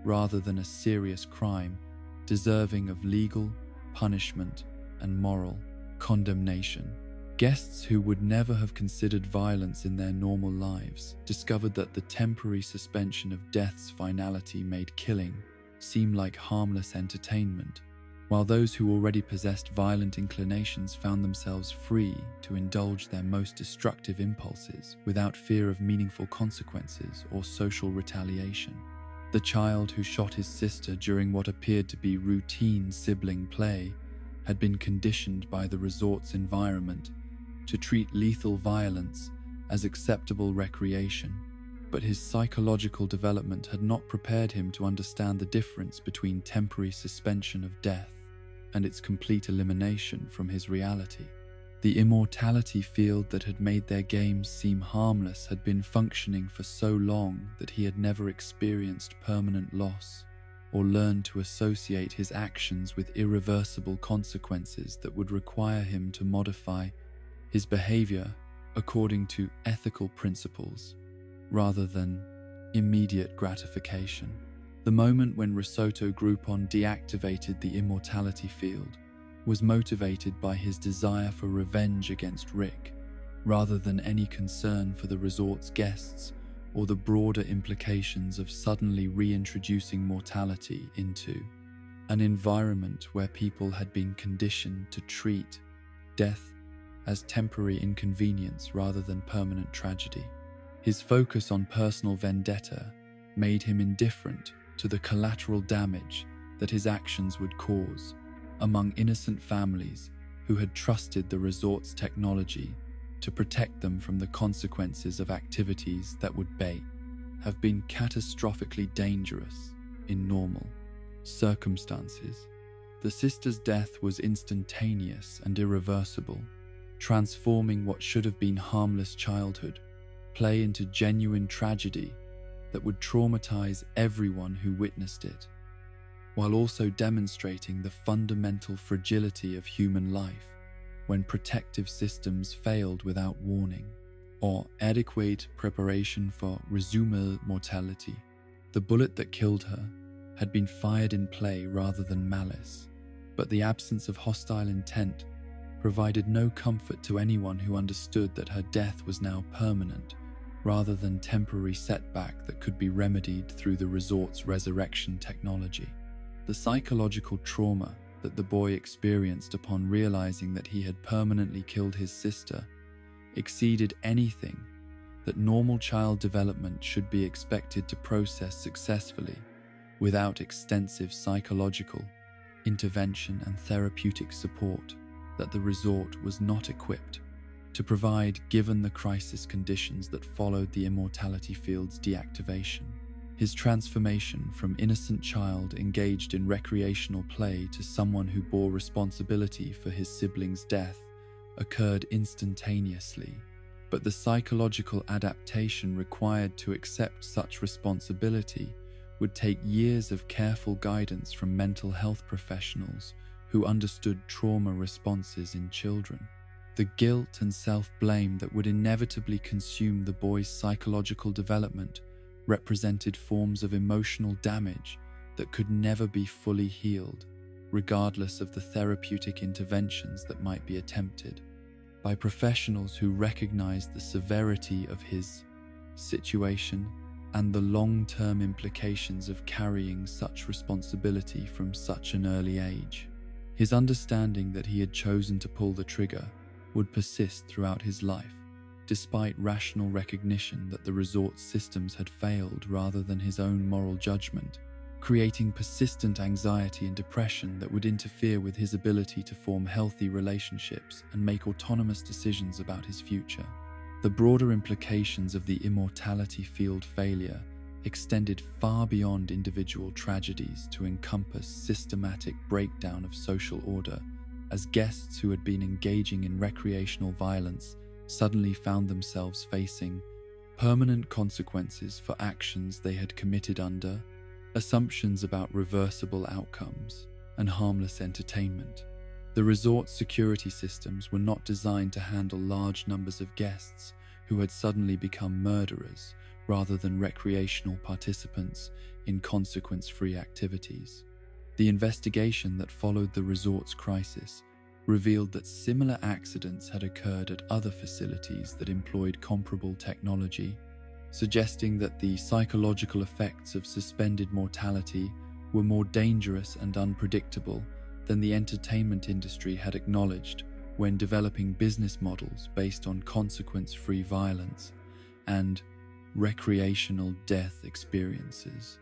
rather than a serious crime deserving of legal punishment and moral condemnation. Guests who would never have considered violence in their normal lives discovered that the temporary suspension of death's finality made killing seem like harmless entertainment, while those who already possessed violent inclinations found themselves free to indulge their most destructive impulses without fear of meaningful consequences or social retaliation. The child who shot his sister during what appeared to be routine sibling play had been conditioned by the resort's environment to treat lethal violence as acceptable recreation, but his psychological development had not prepared him to understand the difference between temporary suspension of death and its complete elimination from his reality. The Immortality Field that had made their games seem harmless had been functioning for so long that he had never experienced permanent loss or learned to associate his actions with irreversible consequences that would require him to modify his behavior according to ethical principles rather than immediate gratification. The moment when Risotto Groupon deactivated the Immortality Field was motivated by his desire for revenge against Rick, rather than any concern for the resort's guests or the broader implications of suddenly reintroducing mortality into an environment where people had been conditioned to treat death as temporary inconvenience rather than permanent tragedy. His focus on personal vendetta made him indifferent to the collateral damage that his actions would cause among innocent families who had trusted the resort's technology to protect them from the consequences of activities that would have been catastrophically dangerous in normal circumstances. The sister's death was instantaneous and irreversible, transforming what should have been harmless childhood play into genuine tragedy that would traumatize everyone who witnessed it, while also demonstrating the fundamental fragility of human life when protective systems failed without warning or adequate preparation for resumed mortality. The bullet that killed her had been fired in play rather than malice, but the absence of hostile intent provided no comfort to anyone who understood that her death was now permanent rather than temporary setback that could be remedied through the resort's resurrection technology. The psychological trauma that the boy experienced upon realizing that he had permanently killed his sister exceeded anything that normal child development should be expected to process successfully without extensive psychological intervention and therapeutic support that the resort was not equipped to provide given the crisis conditions that followed the Immortality Field's deactivation. His transformation from innocent child engaged in recreational play to someone who bore responsibility for his sibling's death occurred instantaneously, but the psychological adaptation required to accept such responsibility would take years of careful guidance from mental health professionals who understood trauma responses in children. The guilt and self-blame that would inevitably consume the boy's psychological development represented forms of emotional damage that could never be fully healed regardless of the therapeutic interventions that might be attempted, by professionals who recognized the severity of his situation and the long-term implications of carrying such responsibility from such an early age. His understanding that he had chosen to pull the trigger would persist throughout his life, despite rational recognition that the resort's systems had failed rather than his own moral judgment, creating persistent anxiety and depression that would interfere with his ability to form healthy relationships and make autonomous decisions about his future. The broader implications of the immortality field failure extended far beyond individual tragedies to encompass systematic breakdown of social order, as guests who had been engaging in recreational violence suddenly found themselves facing permanent consequences for actions they had committed under assumptions about reversible outcomes and harmless entertainment. The resort's security systems were not designed to handle large numbers of guests who had suddenly become murderers rather than recreational participants in consequence-free activities. The investigation that followed the resort's crisis revealed that similar accidents had occurred at other facilities that employed comparable technology, suggesting that the psychological effects of suspended mortality were more dangerous and unpredictable than the entertainment industry had acknowledged when developing business models based on consequence-free violence and recreational death experiences.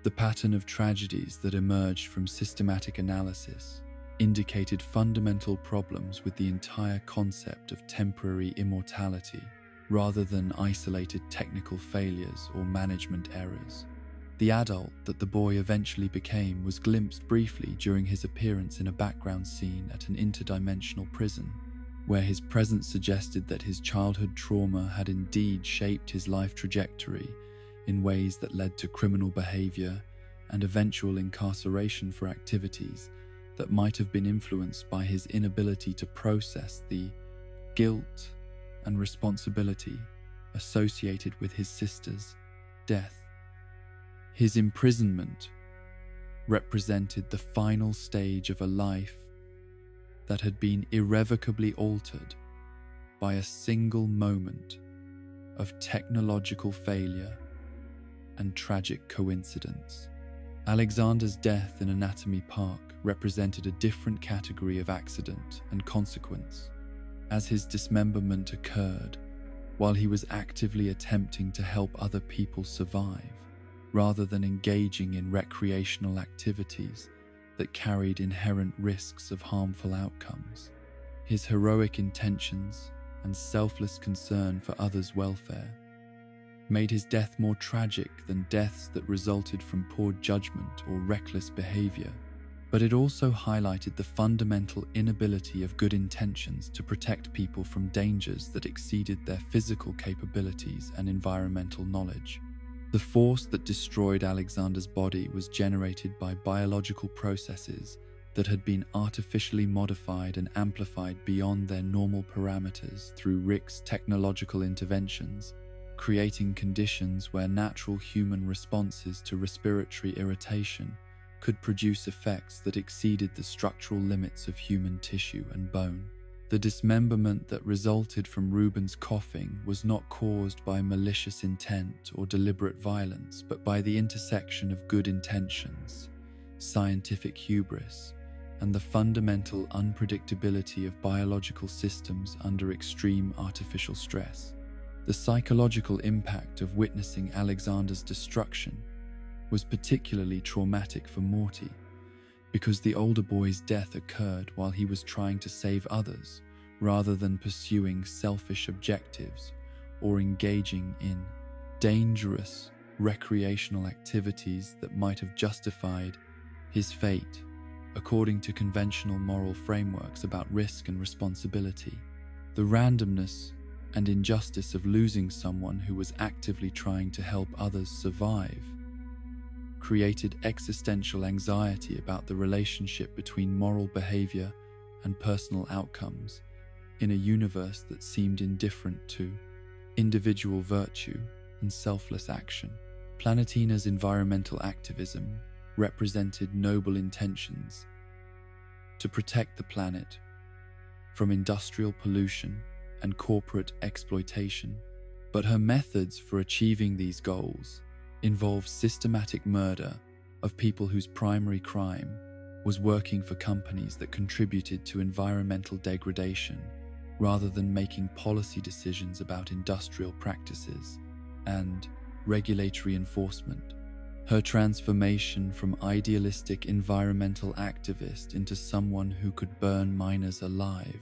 The pattern of tragedies that emerged from systematic analysis indicated fundamental problems with the entire concept of temporary immortality, rather than isolated technical failures or management errors. The adult that the boy eventually became was glimpsed briefly during his appearance in a background scene at an interdimensional prison, where his presence suggested that his childhood trauma had indeed shaped his life trajectory in ways that led to criminal behavior and eventual incarceration for activities that might have been influenced by his inability to process the guilt and responsibility associated with his sister's death. His imprisonment represented the final stage of a life that had been irrevocably altered by a single moment of technological failure and tragic coincidence. Alexander's death in Anatomy Park represented a different category of accident and consequence, as his dismemberment occurred while he was actively attempting to help other people survive, rather than engaging in recreational activities that carried inherent risks of harmful outcomes. His heroic intentions and selfless concern for others' welfare made his death more tragic than deaths that resulted from poor judgment or reckless behavior, but it also highlighted the fundamental inability of good intentions to protect people from dangers that exceeded their physical capabilities and environmental knowledge. The force that destroyed Alexander's body was generated by biological processes that had been artificially modified and amplified beyond their normal parameters through Rick's technological interventions, creating conditions where natural human responses to respiratory irritation could produce effects that exceeded the structural limits of human tissue and bone. The dismemberment that resulted from Ruben's coughing was not caused by malicious intent or deliberate violence, but by the intersection of good intentions, scientific hubris, and the fundamental unpredictability of biological systems under extreme artificial stress. The psychological impact of witnessing Alexander's destruction was particularly traumatic for Morty, because the older boy's death occurred while he was trying to save others rather than pursuing selfish objectives or engaging in dangerous recreational activities that might have justified his fate according to conventional moral frameworks about risk and responsibility. The randomness and injustice of losing someone who was actively trying to help others survive created existential anxiety about the relationship between moral behavior and personal outcomes in a universe that seemed indifferent to individual virtue and selfless action. Planetina's environmental activism represented noble intentions to protect the planet from industrial pollution and corporate exploitation. But her methods for achieving these goals involved systematic murder of people whose primary crime was working for companies that contributed to environmental degradation rather than making policy decisions about industrial practices and regulatory enforcement. Her transformation from idealistic environmental activist into someone who could burn miners alive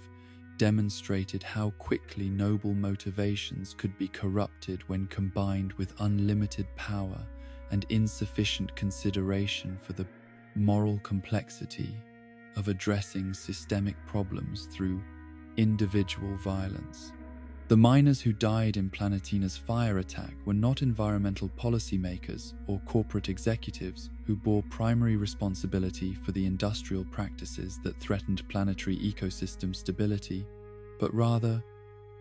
demonstrated how quickly noble motivations could be corrupted when combined with unlimited power and insufficient consideration for the moral complexity of addressing systemic problems through individual violence. The miners who died in Planetina's fire attack were not environmental policymakers or corporate executives who bore primary responsibility for the industrial practices that threatened planetary ecosystem stability, but rather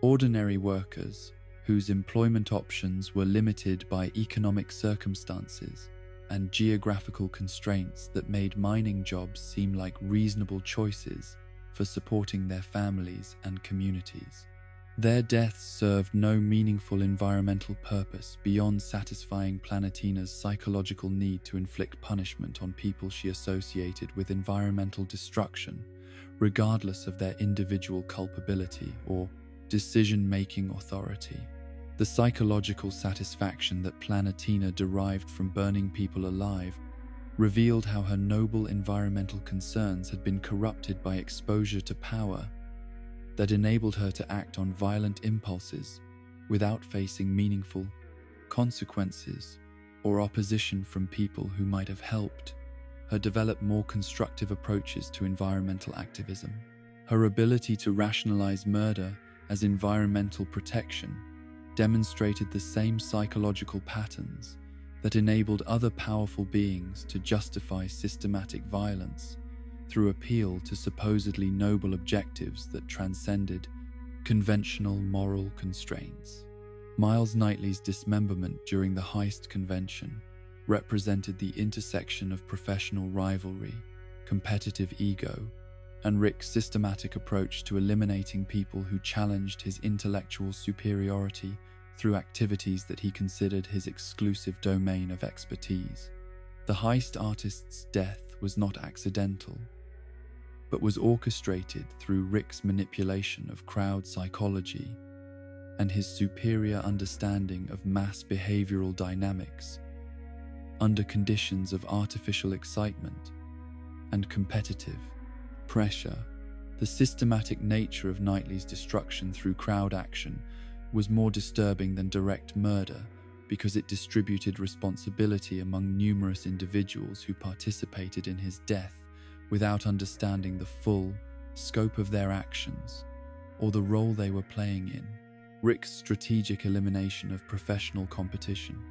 ordinary workers whose employment options were limited by economic circumstances and geographical constraints that made mining jobs seem like reasonable choices for supporting their families and communities. Their deaths served no meaningful environmental purpose beyond satisfying Planetina's psychological need to inflict punishment on people she associated with environmental destruction, regardless of their individual culpability or decision-making authority. The psychological satisfaction that Planetina derived from burning people alive revealed how her noble environmental concerns had been corrupted by exposure to power that enabled her to act on violent impulses without facing meaningful consequences or opposition from people who might have helped her develop more constructive approaches to environmental activism. Her ability to rationalize murder as environmental protection demonstrated the same psychological patterns that enabled other powerful beings to justify systematic violence through appeal to supposedly noble objectives that transcended conventional moral constraints. Miles Knightley's dismemberment during the Heist Convention represented the intersection of professional rivalry, competitive ego, and Rick's systematic approach to eliminating people who challenged his intellectual superiority through activities that he considered his exclusive domain of expertise. The heist artist's death was not accidental, but was orchestrated through Rick's manipulation of crowd psychology and his superior understanding of mass behavioral dynamics under conditions of artificial excitement and competitive pressure. The systematic nature of Knightley's destruction through crowd action was more disturbing than direct murder because it distributed responsibility among numerous individuals who participated in his death without understanding the full scope of their actions or the role they were playing in Rick's strategic elimination of professional competition.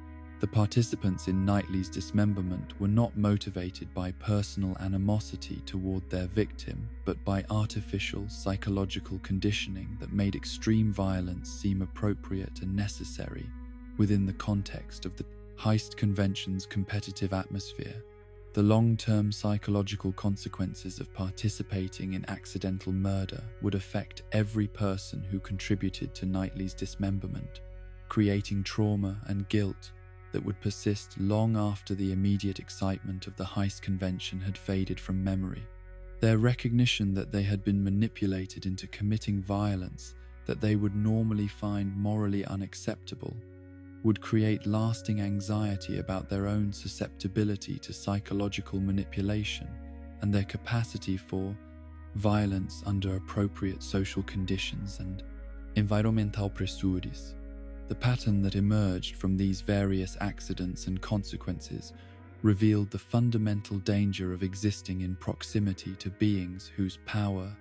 The participants in Knightley's dismemberment were not motivated by personal animosity toward their victim, but by artificial psychological conditioning that made extreme violence seem appropriate and necessary within the context of the Heist Convention's competitive atmosphere. The long-term psychological consequences of participating in accidental murder would affect every person who contributed to Knightley's dismemberment, creating trauma and guilt that would persist long after the immediate excitement of the Heist Convention had faded from memory. Their recognition that they had been manipulated into committing violence that they would normally find morally unacceptable would create lasting anxiety about their own susceptibility to psychological manipulation and their capacity for violence under appropriate social conditions and environmental pressures. The pattern that emerged from these various accidents and consequences revealed the fundamental danger of existing in proximity to beings whose power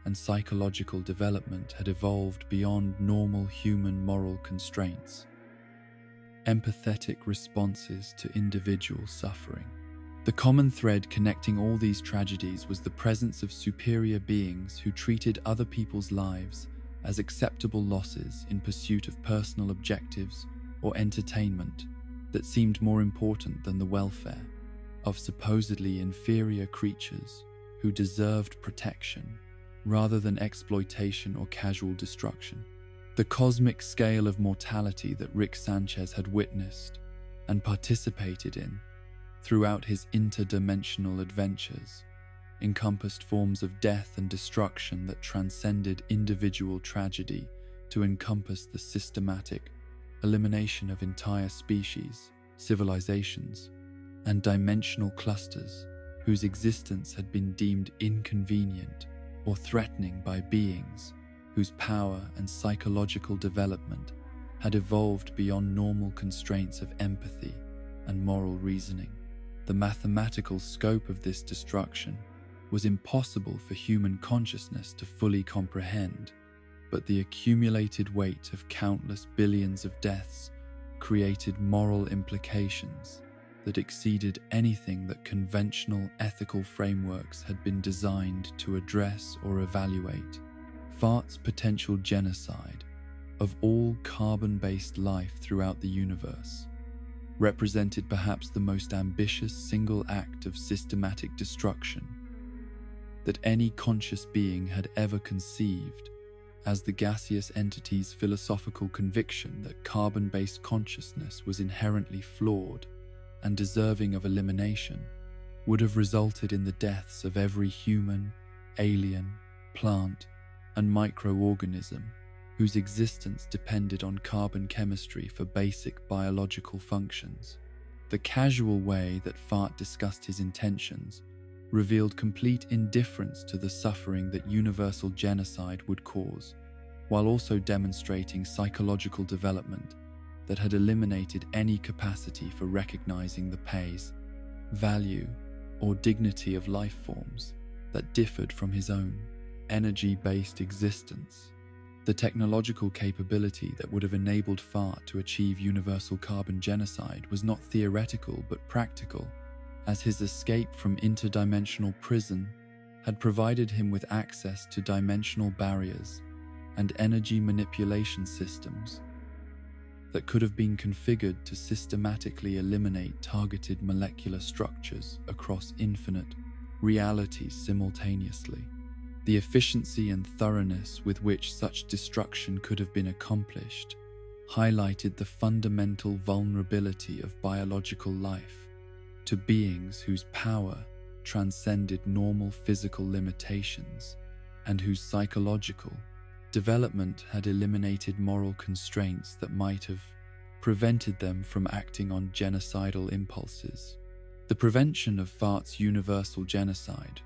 and psychological development had evolved beyond normal human moral constraints. Empathetic responses to individual suffering. The common thread connecting all these tragedies was the presence of superior beings who treated other people's lives as acceptable losses in pursuit of personal objectives or entertainment that seemed more important than the welfare of supposedly inferior creatures who deserved protection rather than exploitation or casual destruction. The cosmic scale of mortality that Rick Sanchez had witnessed and participated in throughout his interdimensional adventures encompassed forms of death and destruction that transcended individual tragedy to encompass the systematic elimination of entire species, civilizations, and dimensional clusters whose existence had been deemed inconvenient or threatening by beings whose power and psychological development had evolved beyond normal constraints of empathy and moral reasoning. The mathematical scope of this destruction was impossible for human consciousness to fully comprehend, but the accumulated weight of countless billions of deaths created moral implications that exceeded anything that conventional ethical frameworks had been designed to address or evaluate. FART's potential genocide of all carbon-based life throughout the universe represented perhaps the most ambitious single act of systematic destruction that any conscious being had ever conceived, as the gaseous entity's philosophical conviction that carbon-based consciousness was inherently flawed and deserving of elimination would have resulted in the deaths of every human, alien, plant, and microorganism whose existence depended on carbon chemistry for basic biological functions. The casual way that FART discussed his intentions revealed complete indifference to the suffering that universal genocide would cause, while also demonstrating psychological development that had eliminated any capacity for recognizing the pace, value, or dignity of life forms that differed from his own energy-based existence. The technological capability that would have enabled FART to achieve universal carbon genocide was not theoretical but practical, as his escape from interdimensional prison had provided him with access to dimensional barriers and energy manipulation systems that could have been configured to systematically eliminate targeted molecular structures across infinite realities simultaneously. The efficiency and thoroughness with which such destruction could have been accomplished highlighted the fundamental vulnerability of biological life to beings whose power transcended normal physical limitations and whose psychological development had eliminated moral constraints that might have prevented them from acting on genocidal impulses. The prevention of FART's universal genocide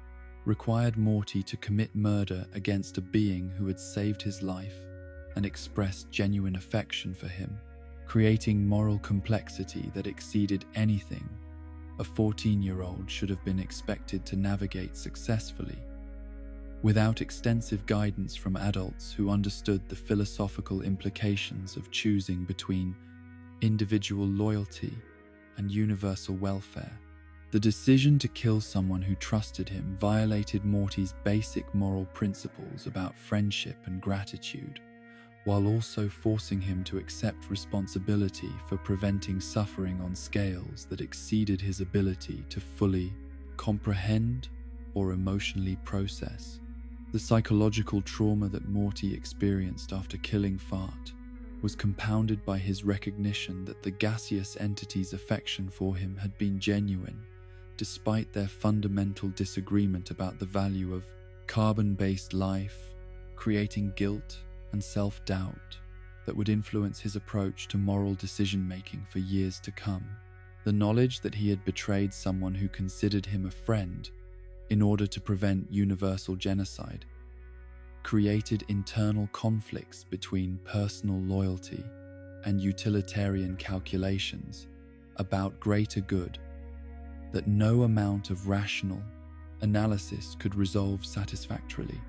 required Morty to commit murder against a being who had saved his life and expressed genuine affection for him, creating moral complexity that exceeded anything a 14-year-old should have been expected to navigate successfully. Without extensive guidance from adults who understood the philosophical implications of choosing between individual loyalty and universal welfare, the decision to kill someone who trusted him violated Morty's basic moral principles about friendship and gratitude, while also forcing him to accept responsibility for preventing suffering on scales that exceeded his ability to fully comprehend or emotionally process. The psychological trauma that Morty experienced after killing FART was compounded by his recognition that the gaseous entity's affection for him had been genuine, despite their fundamental disagreement about the value of carbon-based life, creating guilt and self-doubt that would influence his approach to moral decision-making for years to come. The knowledge that he had betrayed someone who considered him a friend in order to prevent universal genocide created internal conflicts between personal loyalty and utilitarian calculations about greater good that no amount of rational analysis could resolve satisfactorily.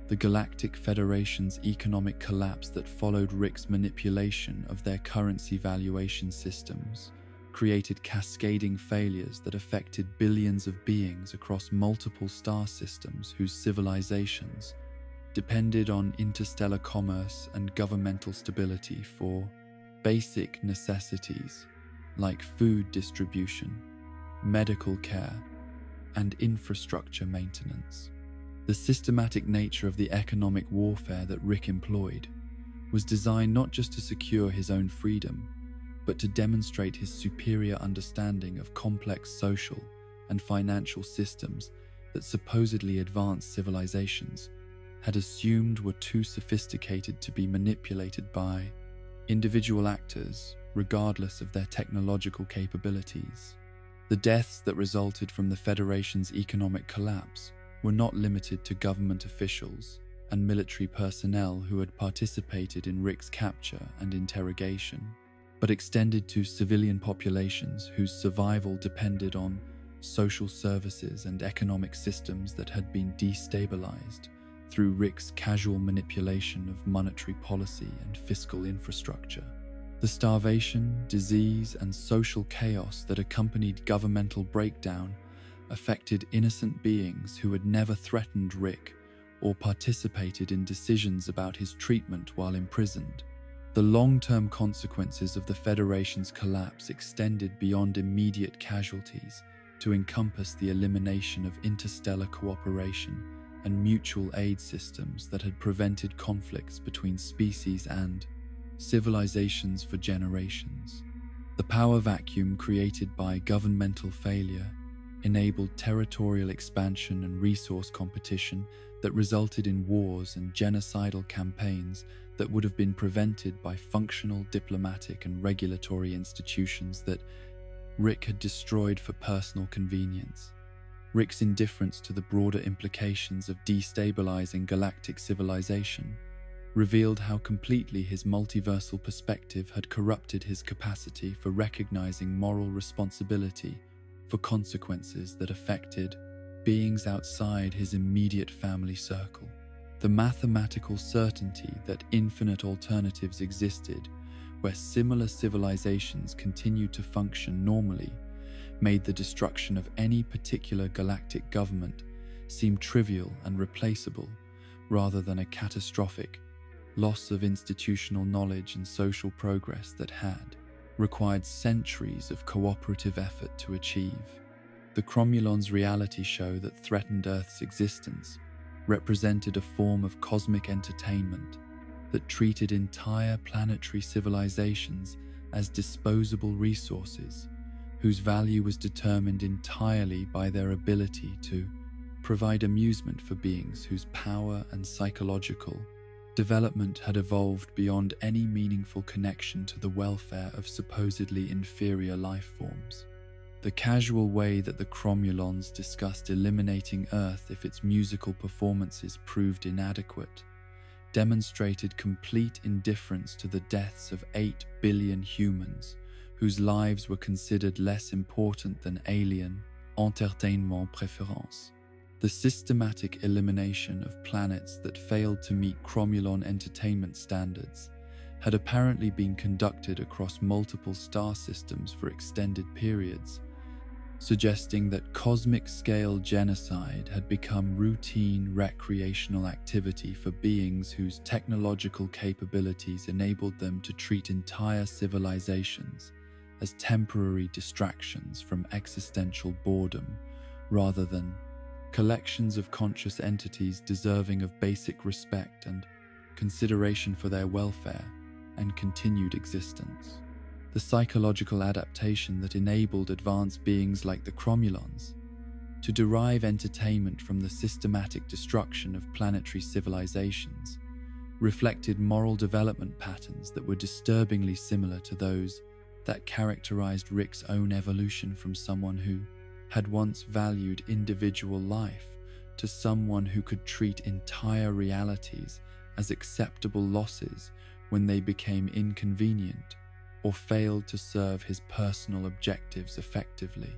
The Galactic Federation's economic collapse that followed Rick's manipulation of their currency valuation systems created cascading failures that affected billions of beings across multiple star systems whose civilizations depended on interstellar commerce and governmental stability for basic necessities like food distribution, medical care, and infrastructure maintenance. The systematic nature of the economic warfare that Rick employed was designed not just to secure his own freedom, but to demonstrate his superior understanding of complex social and financial systems that supposedly advanced civilizations had assumed were too sophisticated to be manipulated by individual actors, regardless of their technological capabilities. The deaths that resulted from the Federation's economic collapse were not limited to government officials and military personnel who had participated in Rick's capture and interrogation, but extended to civilian populations whose survival depended on social services and economic systems that had been destabilized through Rick's casual manipulation of monetary policy and fiscal infrastructure. The starvation, disease, and social chaos that accompanied governmental breakdown affected innocent beings who had never threatened Rick or participated in decisions about his treatment while imprisoned. The long-term consequences of the Federation's collapse extended beyond immediate casualties to encompass the elimination of interstellar cooperation and mutual aid systems that had prevented conflicts between species and civilizations for generations. The power vacuum created by governmental failure enabled territorial expansion and resource competition that resulted in wars and genocidal campaigns that would have been prevented by functional diplomatic and regulatory institutions that Rick had destroyed for personal convenience. Rick's indifference to the broader implications of destabilizing galactic civilization revealed how completely his multiversal perspective had corrupted his capacity for recognizing moral responsibility for consequences that affected beings outside his immediate family circle. The mathematical certainty that infinite alternatives existed where similar civilizations continued to function normally made the destruction of any particular galactic government seem trivial and replaceable rather than a catastrophic loss of institutional knowledge and social progress that had required centuries of cooperative effort to achieve. The Cromulons' reality show that threatened Earth's existence represented a form of cosmic entertainment that treated entire planetary civilizations as disposable resources whose value was determined entirely by their ability to provide amusement for beings whose power and psychological development had evolved beyond any meaningful connection to the welfare of supposedly inferior life forms. The casual way that the Cromulons discussed eliminating Earth if its musical performances proved inadequate demonstrated complete indifference to the deaths of 8 billion humans whose lives were considered less important than alien entertainment préférence. The systematic elimination of planets that failed to meet Cromulon entertainment standards had apparently been conducted across multiple star systems for extended periods, suggesting that cosmic-scale genocide had become routine recreational activity for beings whose technological capabilities enabled them to treat entire civilizations as temporary distractions from existential boredom rather than collections of conscious entities deserving of basic respect and consideration for their welfare and continued existence. The psychological adaptation that enabled advanced beings like the Cromulons to derive entertainment from the systematic destruction of planetary civilizations reflected moral development patterns that were disturbingly similar to those that characterized Rick's own evolution from someone who had once valued individual life to someone who could treat entire realities as acceptable losses when they became inconvenient or failed to serve his personal objectives effectively.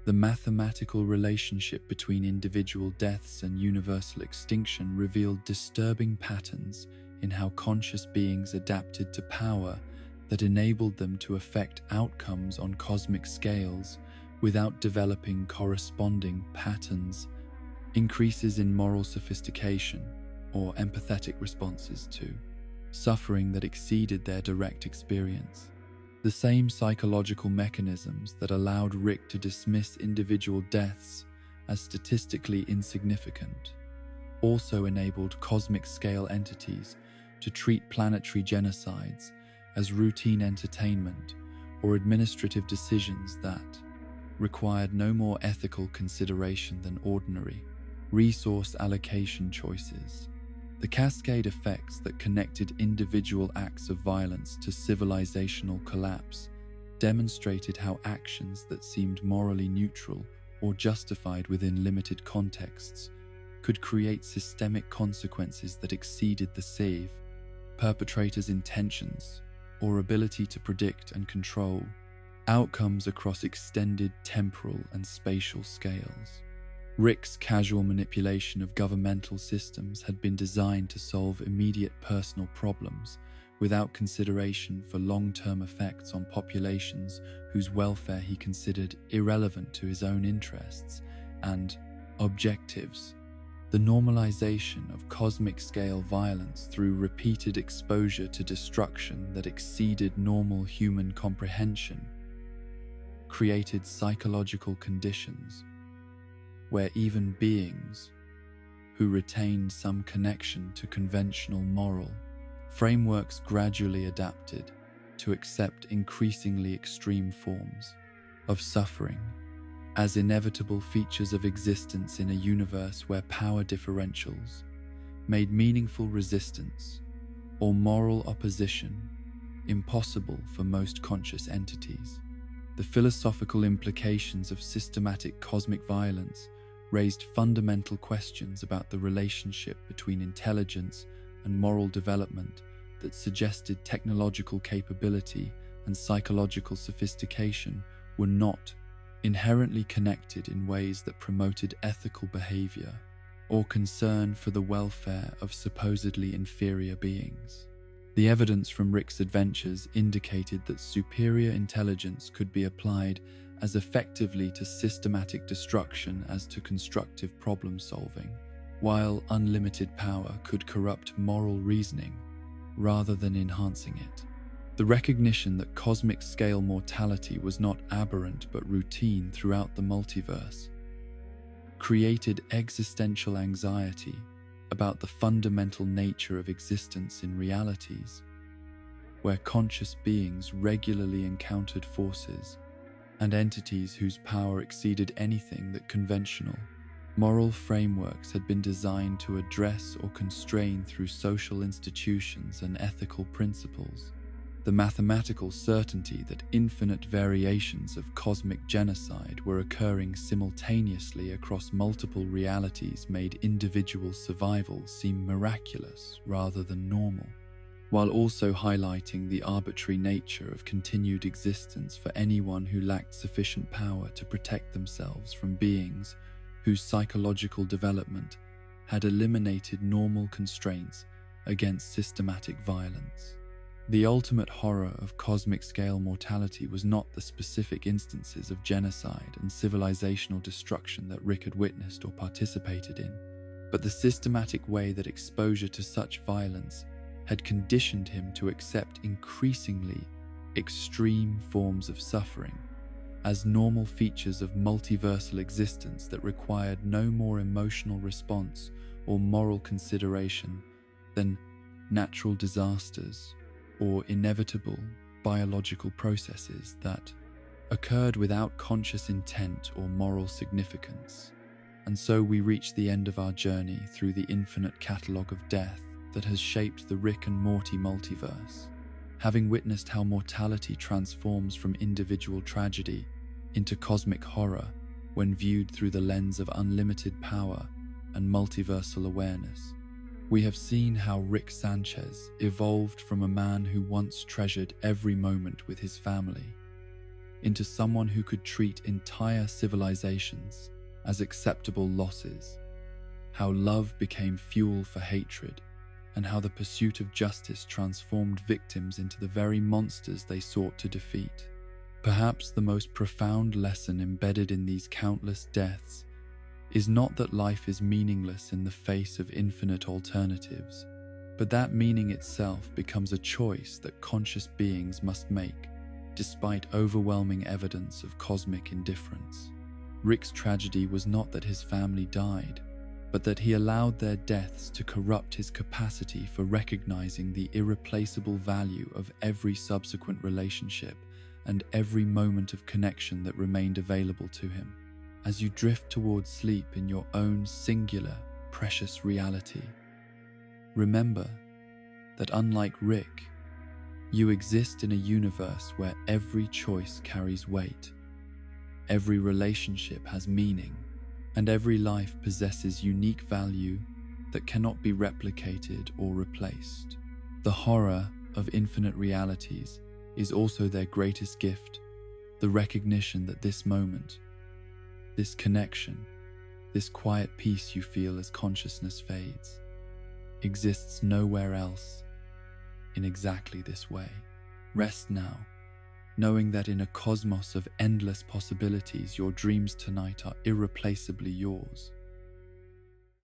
The mathematical relationship between individual deaths and universal extinction revealed disturbing patterns in how conscious beings adapted to power that enabled them to affect outcomes on cosmic scales without developing corresponding patterns. Increases in moral sophistication or empathetic responses to suffering that exceeded their direct experience. The same psychological mechanisms that allowed Rick to dismiss individual deaths as statistically insignificant, also enabled cosmic-scale entities to treat planetary genocides as routine entertainment or administrative decisions that required no more ethical consideration than ordinary resource allocation choices. The cascade effects that connected individual acts of violence to civilizational collapse demonstrated how actions that seemed morally neutral or justified within limited contexts could create systemic consequences that exceeded the perpetrator's intentions or ability to predict and control outcomes across extended temporal and spatial scales. Rick's casual manipulation of governmental systems had been designed to solve immediate personal problems without consideration for long-term effects on populations whose welfare he considered irrelevant to his own interests and objectives. The normalization of cosmic-scale violence through repeated exposure to destruction that exceeded normal human comprehension created psychological conditions where even beings who retained some connection to conventional moral frameworks gradually adapted to accept increasingly extreme forms of suffering as inevitable features of existence in a universe where power differentials made meaningful resistance or moral opposition impossible for most conscious entities. The philosophical implications of systematic cosmic violence raised fundamental questions about the relationship between intelligence and moral development that suggested technological capability and psychological sophistication were not inherently connected in ways that promoted ethical behavior or concern for the welfare of supposedly inferior beings. The evidence from Rick's adventures indicated that superior intelligence could be applied as effectively to systematic destruction as to constructive problem-solving, while unlimited power could corrupt moral reasoning rather than enhancing it. The recognition that cosmic-scale mortality was not aberrant but routine throughout the multiverse created existential anxiety about the fundamental nature of existence in realities, where conscious beings regularly encountered forces and entities whose power exceeded anything that conventional moral frameworks had been designed to address or constrain through social institutions and ethical principles. The mathematical certainty that infinite variations of cosmic genocide were occurring simultaneously across multiple realities made individual survival seem miraculous rather than normal, while also highlighting the arbitrary nature of continued existence for anyone who lacked sufficient power to protect themselves from beings whose psychological development had eliminated normal constraints against systematic violence. The ultimate horror of cosmic-scale mortality was not the specific instances of genocide and civilizational destruction that Rick had witnessed or participated in, but the systematic way that exposure to such violence had conditioned him to accept increasingly extreme forms of suffering as normal features of multiversal existence that required no more emotional response or moral consideration than natural disasters or inevitable biological processes that occurred without conscious intent or moral significance. And so we reach the end of our journey through the infinite catalogue of death that has shaped the Rick and Morty multiverse, having witnessed how mortality transforms from individual tragedy into cosmic horror when viewed through the lens of unlimited power and multiversal awareness. We have seen how Rick Sanchez evolved from a man who once treasured every moment with his family into someone who could treat entire civilizations as acceptable losses, how love became fuel for hatred, and how the pursuit of justice transformed victims into the very monsters they sought to defeat. Perhaps the most profound lesson embedded in these countless deaths is not that life is meaningless in the face of infinite alternatives, but that meaning itself becomes a choice that conscious beings must make, despite overwhelming evidence of cosmic indifference. Rick's tragedy was not that his family died, but that he allowed their deaths to corrupt his capacity for recognizing the irreplaceable value of every subsequent relationship and every moment of connection that remained available to him. As you drift towards sleep in your own singular, precious reality, remember that unlike Rick, you exist in a universe where every choice carries weight, every relationship has meaning, and every life possesses unique value that cannot be replicated or replaced. The horror of infinite realities is also their greatest gift, the recognition that this moment, this connection, this quiet peace you feel as consciousness fades, exists nowhere else in exactly this way. Rest now, knowing that in a cosmos of endless possibilities, your dreams tonight are irreplaceably yours.